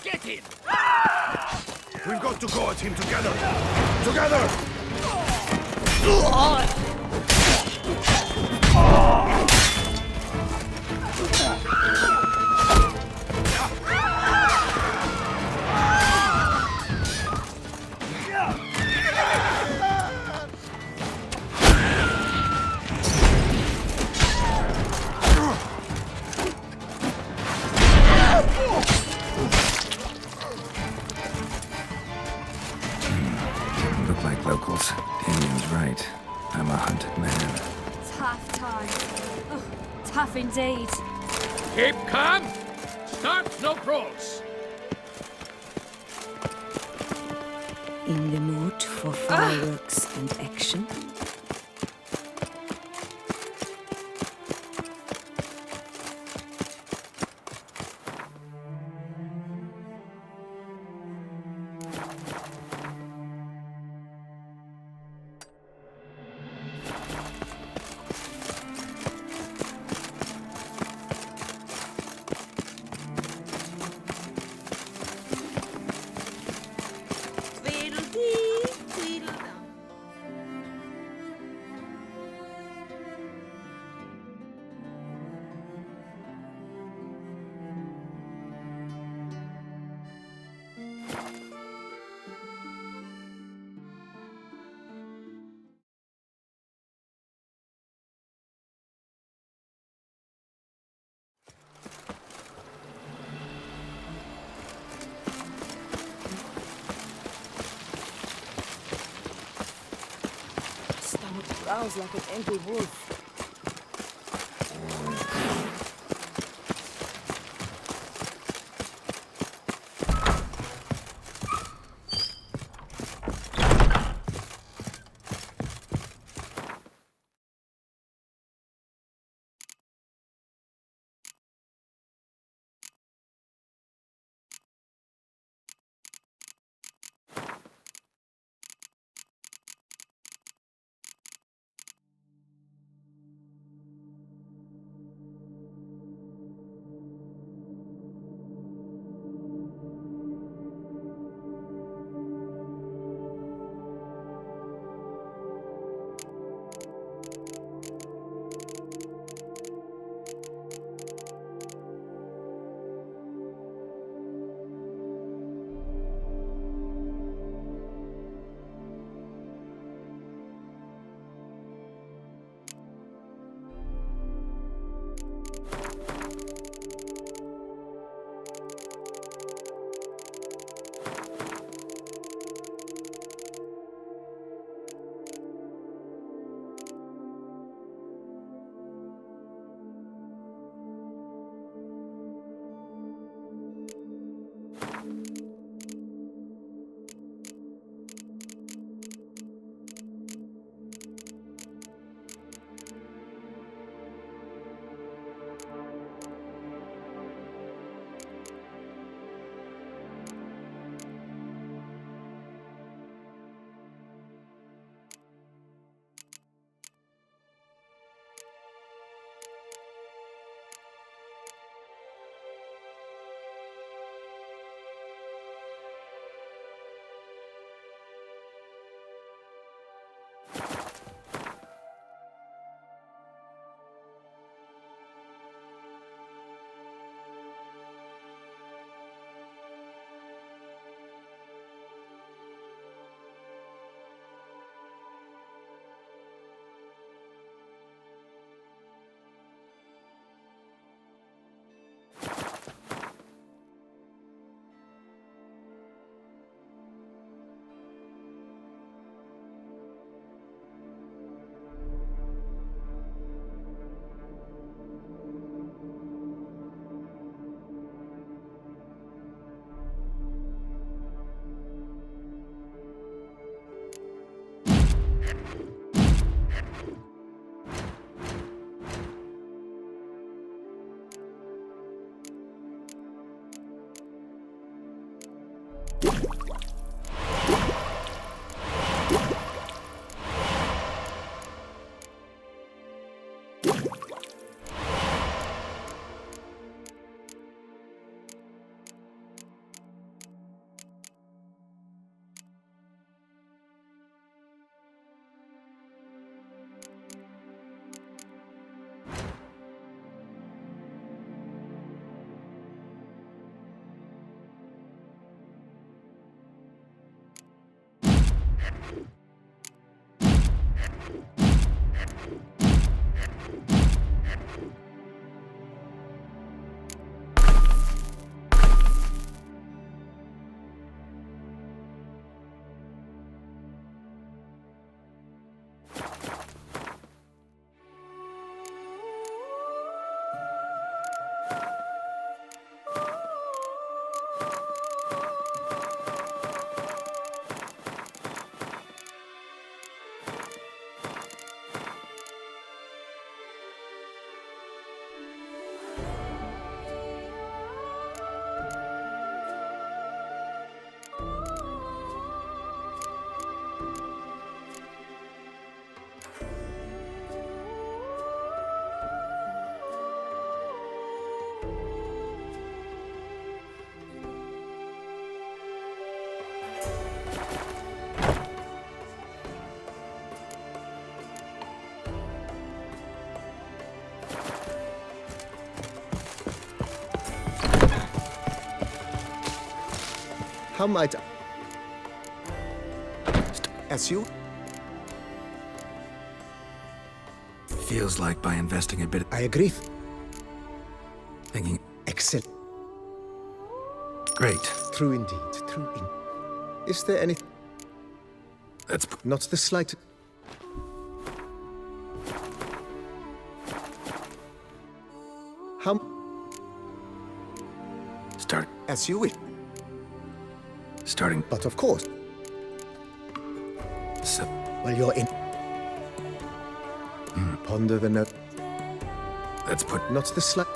Get him! We've got to go at him together! Together! Look like locals. Damien's right. I'm a hunted man. half-time. Oh, tough indeed. Keep calm. Start no brawls. In the mood for fireworks and action? Stomach growls like an angry wolf. How might I... As you... Feels like by investing a bit... I agree. Thinking... Excellent. Great. True indeed. True in... Is there any... That's... Not the slightest... How... Start... As you wish. Starting... But of course. So... Well, you're in... Ponder the note. Let's put... Not the slight...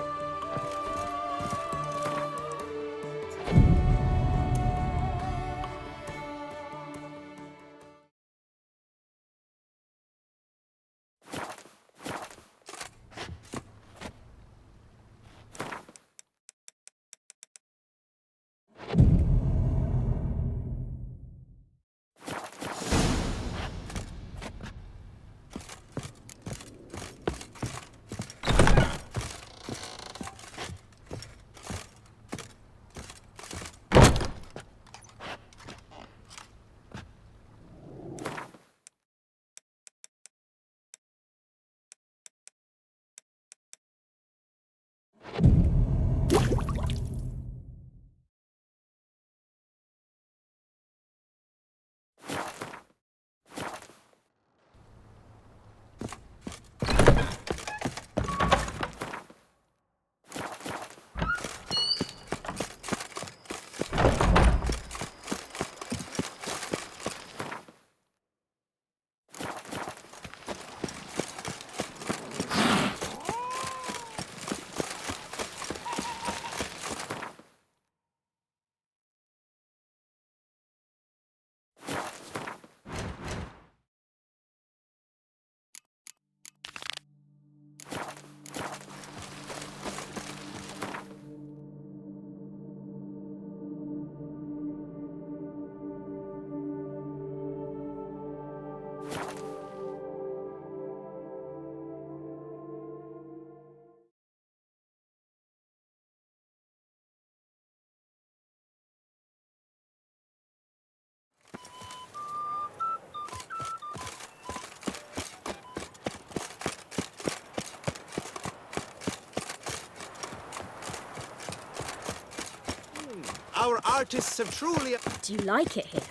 Our artists have truly... Do you like it here?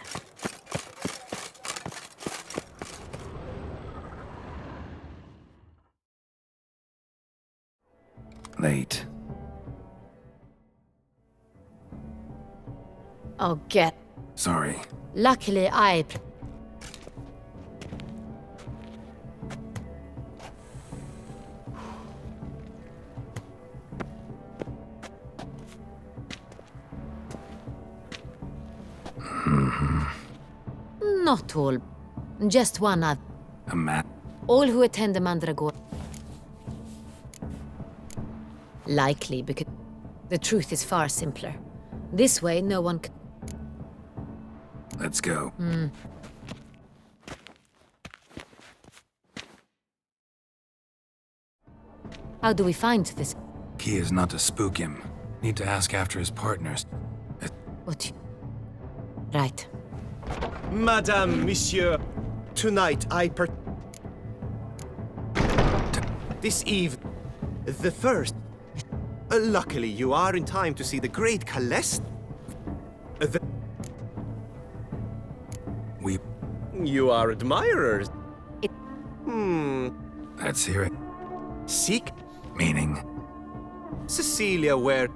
Late. Oh, get... Sorry. Luckily, I... Not all. Just one other. A map. All who attend the Mandragora. Likely, because the truth is far simpler. This way, no one can... Let's go. How do we find this? Key is not to spook him. Need to ask after his partners. What? Right. Madame, Monsieur, tonight this eve, the first. Luckily, you are in time to see the great Calest. You are admirers. Let's hear it. Seek? Meaning? Cecilia, where...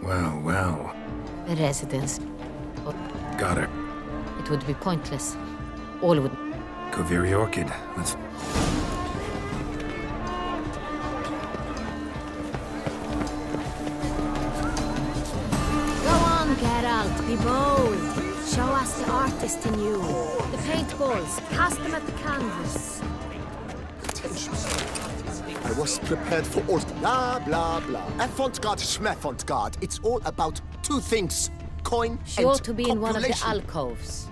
Well, well. A residence. Got her. It would be pointless. All would... Koviri Orchid. Let's... Go on, Geralt. Be bold. Show us the artist in you. The paintballs. Cast them at the canvas. I was prepared for all blah, blah, blah. Avant-garde, schmavant-garde. It's all about two things. Coin She and ought to be in one of the copulation. alcoves.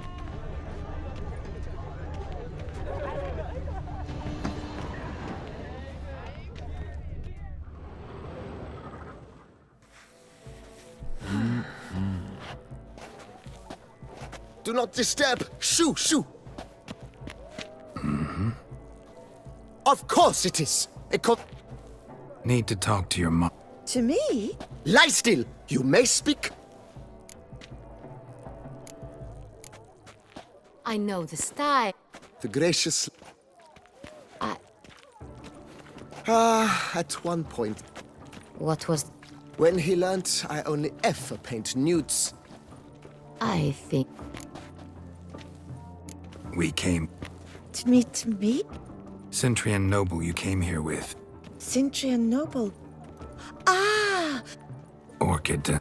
Do not disturb. Shoo, shoo. Of course it is. Need to talk to your mom. To me? Lie still. You may speak. I know the style. The gracious... at one point. What was... When he learnt I only ever paint nudes. I think... We came. To meet me? Centrian noble you came here with. Centrian noble. Ah! Orchid.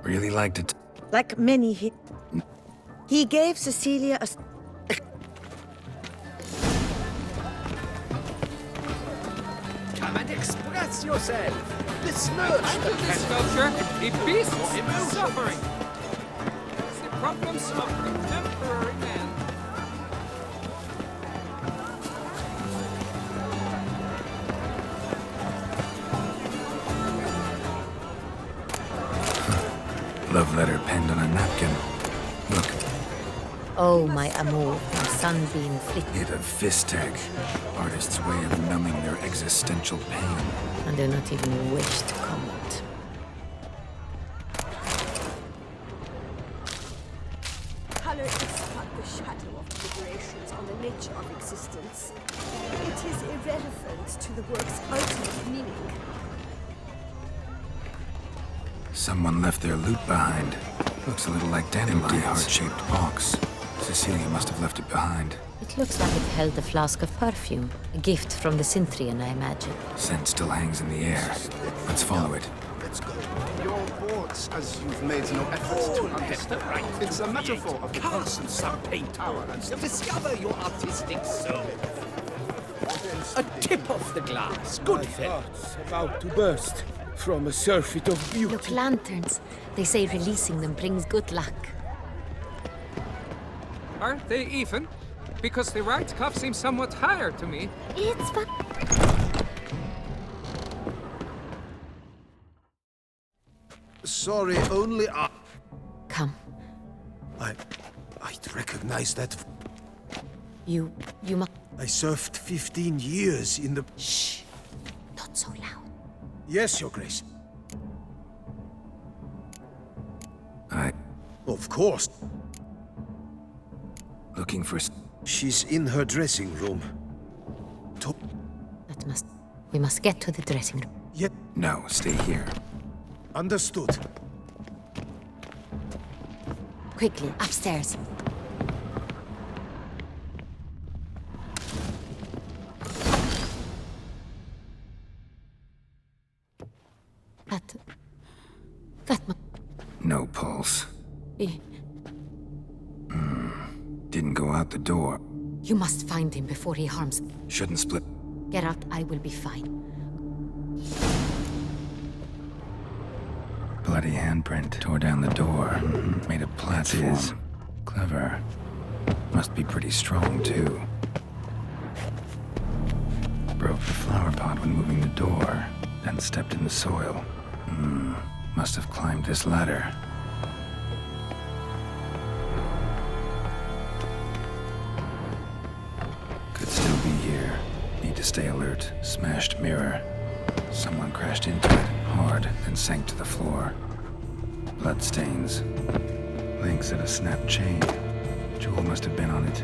Really liked it. Like many he gave Cecilia a... Come and express yourself. Besmirch Under this sculpture, a beast is suffering. It's the problems of contemporary man. Love letter penned on a napkin. Look. Oh, my amour, my sunbeam flick. Hit a fist tag. Artist's way of numbing their existential pain. I do not even wish to comment. Color is but the shadow of deliberations on the nature of existence. It is irrelevant to the work's ultimate meaning. Someone left their loot behind. Looks a little like dandelions. Empty heart-shaped box. Cecilia must have left it behind. It looks like it held a flask of perfume. A gift from the Cintrian, I imagine. Scent still hangs in the air. Let's follow it. Let's go. Your boards, as you've made no effort to understand. It's a metaphor of the constant some paint tower and Discover your artistic soul. A tip off the glass. Good film. Heart's about to burst from a surfeit of beauty. Look, lanterns. They say releasing them brings good luck. Aren't they even? Because the right cuff seems somewhat higher to me. It's fun. Sorry, only I... Come. I'd recognize that... You must... I served 15 years in the... Shh. Not so loud. Yes, Your Grace. Of course. Looking for... She's in her dressing room. We must get to the dressing room. Yet... No, stay here. Understood. Quickly, upstairs. That must... No pulse. be... Didn't go out the door. You must find him before he harms... Shouldn't split... Get out, I will be fine. Bloody handprint. Tore down the door. Made a platform. Clever. Must be pretty strong, too. Broke the flower pot when moving the door. Then stepped in the soil. Must have climbed this ladder. Could still be here. Need to stay alert. Smashed mirror. Someone crashed into it hard, then sank to the floor. Bloodstains. Links at a snapped chain. Jewel must have been on it.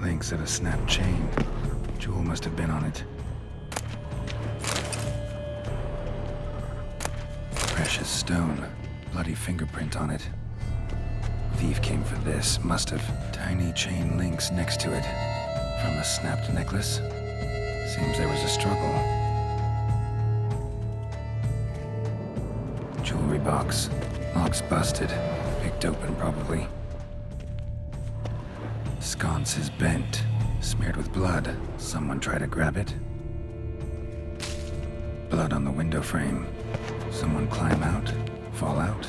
Links at a snapped chain. Jewel must have been on it. Precious stone. Bloody fingerprint on it. Thief came for this. Must have. Tiny chain links next to it. From a snapped necklace. Seems there was a struggle. Jewelry box. Lock's busted. Picked open, probably. Sconce is bent. Smeared with blood. Someone try to grab it. Blood on the window frame. Someone climb out? Fall out?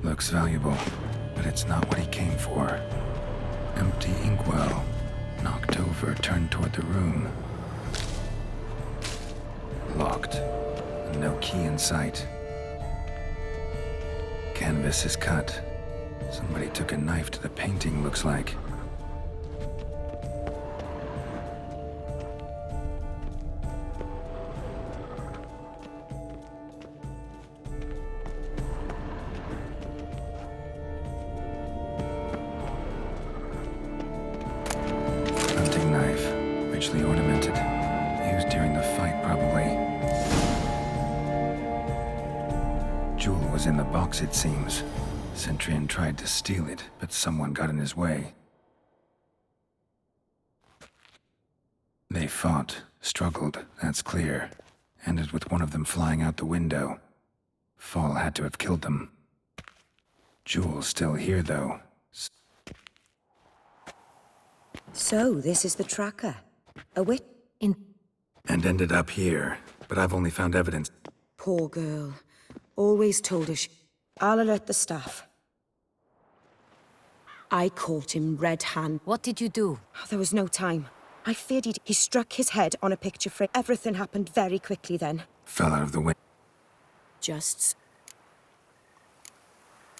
Looks valuable, but it's not what he came for. Empty inkwell. Knocked over, turned toward the room. Locked. No key in sight. Canvas is cut. Somebody took a knife to the painting, looks like. Hunting knife, richly ornamented. Used during the fight, probably. Jewel was in the box, it seems. Centurion tried to steal it, but someone got in his way. They fought, struggled, that's clear. Ended with one of them flying out the window. Fall had to have killed them. Jewel's still here, though. So, this is the tracker. A wit in... And ended up here, but I've only found evidence. Poor girl. Always told her I'll alert the staff. I caught him red-handed. What did you do? There was no time. I feared he struck his head on a picture frame. Everything happened very quickly then. Fell out of the window. Just...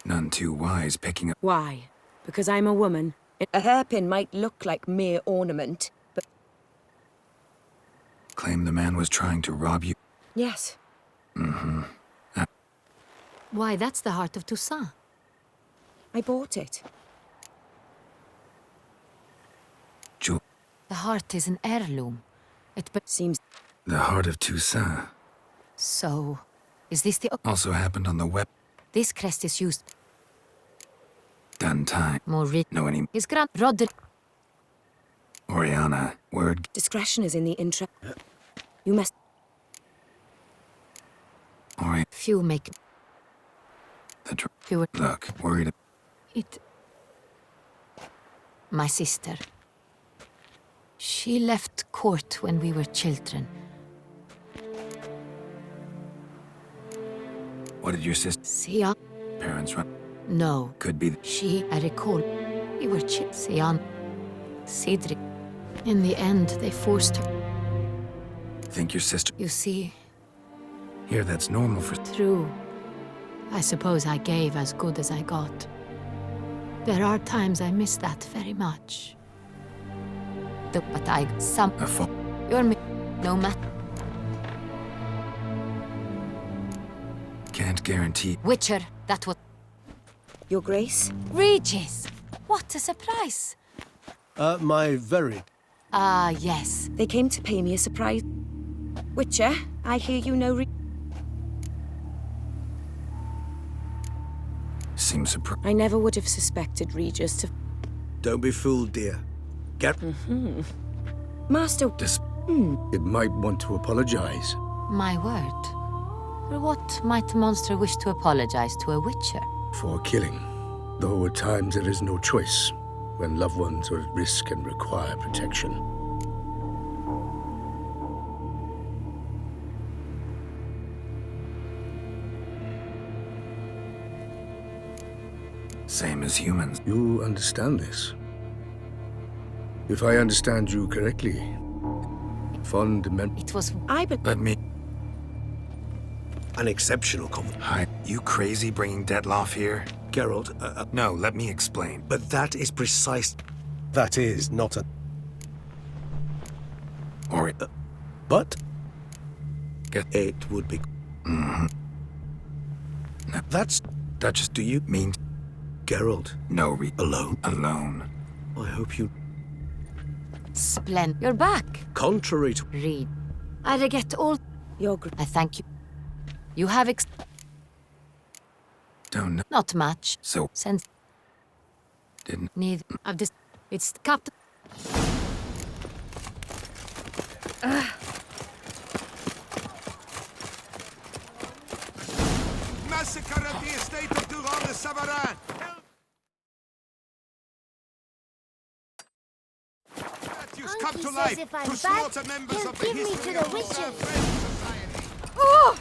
None too wise picking up. Why? Because I'm a woman. A hairpin might look like mere ornament, but... Claim the man was trying to rob you. Yes. Mm-hmm. Why, that's the heart of Toussaint. I bought it. Jewel. The heart is an heirloom. It seems... The heart of Toussaint. So, is this the... Also happened on the web. This crest is used... Done time. No any... His grand... Roderick... Oriana, word... Discretion is in the interest... You must... Ori... Few make... The Look, worried... It... My sister. She left court when we were children. What did your sister... Sia... Parents run... No. Could be... She, I recall, we were Sian, Cedric. In the end, they forced her. Think your sister... You see... Here, that's normal for... True. I suppose I gave as good as I got. There are times I miss that very much. But I... You're me... No matter... Can't guarantee... Witcher, that was... Your Grace? Regis! What a surprise! My very... Ah, yes. They came to pay me a surprise. Witcher, I hear you know... Seems surprised. I never would have suspected Regis to... Don't be fooled, dear. Get... Master... It might want to apologize. My word. For what might a monster wish to apologize to a witcher? For killing. Though at times there is no choice, when loved ones are at risk and require protection. Same as humans. You understand this? If I understand you correctly, It was... Let me... An exceptional conversation. Hi, you crazy bringing Detloff here? Geralt, No, let me explain. But that is precise... That is not a... Or... but... Get... It would be... Mm-hmm. No, that's... Duchess, do you mean... Geralt. No, alone? Alone. I hope you... Splendid. You're back. Contrary to... Read. I regret all... I thank you. You have Don't know. Not much. So... Since... Didn't... Neither. I've just... It's Captain... Massacre at the estate of Durand de Savarin! Come to life to slaughter members of the history of the Society. Oh!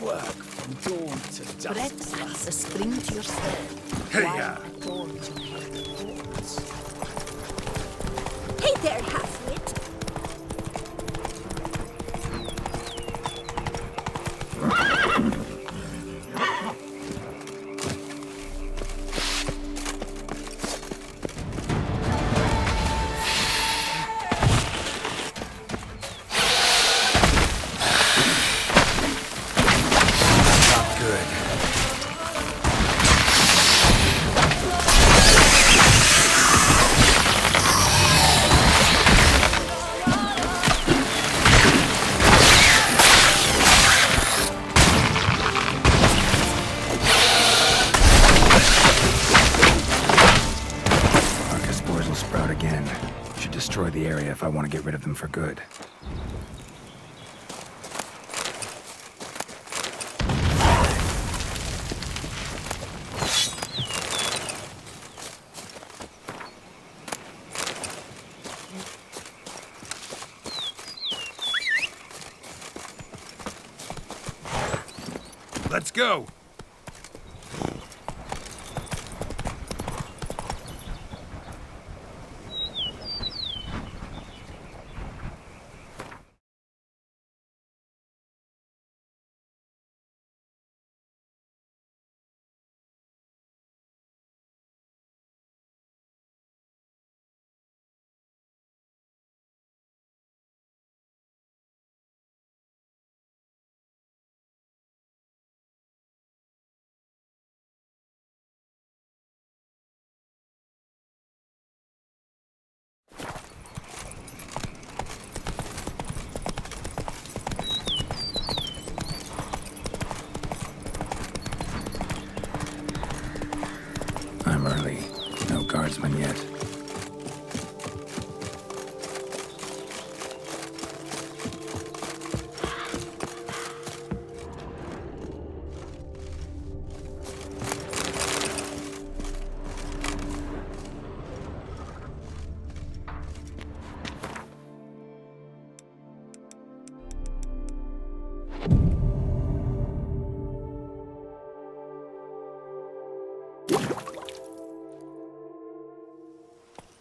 work from dawn to dusk. Breakfast, a spring to your step. Hey-ya! Thorns your head thorns. Hey there, half-wit. Destroy the area if I want to get rid of them for good. Let's go! I'm early. No guardsmen yet.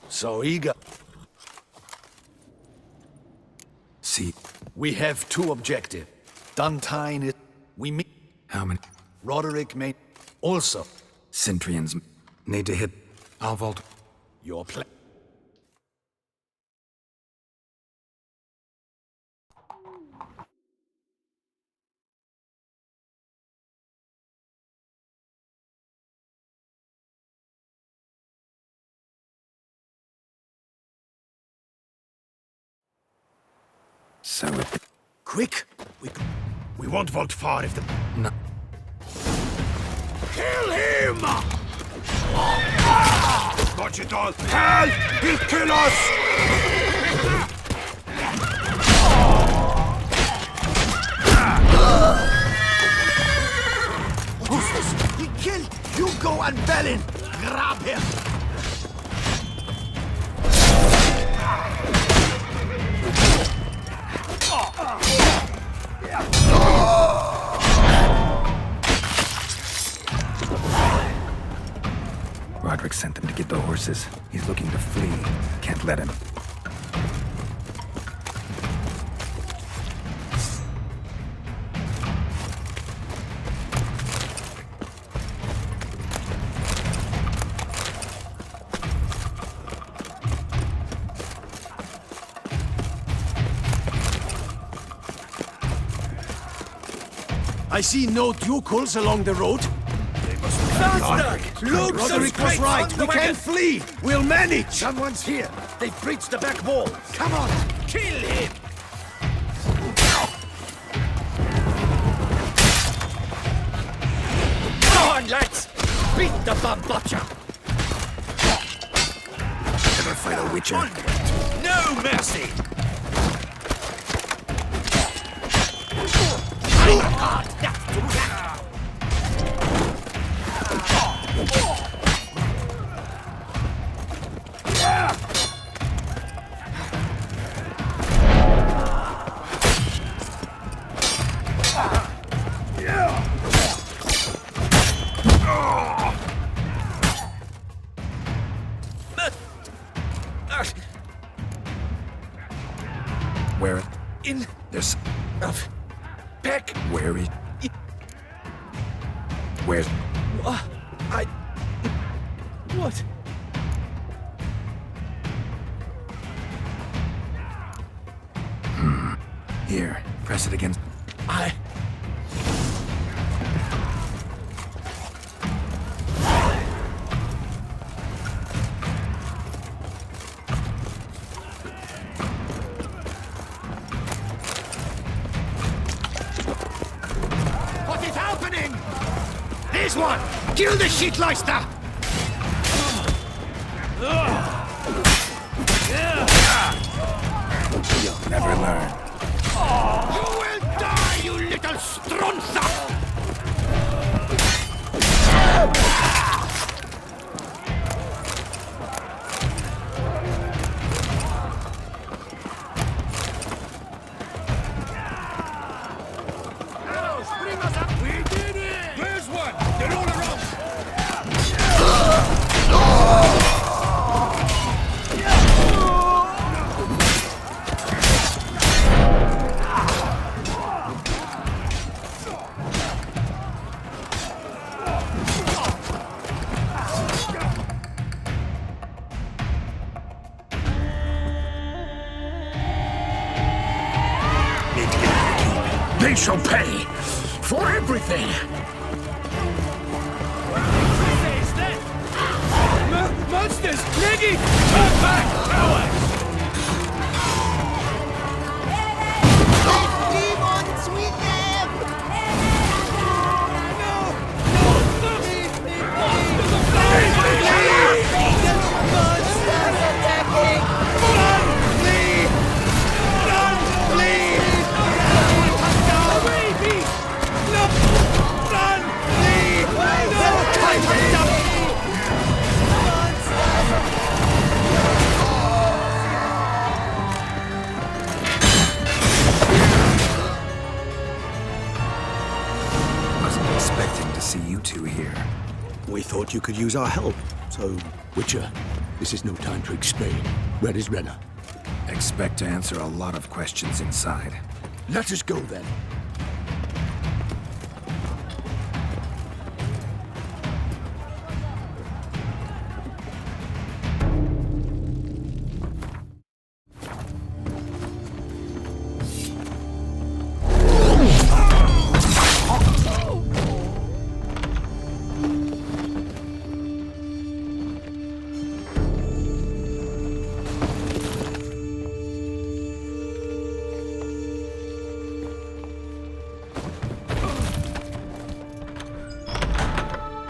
So eager. See, we have two objectives. Duntine is... We meet... How many? Roderick may... Also. Centurions need to hit Alvault. Your plan. So quick! We won't vault far if the... No. Kill him! Watch it all! Hell! He'll kill us! Useless! He killed Hugo and Belin! Grab him! Roderick sent them to get the horses. He's looking to flee. Can't let him. I see no ducals along the road. Faster! Load Roderick was right. We can flee. We'll manage. Someone's here. They've breached the back wall. Come on, kill him! Go on, lads! Beat the bum butcher! Never fight a witcher. No mercy! Where? In There's... back. Where is... Where's... What? Here, press it against... What is happening? Here's one! Kill the shitleister! You'll never learn. You will die, you little strunza! Bring us up! We did it! Where's one? They're all around! They shall pay for everything. Monsters! Leggy! Turn back, cowards! Demons with them! Monsters attacking! Run! Flee! Run! Flee! Away, beast! No! Run! Flee! No! Wasn't expecting to see you two here. We thought you could use our help, so... Witcher, this is no time to explain. Where is Renna? Expect to answer a lot of questions inside. Let us go then.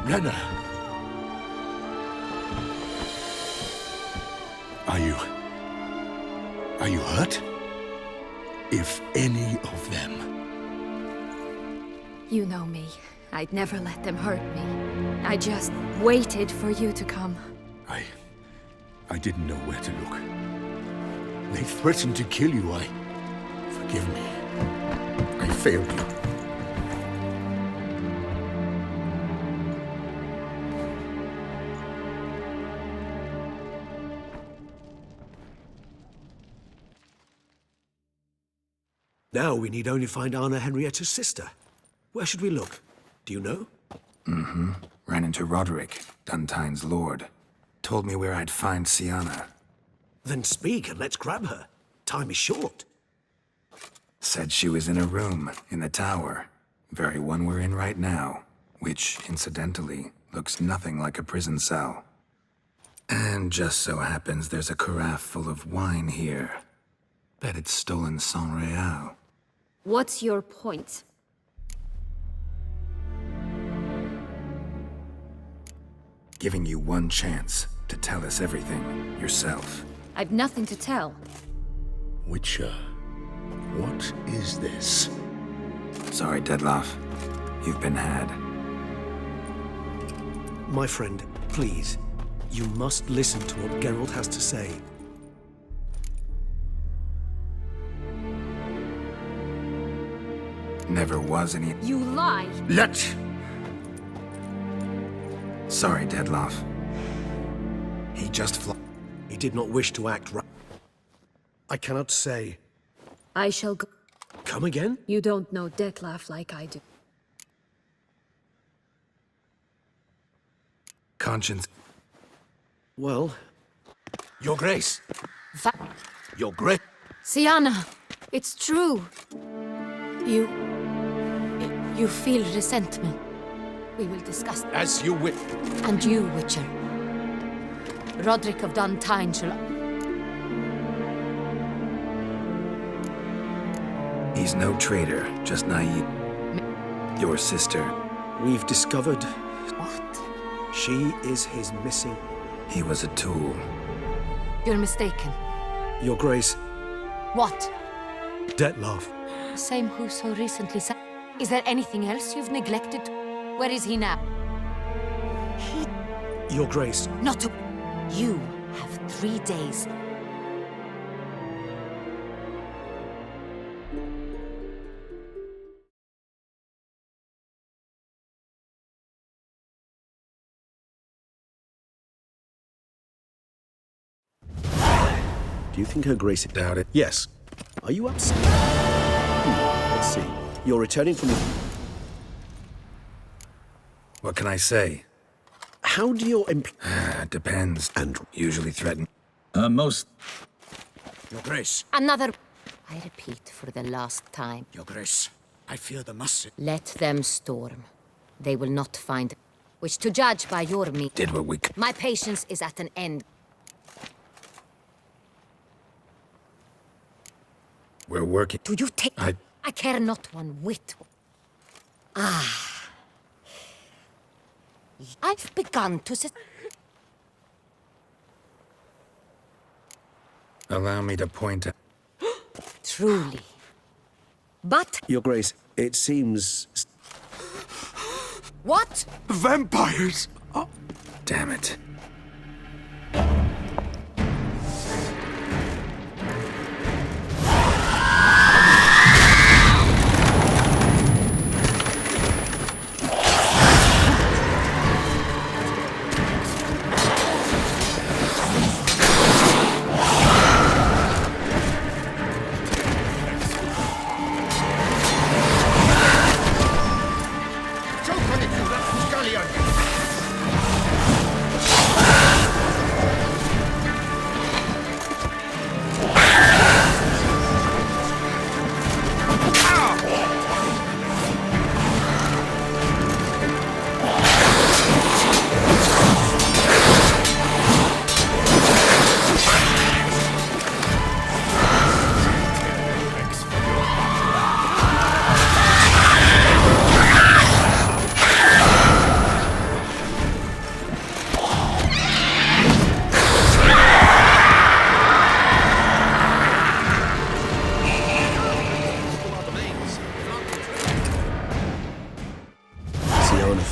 Renna! Are you hurt? If any of them... You know me. I'd never let them hurt me. I just waited for you to come. I didn't know where to look. They threatened to kill you. Forgive me. I failed you. Now we need only find Anna Henrietta's sister. Where should we look? Do you know? Mm-hmm. Ran into Roderick, Duntine's lord. Told me where I'd find Sienna. Then speak and let's grab her. Time is short. Said she was in a room in the tower. Very one we're in right now. Which, incidentally, looks nothing like a prison cell. And just so happens there's a carafe full of wine here. Bet it's stolen San Real. What's your point? Giving you one chance to tell us everything yourself. I've nothing to tell. Witcher, what is this? Sorry, Dettlaff. You've been had. My friend, please. You must listen to what Geralt has to say. Never was any... You lie! Sorry, Dettlaff. He just He did not wish to act right. I cannot say. I shall go. Come again? You don't know Dettlaff like I do. Conscience. Well... Your Grace. Va Your Grace. Sienna, it's true. You feel resentment. We will discuss. As you wish. And you, Witcher. Roderick of Duntine shall... He's no traitor, just naive. Your sister. We've discovered... What? She is his missing... He was a tool. You're mistaken. Your Grace. What? Dettlaff. Same who so recently said... Is there anything else you've neglected? Where is he now? Your Grace. Not to... You have 3 days. Do you think Her Grace... Doubt it. Yes. Are you upset? Let's see. You're returning from... What can I say? How do your... Depends. And usually threaten. Most... Your Grace. Another... I repeat for the last time. Your Grace. I fear the must... Let them storm. They will not find... Which, to judge by your me... Did what we... My patience is at an end. We're working... Do you take... I care not one whit. Ah. I've begun to... Allow me to point out... Truly. But... Your Grace, it seems... What? Vampires! Oh. Damn it.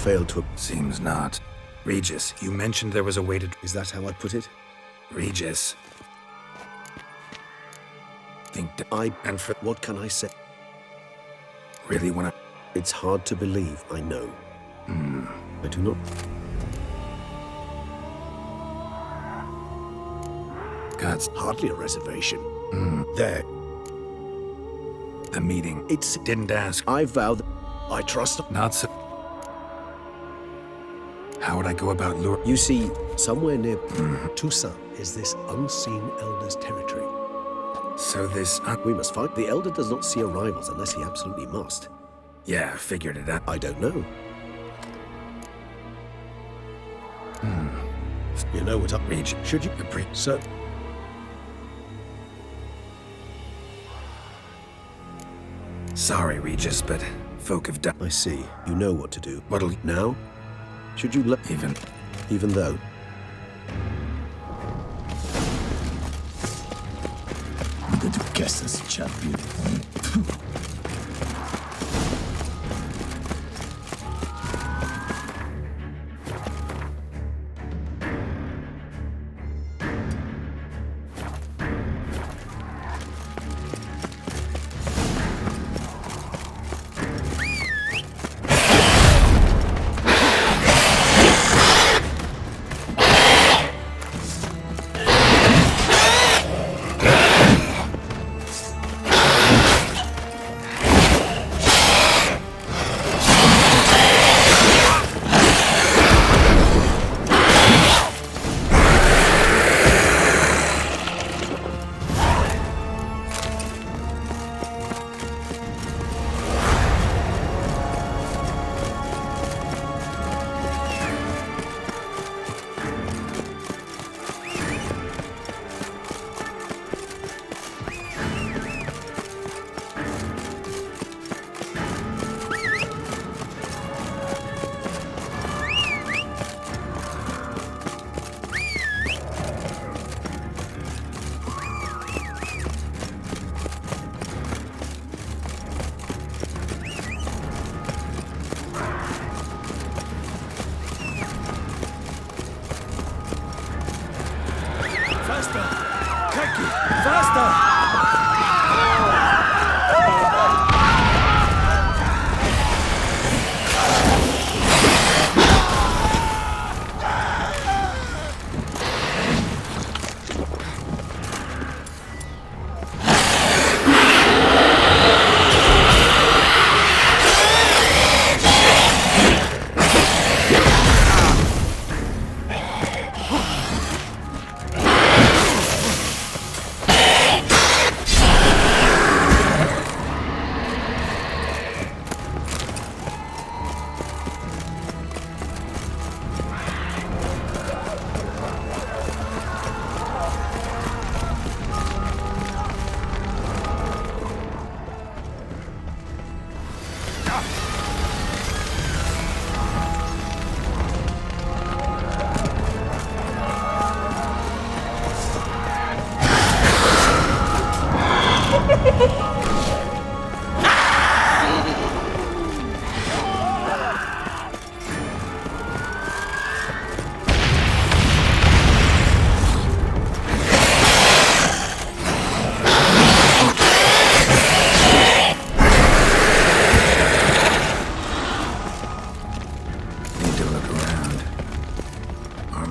Failed to... Seems not. Regis, you mentioned there was a way to... Is that how I put it? Regis. Think... And for... What can I say? Really wanna... It's hard to believe, I know. I do not... God's... Hardly a reservation. There. The meeting. It's... Didn't ask. I vow that... I trust... Not so... How would I go about lure? You see, somewhere near Toussaint is this unseen elder's territory. So this... We must fight. The elder does not see arrivals unless he absolutely must. Yeah, figured it out. I don't know. You know what I... Regis. Should you... Sir... Sorry, Regis, but folk have done... I see. You know what to do. What'll... Now? Should you let... Even though... I'm going to guess this champion.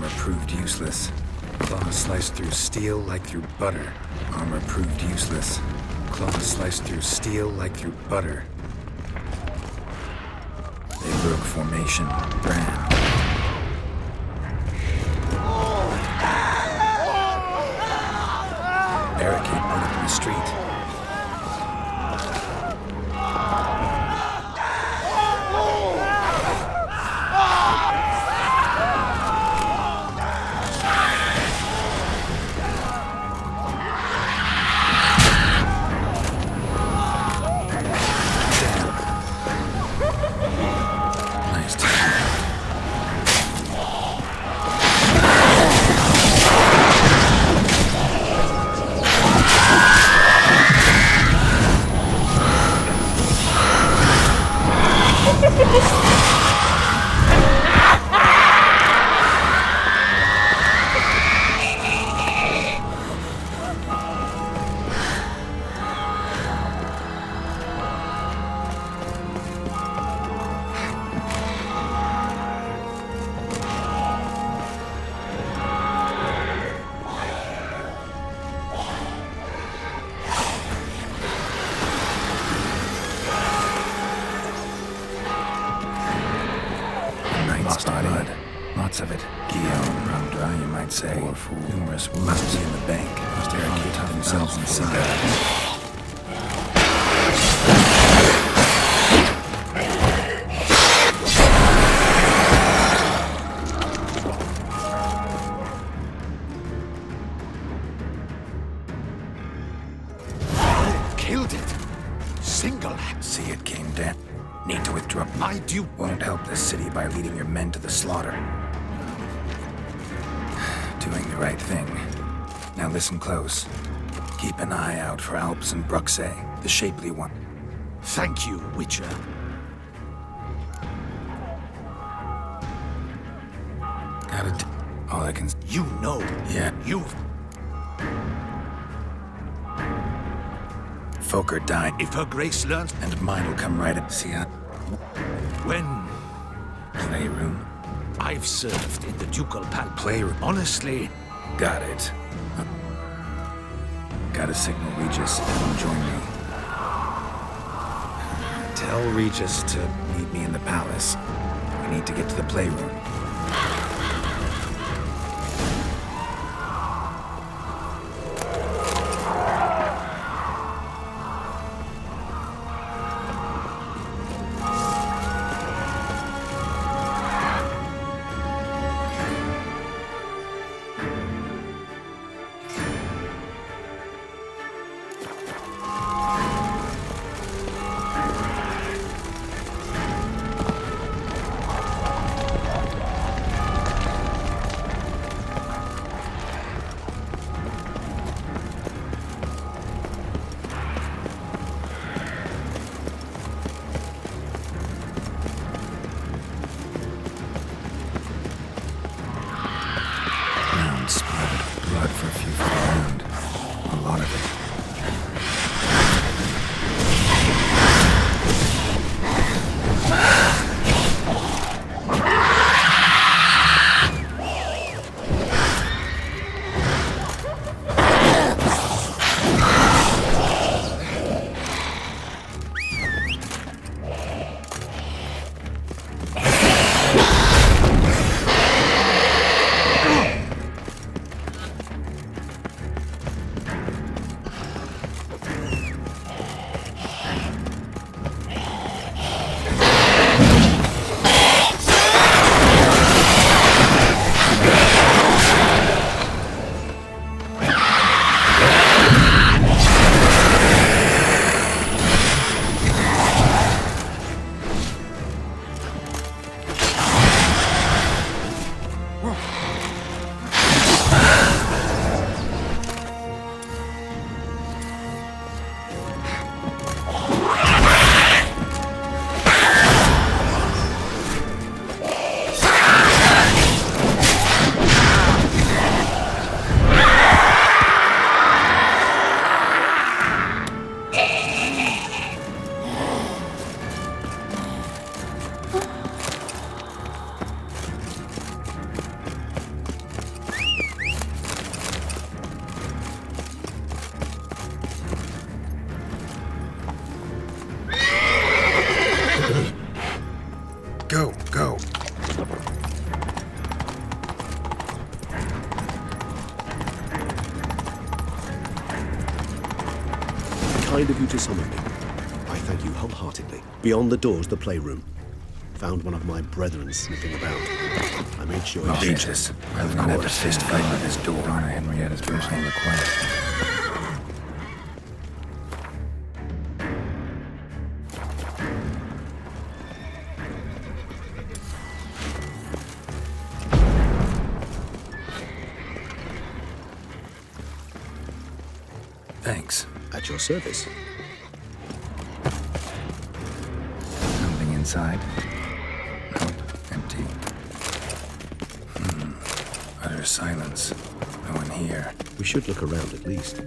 Armor proved useless. Claws sliced through steel like through butter. Armor proved useless. Claws sliced through steel like through butter. They broke formation. Ran. Barricade put up in the street. Blood. Lots of it. Guillaume, run dry, you might say. Poor fool. Numerous must be in the bank. Must barricade themselves inside. Killed it. Single. See, it came down. Need to withdraw. My duty won't help this city by leading your men to the slaughter. Doing the right thing. Now listen close. Keep an eye out for Alps and Bruxay, the shapely one. Thank you, Witcher. Gotta all I can... You know. Yeah. You've... Fokker died. If her grace learns... And mine will come right up. See how... When... Playroom? I've served in the Ducal Palace. Playroom? Honestly... Got it. Gotta signal Regis to come join me. Tell Regis to meet me in the palace. We need to get to the playroom. Go. Kind of you to summon me. I thank you wholeheartedly. Beyond the doors, the playroom. Found one of my brethren sniffing about. I made sure Oh, he Jesus. I've had a fist fight with this door. Donna Henrietta's behind the quiet. Thanks. At your service. Something inside? Nope. Empty. Utter silence. No one here. We should look around at least.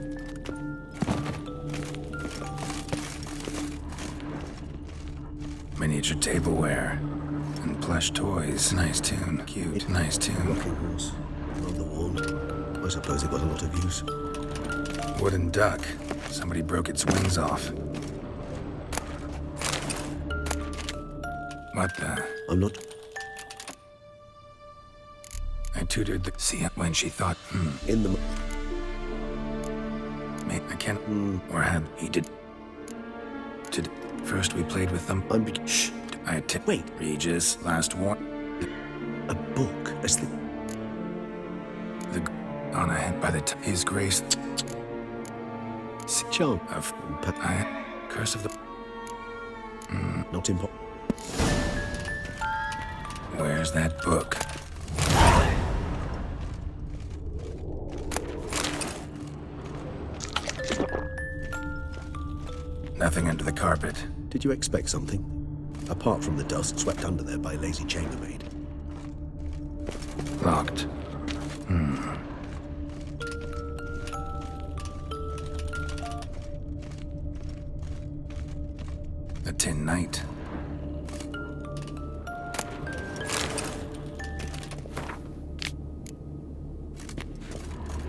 Miniature tableware. And plush toys. Nice tune. Cute. Nice tune. Rocking horse. Rather worn. I suppose it got a lot of use. Wooden duck. Somebody broke its wings off. What the? I'm not... I tutored the... See when she thought, In the... I can't... Or had... He did... First we played with them. Shh. I had to... Wait. Regis. Last one. A book as the... On a head by the... His Grace... Charm. Of... Curse of the... Not impossible. Where's that book? Nothing under the carpet. Did you expect something? Apart from the dust swept under there by a lazy chambermaid. Locked. A tin knight.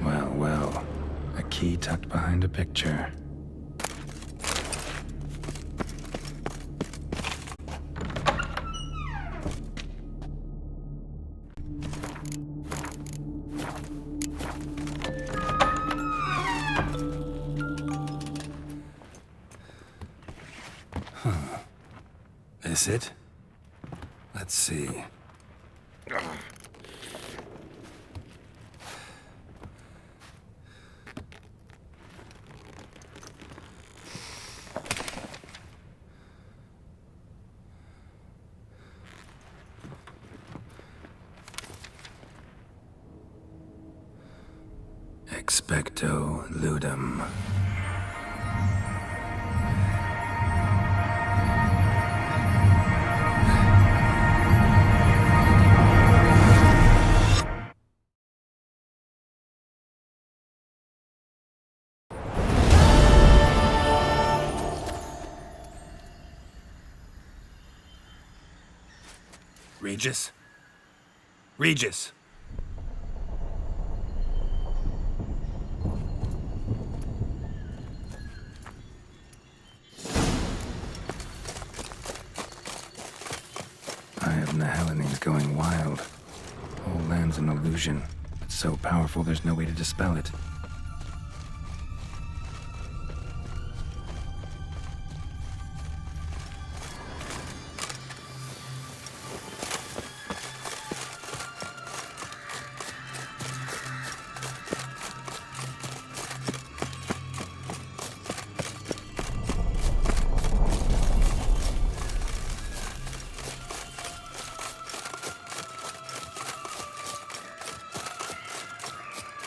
Well, well. A key tucked behind a picture. Is it? Let's see. Expecto ludum. Regis? Regis! Eye of Nehelene going wild. Whole land's an illusion. It's so powerful there's no way to dispel it.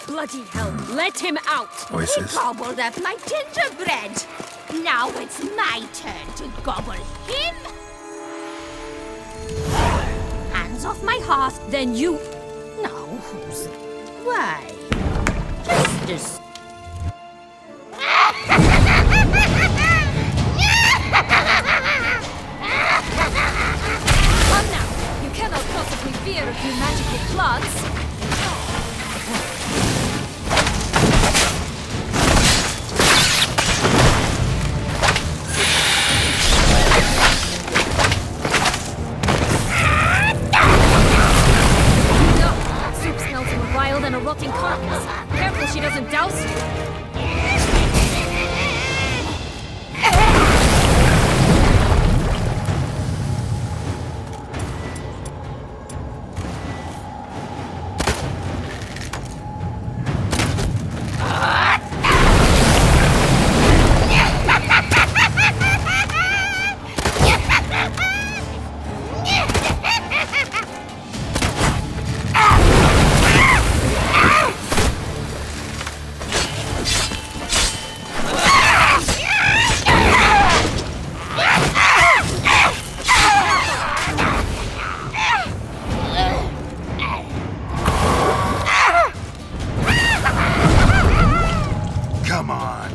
Bloody hell, let him out! Voices. He gobbled up my gingerbread. Now it's my turn to gobble him. Hands off my hearth. Then you... Now who's... Why? Just... Come now! You cannot possibly fear a few magical plugs. rotting carcass. Careful she doesn't douse you. Come on.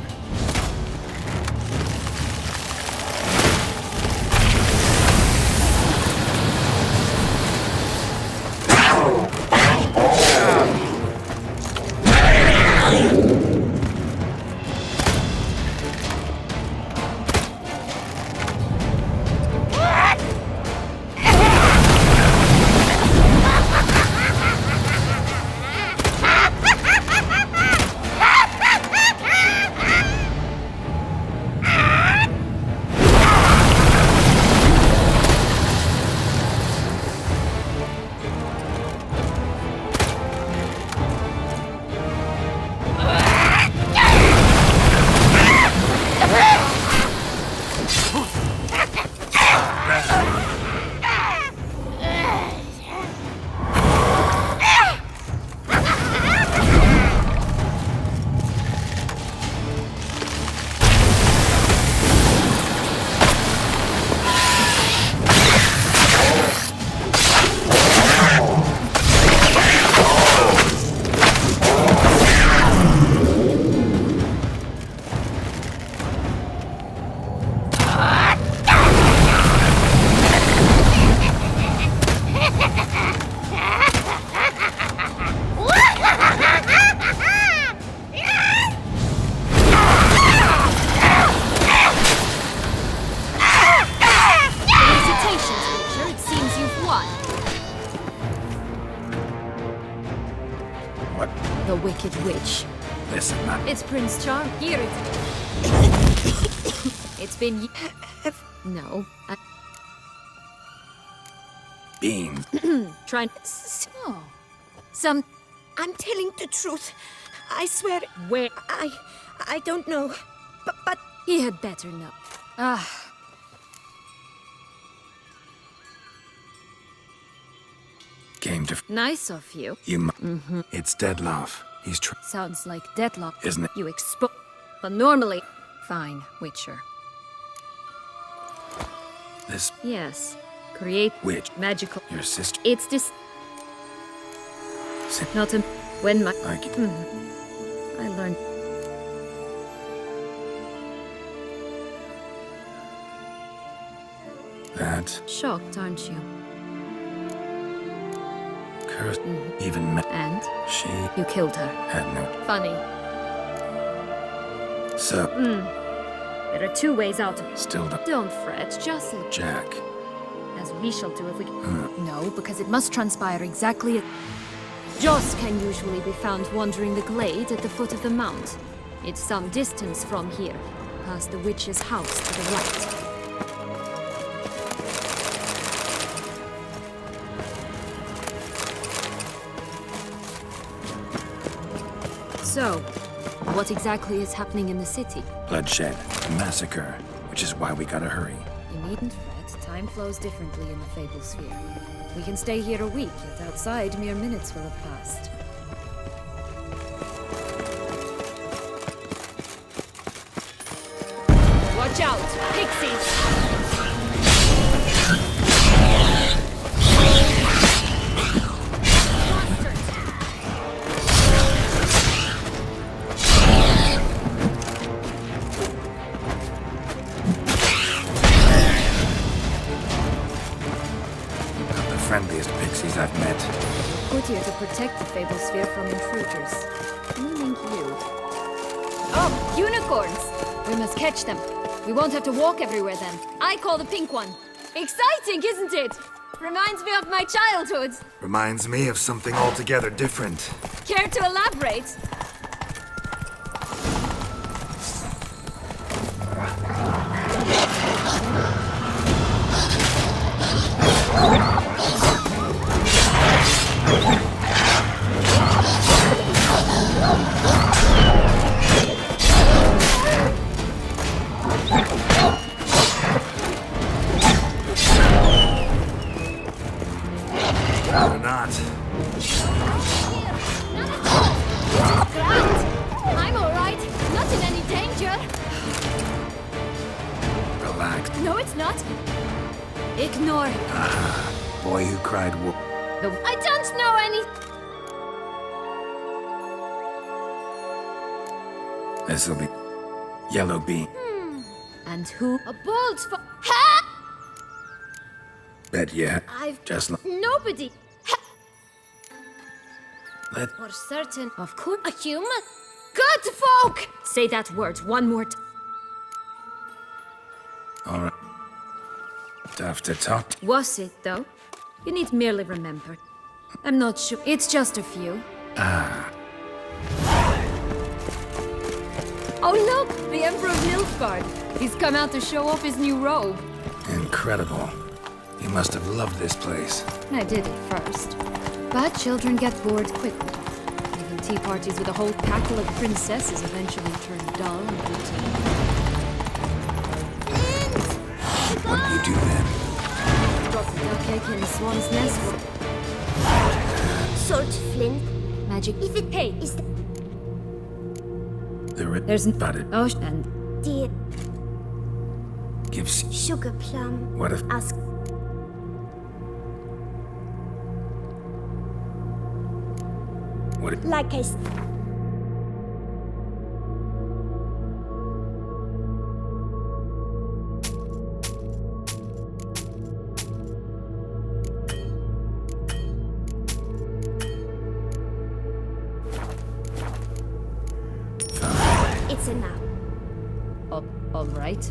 The Wicked Witch. Listen, man. It's Prince Charm. Here it is. It's been... No. Beans. Trying... So... I'm telling the truth. I swear... Where? I don't know. But... He had better know. Came to... Nice of you. You It's Deadloff. He's Sounds like deadlock. Isn't it? You but normally... Fine, Witcher. This... Yes. Create... Witch. Magical... Your sister... It's this... Not a... When my... I learned... That... Shocked, aren't you? Cursed... Even... And? She... You killed her. Had no... Funny. So... There are two ways out of it. Still the... Don't fret, just look. Jack. As we shall do if we... No, because it must transpire exactly as... Joss can usually be found wandering the glade at the foot of the mount. It's some distance from here, past the witch's house to the right. So, what exactly is happening in the city? Bloodshed. Massacre. Which is why we gotta hurry. You needn't fret. Time flows differently in the Fable Sphere. We can stay here a week, yet outside mere minutes will have passed. Watch out! Pixies! Friendliest pixies I've met. Put here to protect the Fable Sphere from intruders. Meaning you. Oh, unicorns! We must catch them. We won't have to walk everywhere then. I call the pink one. Exciting, isn't it? Reminds me of my childhood. Reminds me of something altogether different. Care to elaborate? Or not. Grand. I'm all right. Not in any danger. Relax. No, it's not. Ignore it. Boy who cried wolf. I don't know any. This'll be yellow bean. And who? A bold for. Ha! Bet yeah. I've just nobody. let. For certain, of course, a human. Good folk. Say that word one more time. All right. Tough to talk to. Was it though? You need merely remember. I'm not sure. It's just a few. Oh look, the Emperor of Nilfgaard. He's come out to show off his new robe. Incredible. You must have loved this place. I did at first. But children get bored quickly. Even tea parties with a whole cackle of princesses eventually turn dull and routine. What do you do then? Drop the duck egg in the swan's nest. Salt flint. Magic. If it Hey, is there's about it. Oh, and the Gives. sugar plum. What if? Ask. What if? Like I It's enough. all right.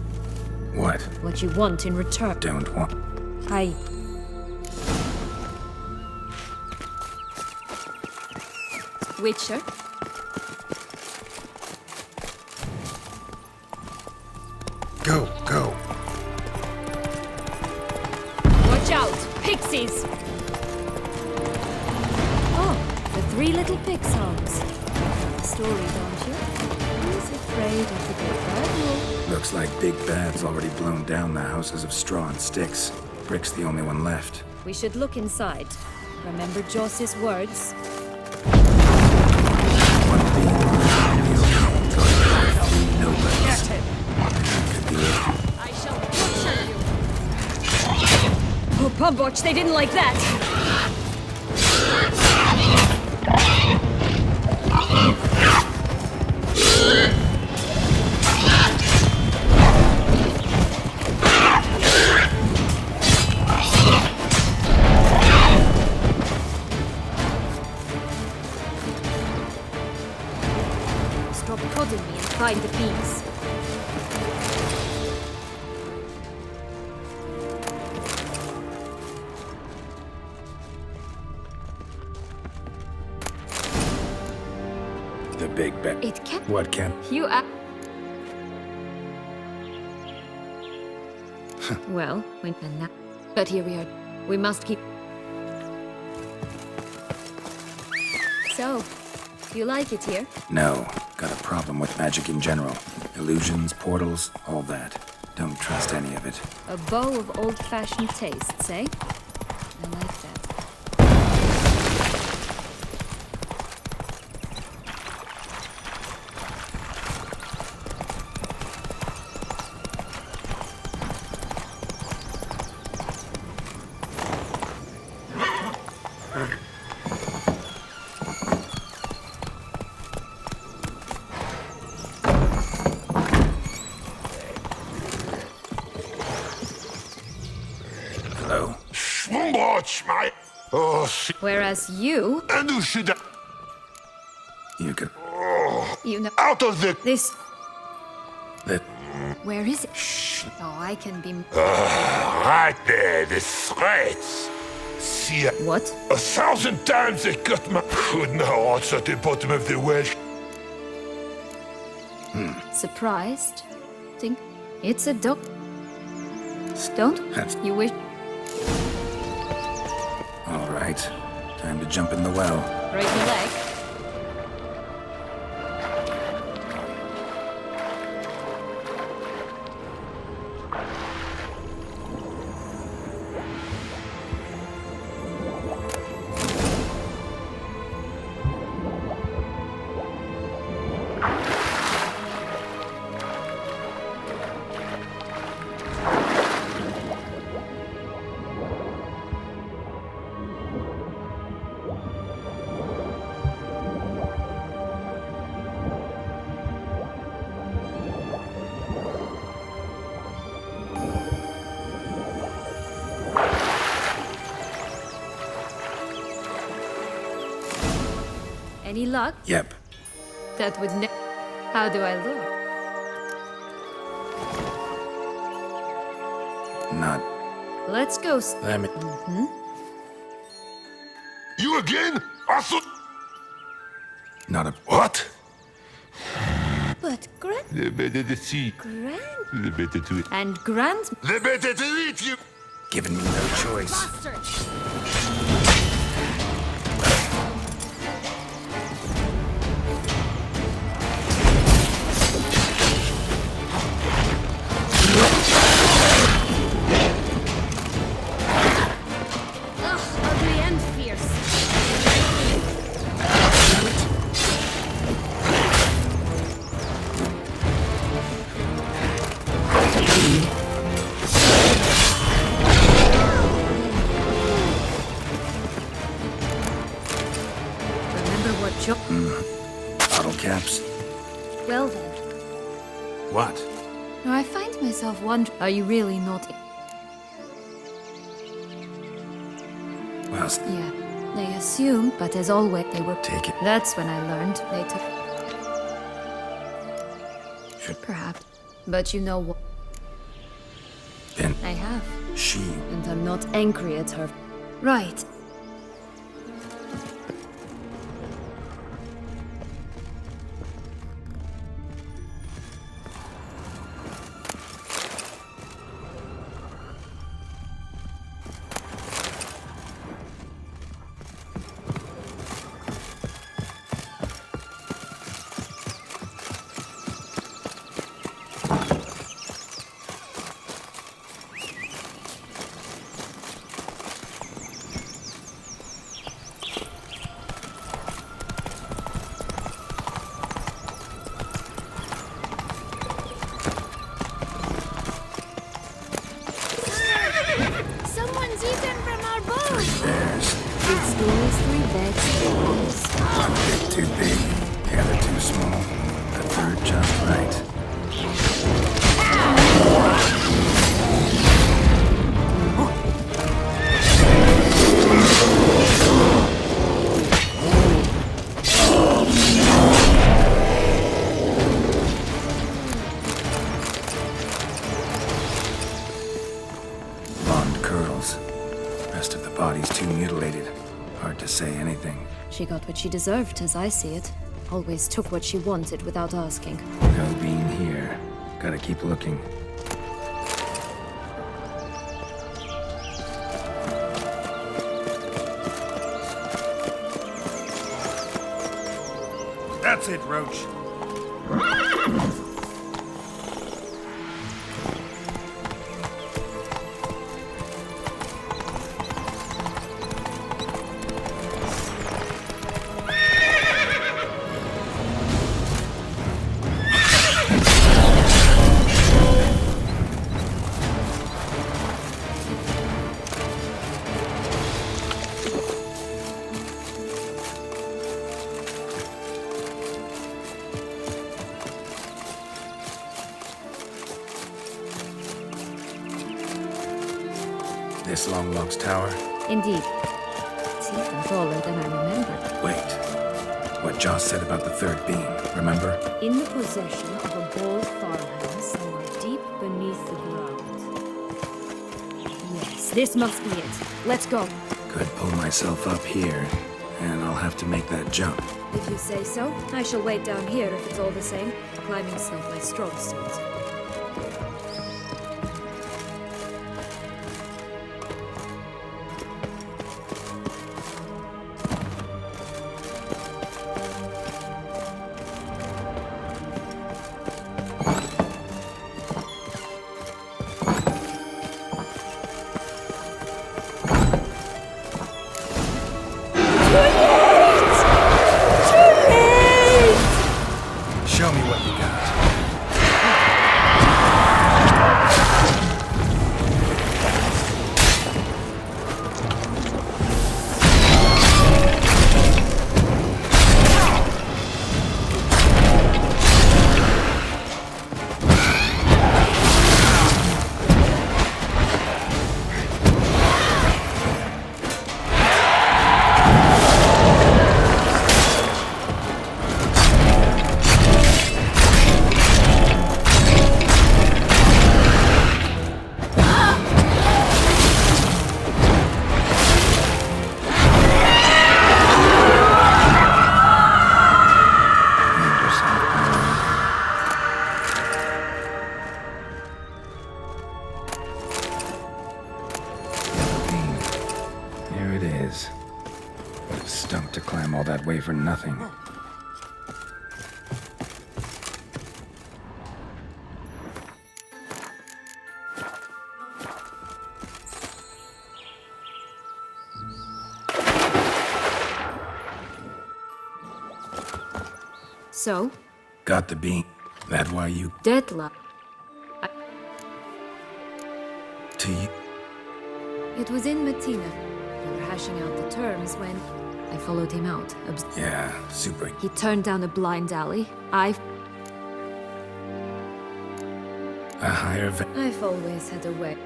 What? What you want in return? Don't want. Hi. Witcher. Go, go. Watch out! Pixies! Oh, the three little pig songs. The story, don't you? Who's afraid of the big bad wolf? Looks like Big Bad's already blown down the houses of straw and sticks. Brick's the only one left. We should look inside. Remember Joss's words? Get him! Could be it. I shall butcher you! Oh, Pumbotch, they didn't like that! Stop prodding me and find the bees. The Big Bad. It can. What can? You are. Well, when and now. But here we are. We must keep. So, you like it here? No. Got a problem with magic in general. Illusions, portals, all that. Don't trust any of it. A bow of old-fashioned tastes, eh? I like that. Hello? Whereas you... You could... You know... Out of the... This... That... Where is it? Shh. Oh, I can be... Right there, the threats. See, what? 1,000 times they cut my food now odds at the bottom of the well. Surprised? Think it's a duck. Don't you wish? All right, time to jump in the well. Break your leg. Any luck? Yep. That would How do I look? Not. Let's go. Let me. You again? I thought. Not a. What? But Grand... The better to see. Grand... The better to eat. And Grand... The better to eat you. Giving me no choice. Bastard! Ugly and fierce. Remember what Joe... Bottle caps. Well then. What? Now I find myself wondering... Are you really naughty? Well, Yeah. They assumed, but as always, they were... Take it. That's when I learned they took... Perhaps. But you know what? Then I have. she. And I'm not angry at her. Right. Someone's eaten from our bowl. There's It stores 3 vegetables. one bit too big, the other too small, the third just right. Blonde curls. Rest of the body's too mutilated. Hard to say anything. She got what she deserved, as I see it. Always took what she wanted without asking. No being here. Gotta keep looking. That's it, Roach. This Longlock's tower? Indeed. It's even taller than I remembered. Wait. what Joss said about the third being, remember? In the possession of a bold farmhand somewhere deep beneath the ground. Yes, this must be it. Let's go. Could pull myself up here, and I'll have to make that jump. If you say so, I shall wait down here if it's all the same. Climbing's not my strong suit. Show me what you got. Here it is. Stunk to climb all that way for nothing. So? Got the bean. That why you... Deadlock. To you... It was in Matina. We were hashing out the terms when I followed him out. Yeah, super. He turned down a blind alley. A higher I've always had a way.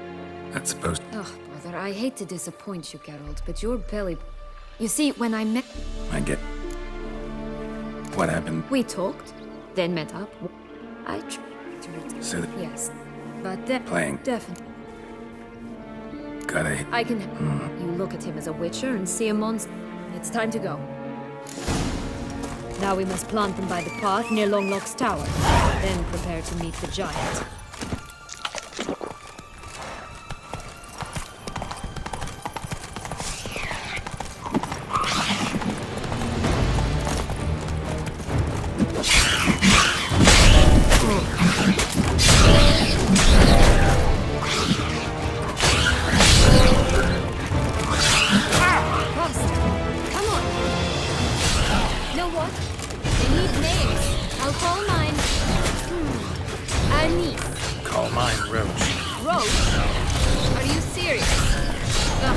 That's supposed... Oh, brother, I hate to disappoint you, Geralt, but your belly... You see, when I met... I get... What happened? We talked, then met up. I tried to return. So yes, but then... Playing. Definitely. Gotta... I can... You look at him as a witcher and see a monster. It's time to go. Now we must plant them by the path near Longlock's tower. Then prepare to meet the giant. Call mine Roach. Roach? Are you serious? Ugh.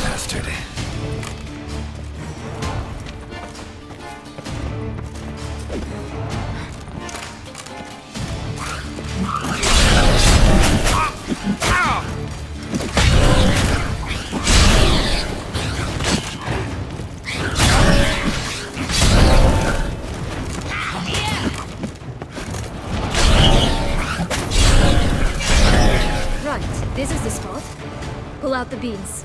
Bastard. This is the spot. Pull out the beans.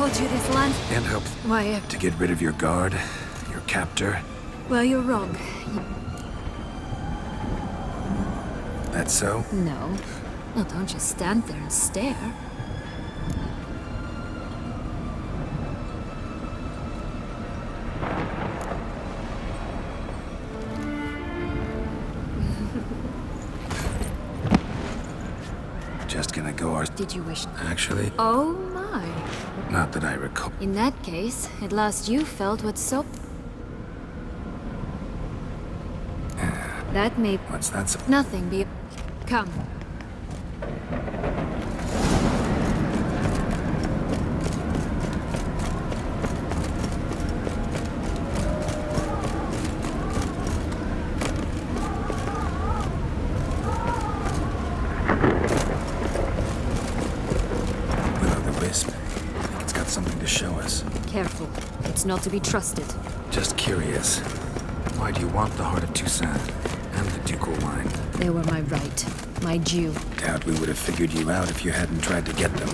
hold you this land? And hope Why, to get rid of your guard, your captor. well, you're wrong. That's so? No. Well, don't just stand there and stare. Just gonna go our... Did you wish... Actually, Oh my. not that I recall. In that case, at last you felt what's so... That may... What's that? Nothing be... Come. Will-o'-the-wisp. It's got something to show us. Careful. It's not to be trusted. Just curious. Why do you want the heart of Toussaint and the ducal wine? They were my right. My due. Doubt we would have figured you out if you hadn't tried to get them.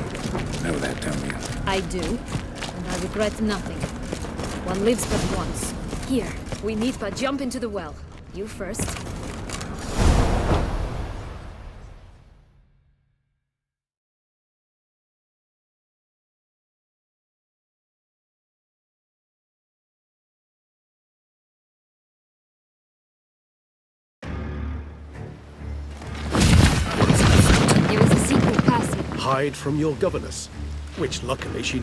Know that, don't you? I do. And I regret nothing. One lives but once. Here, we meet but jump into the well. You first. It was a secret passage. Hide from your governess, which luckily she...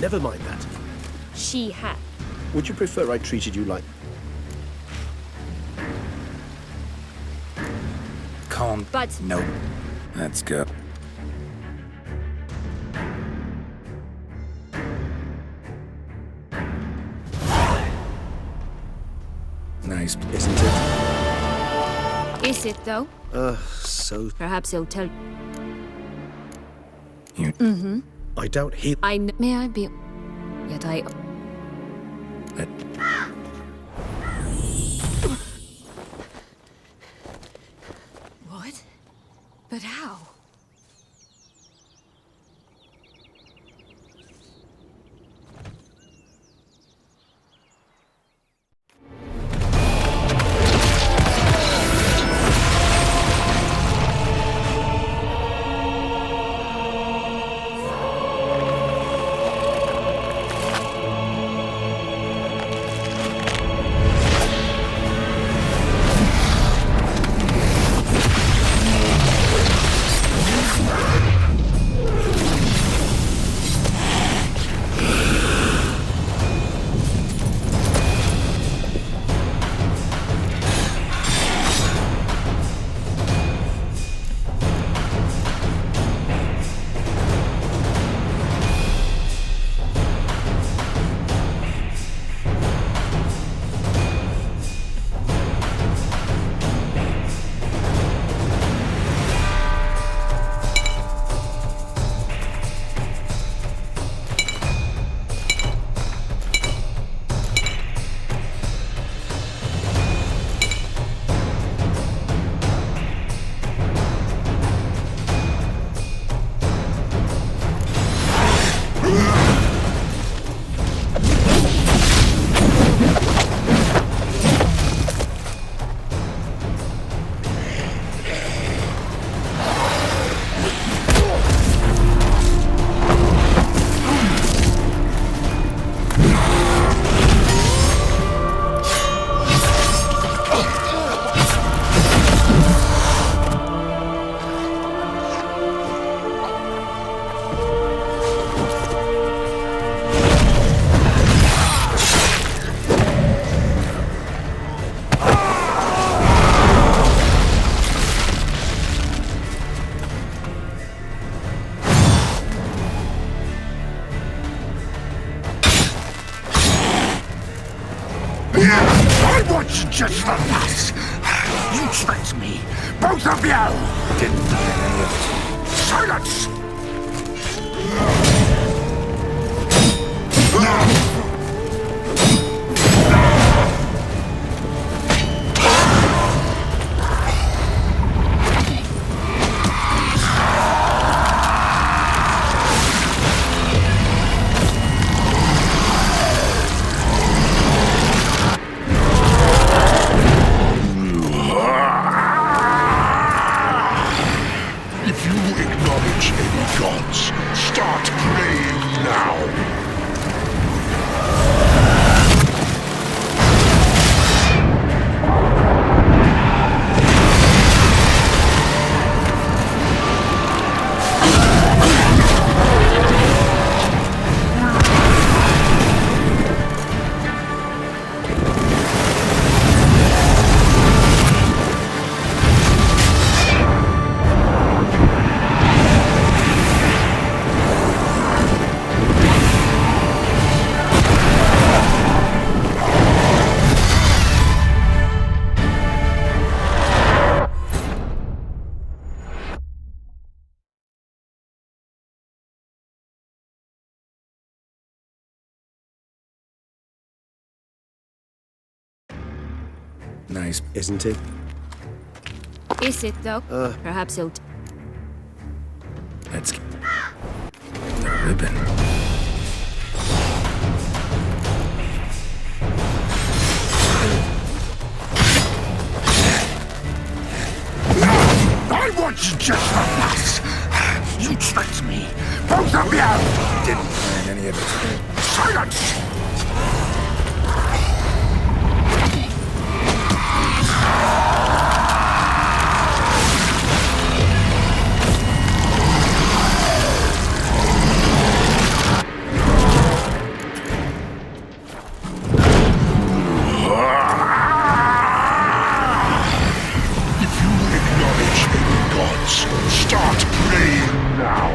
Never mind that. She had. Would you prefer I treated you like... Calm. But... Nope. Let's go. Nice, isn't it? Is it, though? So... Perhaps he'll tell... You... Mm-hmm. I doubt he... May I be... Yet I... What? But how? I want you just for that. You tricked me, both of you! Didn't get any of it. Silence! acknowledge any gods, start praying now. Nice, isn't it? Is it, though? Perhaps he'll... Let's get the ribbon. I want you just for us. You tricked me. Both of you. Didn't find any of it. Silence! Start praying now.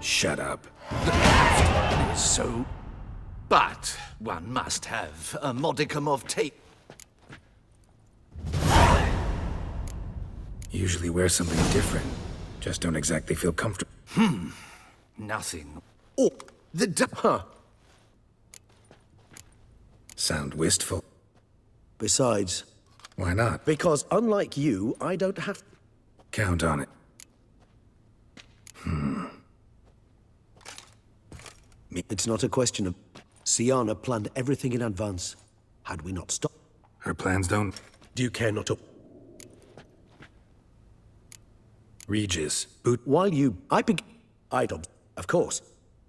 Shut up. So, but one must have a modicum of tape. Usually wear something different. Just don't exactly feel comfortable. Nothing. Oh, huh. Sound wistful. Besides... Why not? Because unlike you, I don't have... Count on it. It's not a question of... Siana planned everything in advance. Had we not stopped... Her plans don't... Do you care not to... Regis, boot... While you... I don't... Of course.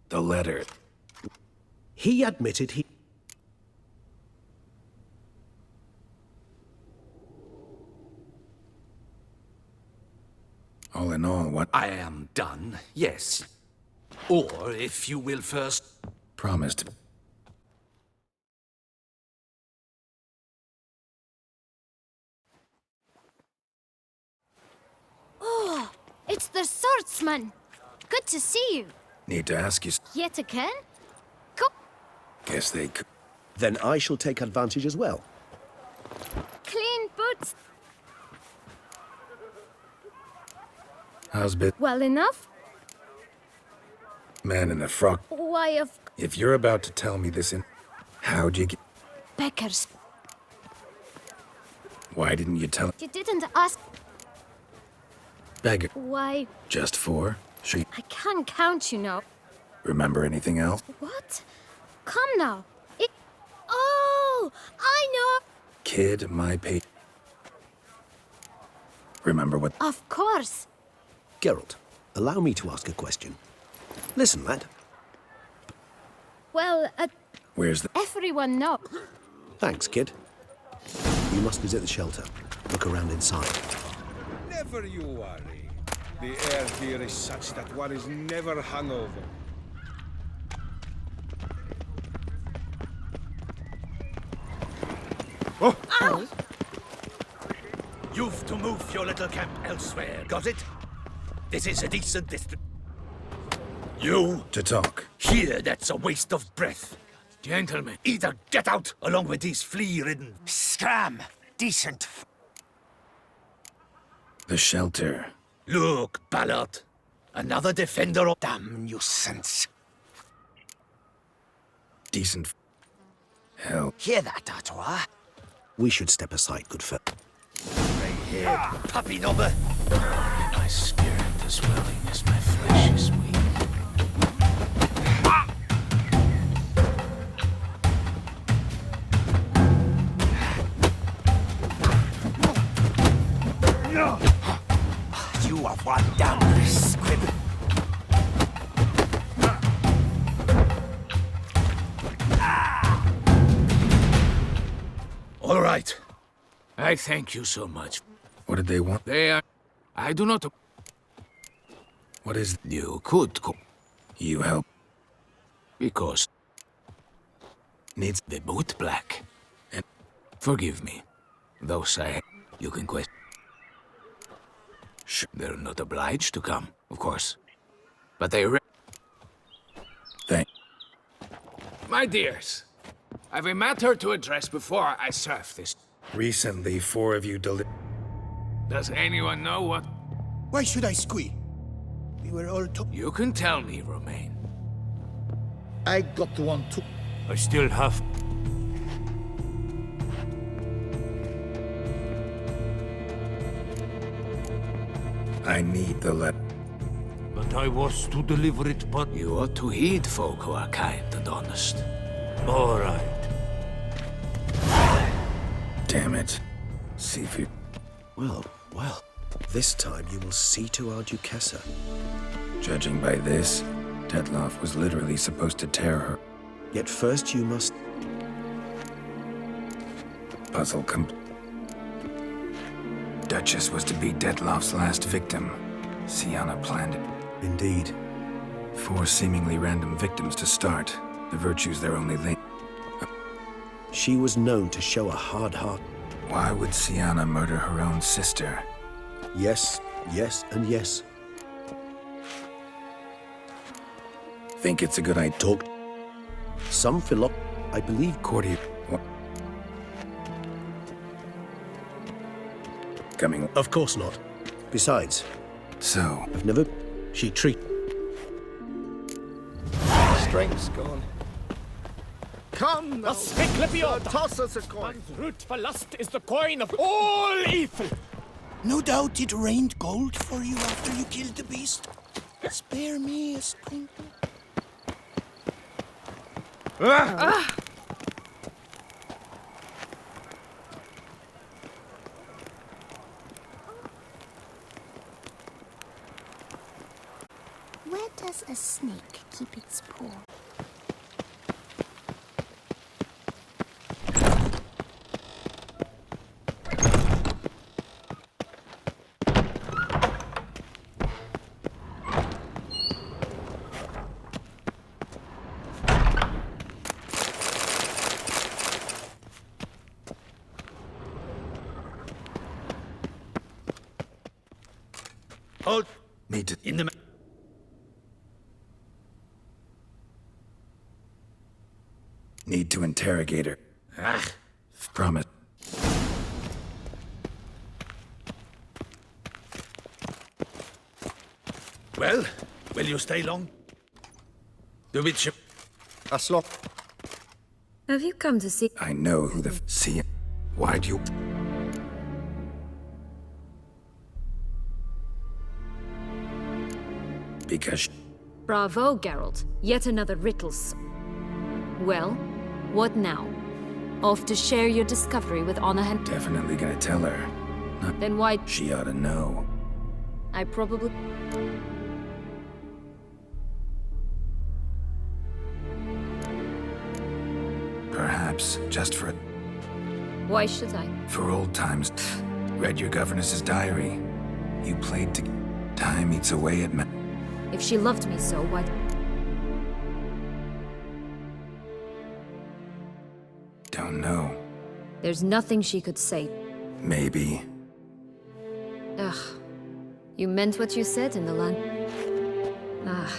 The letter. He admitted he... All in all, what... I am done, yes. Or, if you will first... Promised. Oh, it's the swordsman. Good to see you. Need to ask you... Yet again? Guess they could... Then I shall take advantage as well. Clean boots. How's bit? Well enough? Man in the frock. Why, of... If you're about to tell me this in... How'd you get... Beckers. Why didn't you tell... You didn't ask... Beggar. Why... Just 4? Sure. I can't count, you know. Remember anything else? What? Come now. Oh! I know! Kid, my pay... Remember what... Of course. Geralt, allow me to ask a question. Listen, lad. Well, Where's the... everyone knows. Thanks, kid. You must visit the shelter. Look around inside. Never you worry. The air here is such that one is never hungover. Oh! Ow! You've to move your little camp elsewhere, got it? This is a decent district. You... To talk. Here, that's a waste of breath. Gentlemen, either get out along with these flea-ridden... Scram! Decent. The shelter. Look, Ballard. Another defender of... Damn nuisance. Decent... Hell. Hear that, Artois? We should step aside, good fellow. Right here, puppy number. My spirit is willing as my flesh is weak. You are one damn squib. All right. I thank you so much. What did they want? They are... I do not... What is... You could go... You help. Because... Needs... The boot black. And... Forgive me. Those I... You can question. They're not obliged to come, of course. But they... Thank... My dears, I've a matter to address before I serve this. Recently, 4 of you Does anyone know what... Why should I squeal? We were all You can tell me, Romain. I got one too. I still have... I need the letter. But I was to deliver it, but... You ought to heed folk who are kind and honest. All right. Damn it. Seafood. Well. This time you will see to our Duchessa. Judging by this, Detloff was literally supposed to tear her. Yet first you must... Puzzle complete. Duchess was to be Detloff's last victim. Siana planned it. Indeed. 4 seemingly random victims to start. The virtue's their only link. She was known to show a hard heart. Why would Siana murder her own sister? Yes, and yes. Think it's a good idea? Talk. Some I believe Cordy. What? Coming. Of course not. Besides, So. I've never. She treat. Strength's gone. Come now. Toss us a coin. Man's root for lust is the coin of all evil. No doubt it rained gold for you after you killed the beast. Spare me a sprinkle. Where does a snake keep its paw? Hold. Need to. In the. Need to interrogate her. Ah. Promise. Well, will you stay long? The witch. A slop. Have you come to see? I know who the see. Why do you? Because. Bravo, Geralt. Yet another riddles. Well, what now? Off to share your discovery with Onahan? Definitely gonna tell her. Then why? She ought to know. I probably. Perhaps just for. Why should I? For old times. Read your governess's diary. You played to. Time eats away at me. If she loved me so, why? Don't know. There's nothing she could say. Maybe. Ugh. You meant what you said in the land. Ah.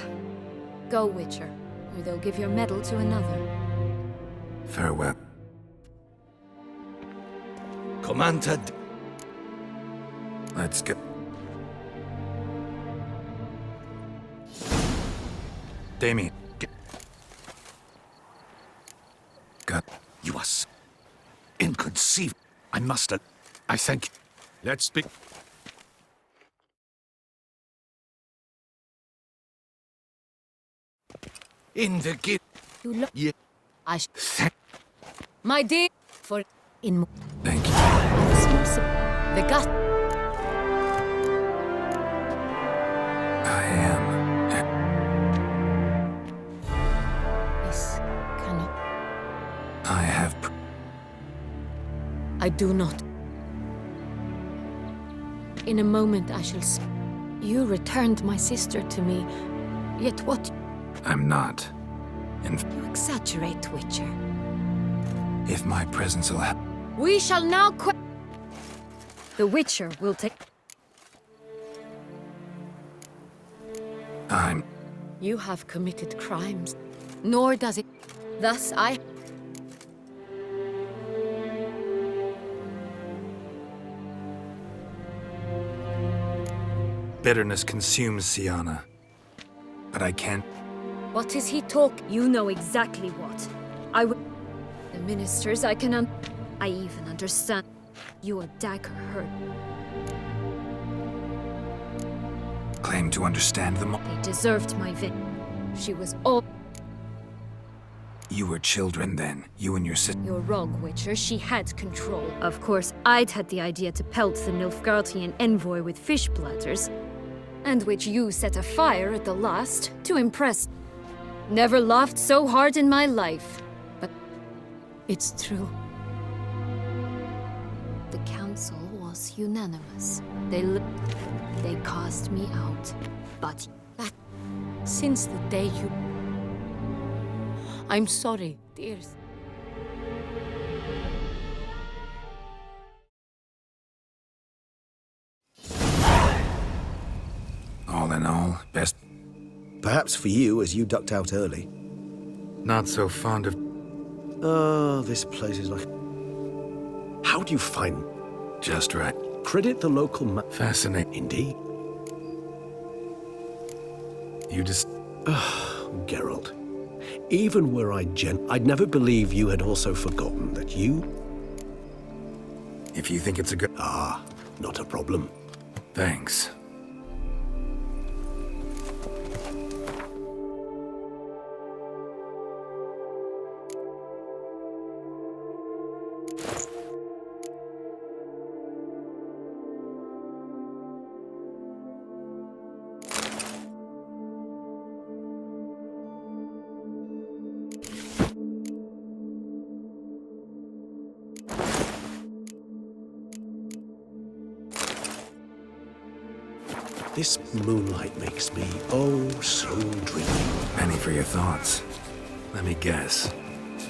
Go, Witcher, or they'll give your medal to another. Farewell. Commander. Let's go. Damien. God. You are inconceivable. I must have. I thank you. Let's speak. In the gift. You look. Yeah. I my dear, for in. Thank you. The gut. I am. This cannot. I have. I do not. In a moment I shall. You returned my sister to me. Yet what? I'm not. And You exaggerate, Witcher. if my presence will help. We shall now quit. The Witcher will take. I'm. You have committed crimes. Nor does it. Thus I. Bitterness consumes Sienna. But I can't. What is he talk? You know exactly what. I would. The ministers, I can I even understand. Your dagger hurt. Claim to understand them all. They deserved my She was all. You were children then. You and your sister. You're wrong, Witcher. She had control. Of course, I'd had the idea to pelt the Nilfgaardian envoy with fish platters, and which you set afire at the last to impress. Never laughed so hard in my life. But it's true. The council was unanimous. They cast me out. But that since the day you. I'm sorry, dears. All in all, best. Perhaps for you, as you ducked out early. Not so fond of... Oh, this place is like... How do you find... Just right. Credit the local Fascinating. Indeed. You just... Geralt. Even were I'd never believe you had also forgotten that you... If you think it's a good... Ah, not a problem. Thanks. This moonlight makes me, oh, so dreamy. Penny for your thoughts. Let me guess.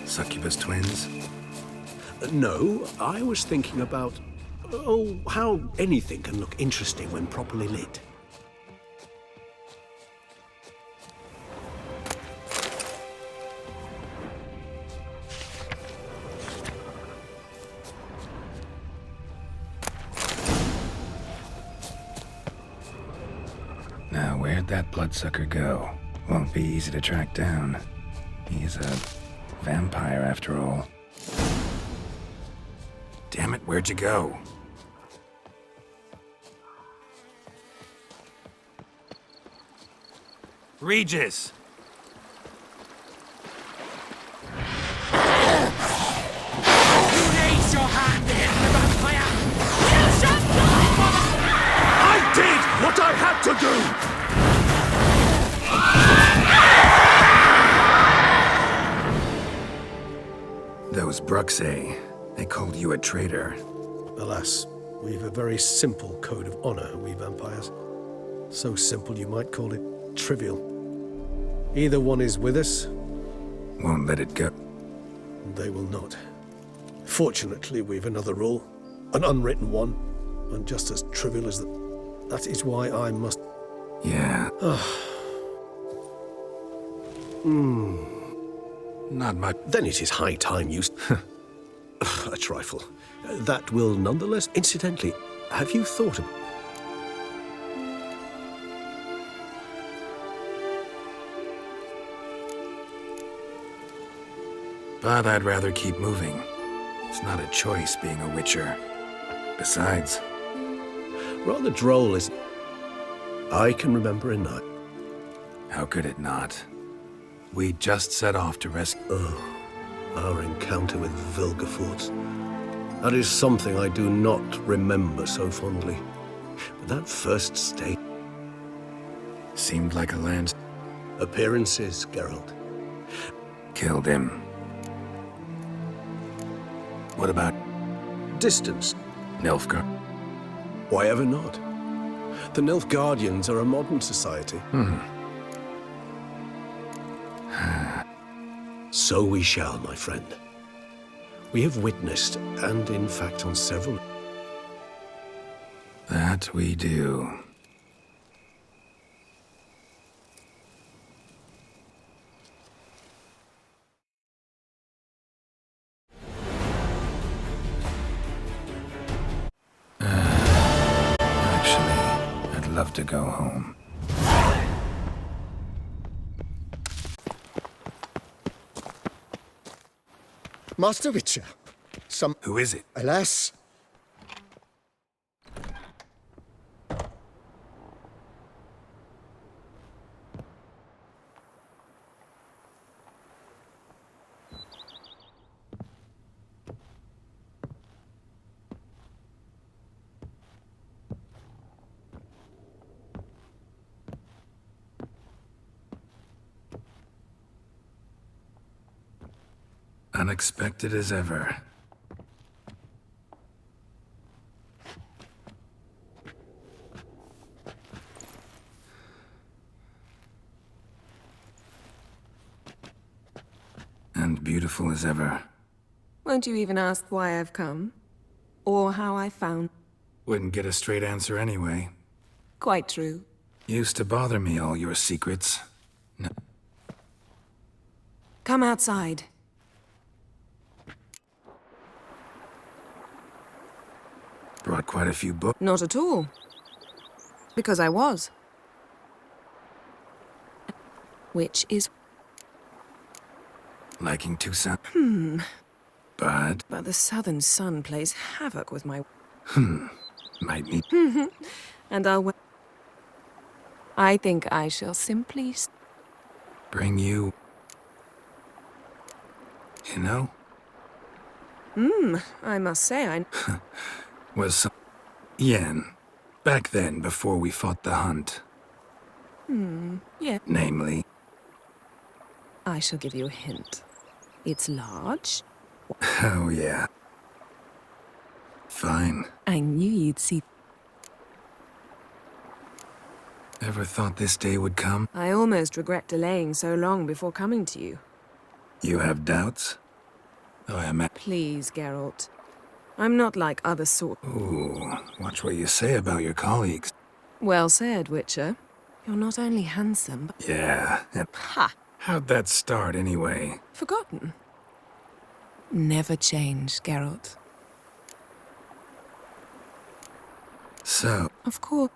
Succubus twins? No, I was thinking about, oh, how anything can look interesting when properly lit. Now, where'd that bloodsucker go? Won't be easy to track down. He's a vampire, after all. Damn it, where'd you go? Regis! Raise your hand in the vampire! You shall die! I did what I had to do! Those Bruxay, they called you a traitor. Alas, we've a very simple code of honor, we vampires. So simple you might call it trivial. Either one is with us, Won't let it go. they will not. Fortunately, we've another rule, an unwritten one, and just as trivial as that. That is why I must... Yeah. Not much. Then it is high time you... A trifle. That will nonetheless... Incidentally, have you thought of... But I'd rather keep moving. It's not a choice being a witcher. Besides... Rather droll, is... I can remember a night. How could it not? We just set off to rescue... Oh, our encounter with Vilgefortz. That is something I do not remember so fondly. But that first state... Seemed like a land... Appearances, Geralt. Killed him. What about... Distance. Nilfgaard? Why ever not? The Nilfgaardians are a modern society. So we shall, my friend. We have witnessed, and in fact on several... That we do. Actually, I'd love to go home. Master Witcher, Who is it? Alas... Unexpected as ever. And beautiful as ever. Won't you even ask why I've come? Or how I found... Wouldn't get a straight answer anyway. Quite true. Used to bother me, all your secrets. No. Come outside. Brought quite a few books. Not at all. Because I was. Which is... Liking Toussaint? But the southern sun plays havoc with my... Might need... And I think I shall simply... Bring you... You know? I must say I... Was some... Yen. Back then, before we fought the hunt. Yeah. Namely... I shall give you a hint. It's large. Oh, yeah. Fine. I knew you'd see... Ever thought this day would come? I almost regret delaying so long before coming to you. You have doubts? Oh, I am... Please, Geralt. I'm not like other sort... Ooh, watch what you say about your colleagues. Well said, Witcher. You're not only handsome, but... Yeah. Ha! How'd that start, anyway? Forgotten. Never change, Geralt. So... Of course.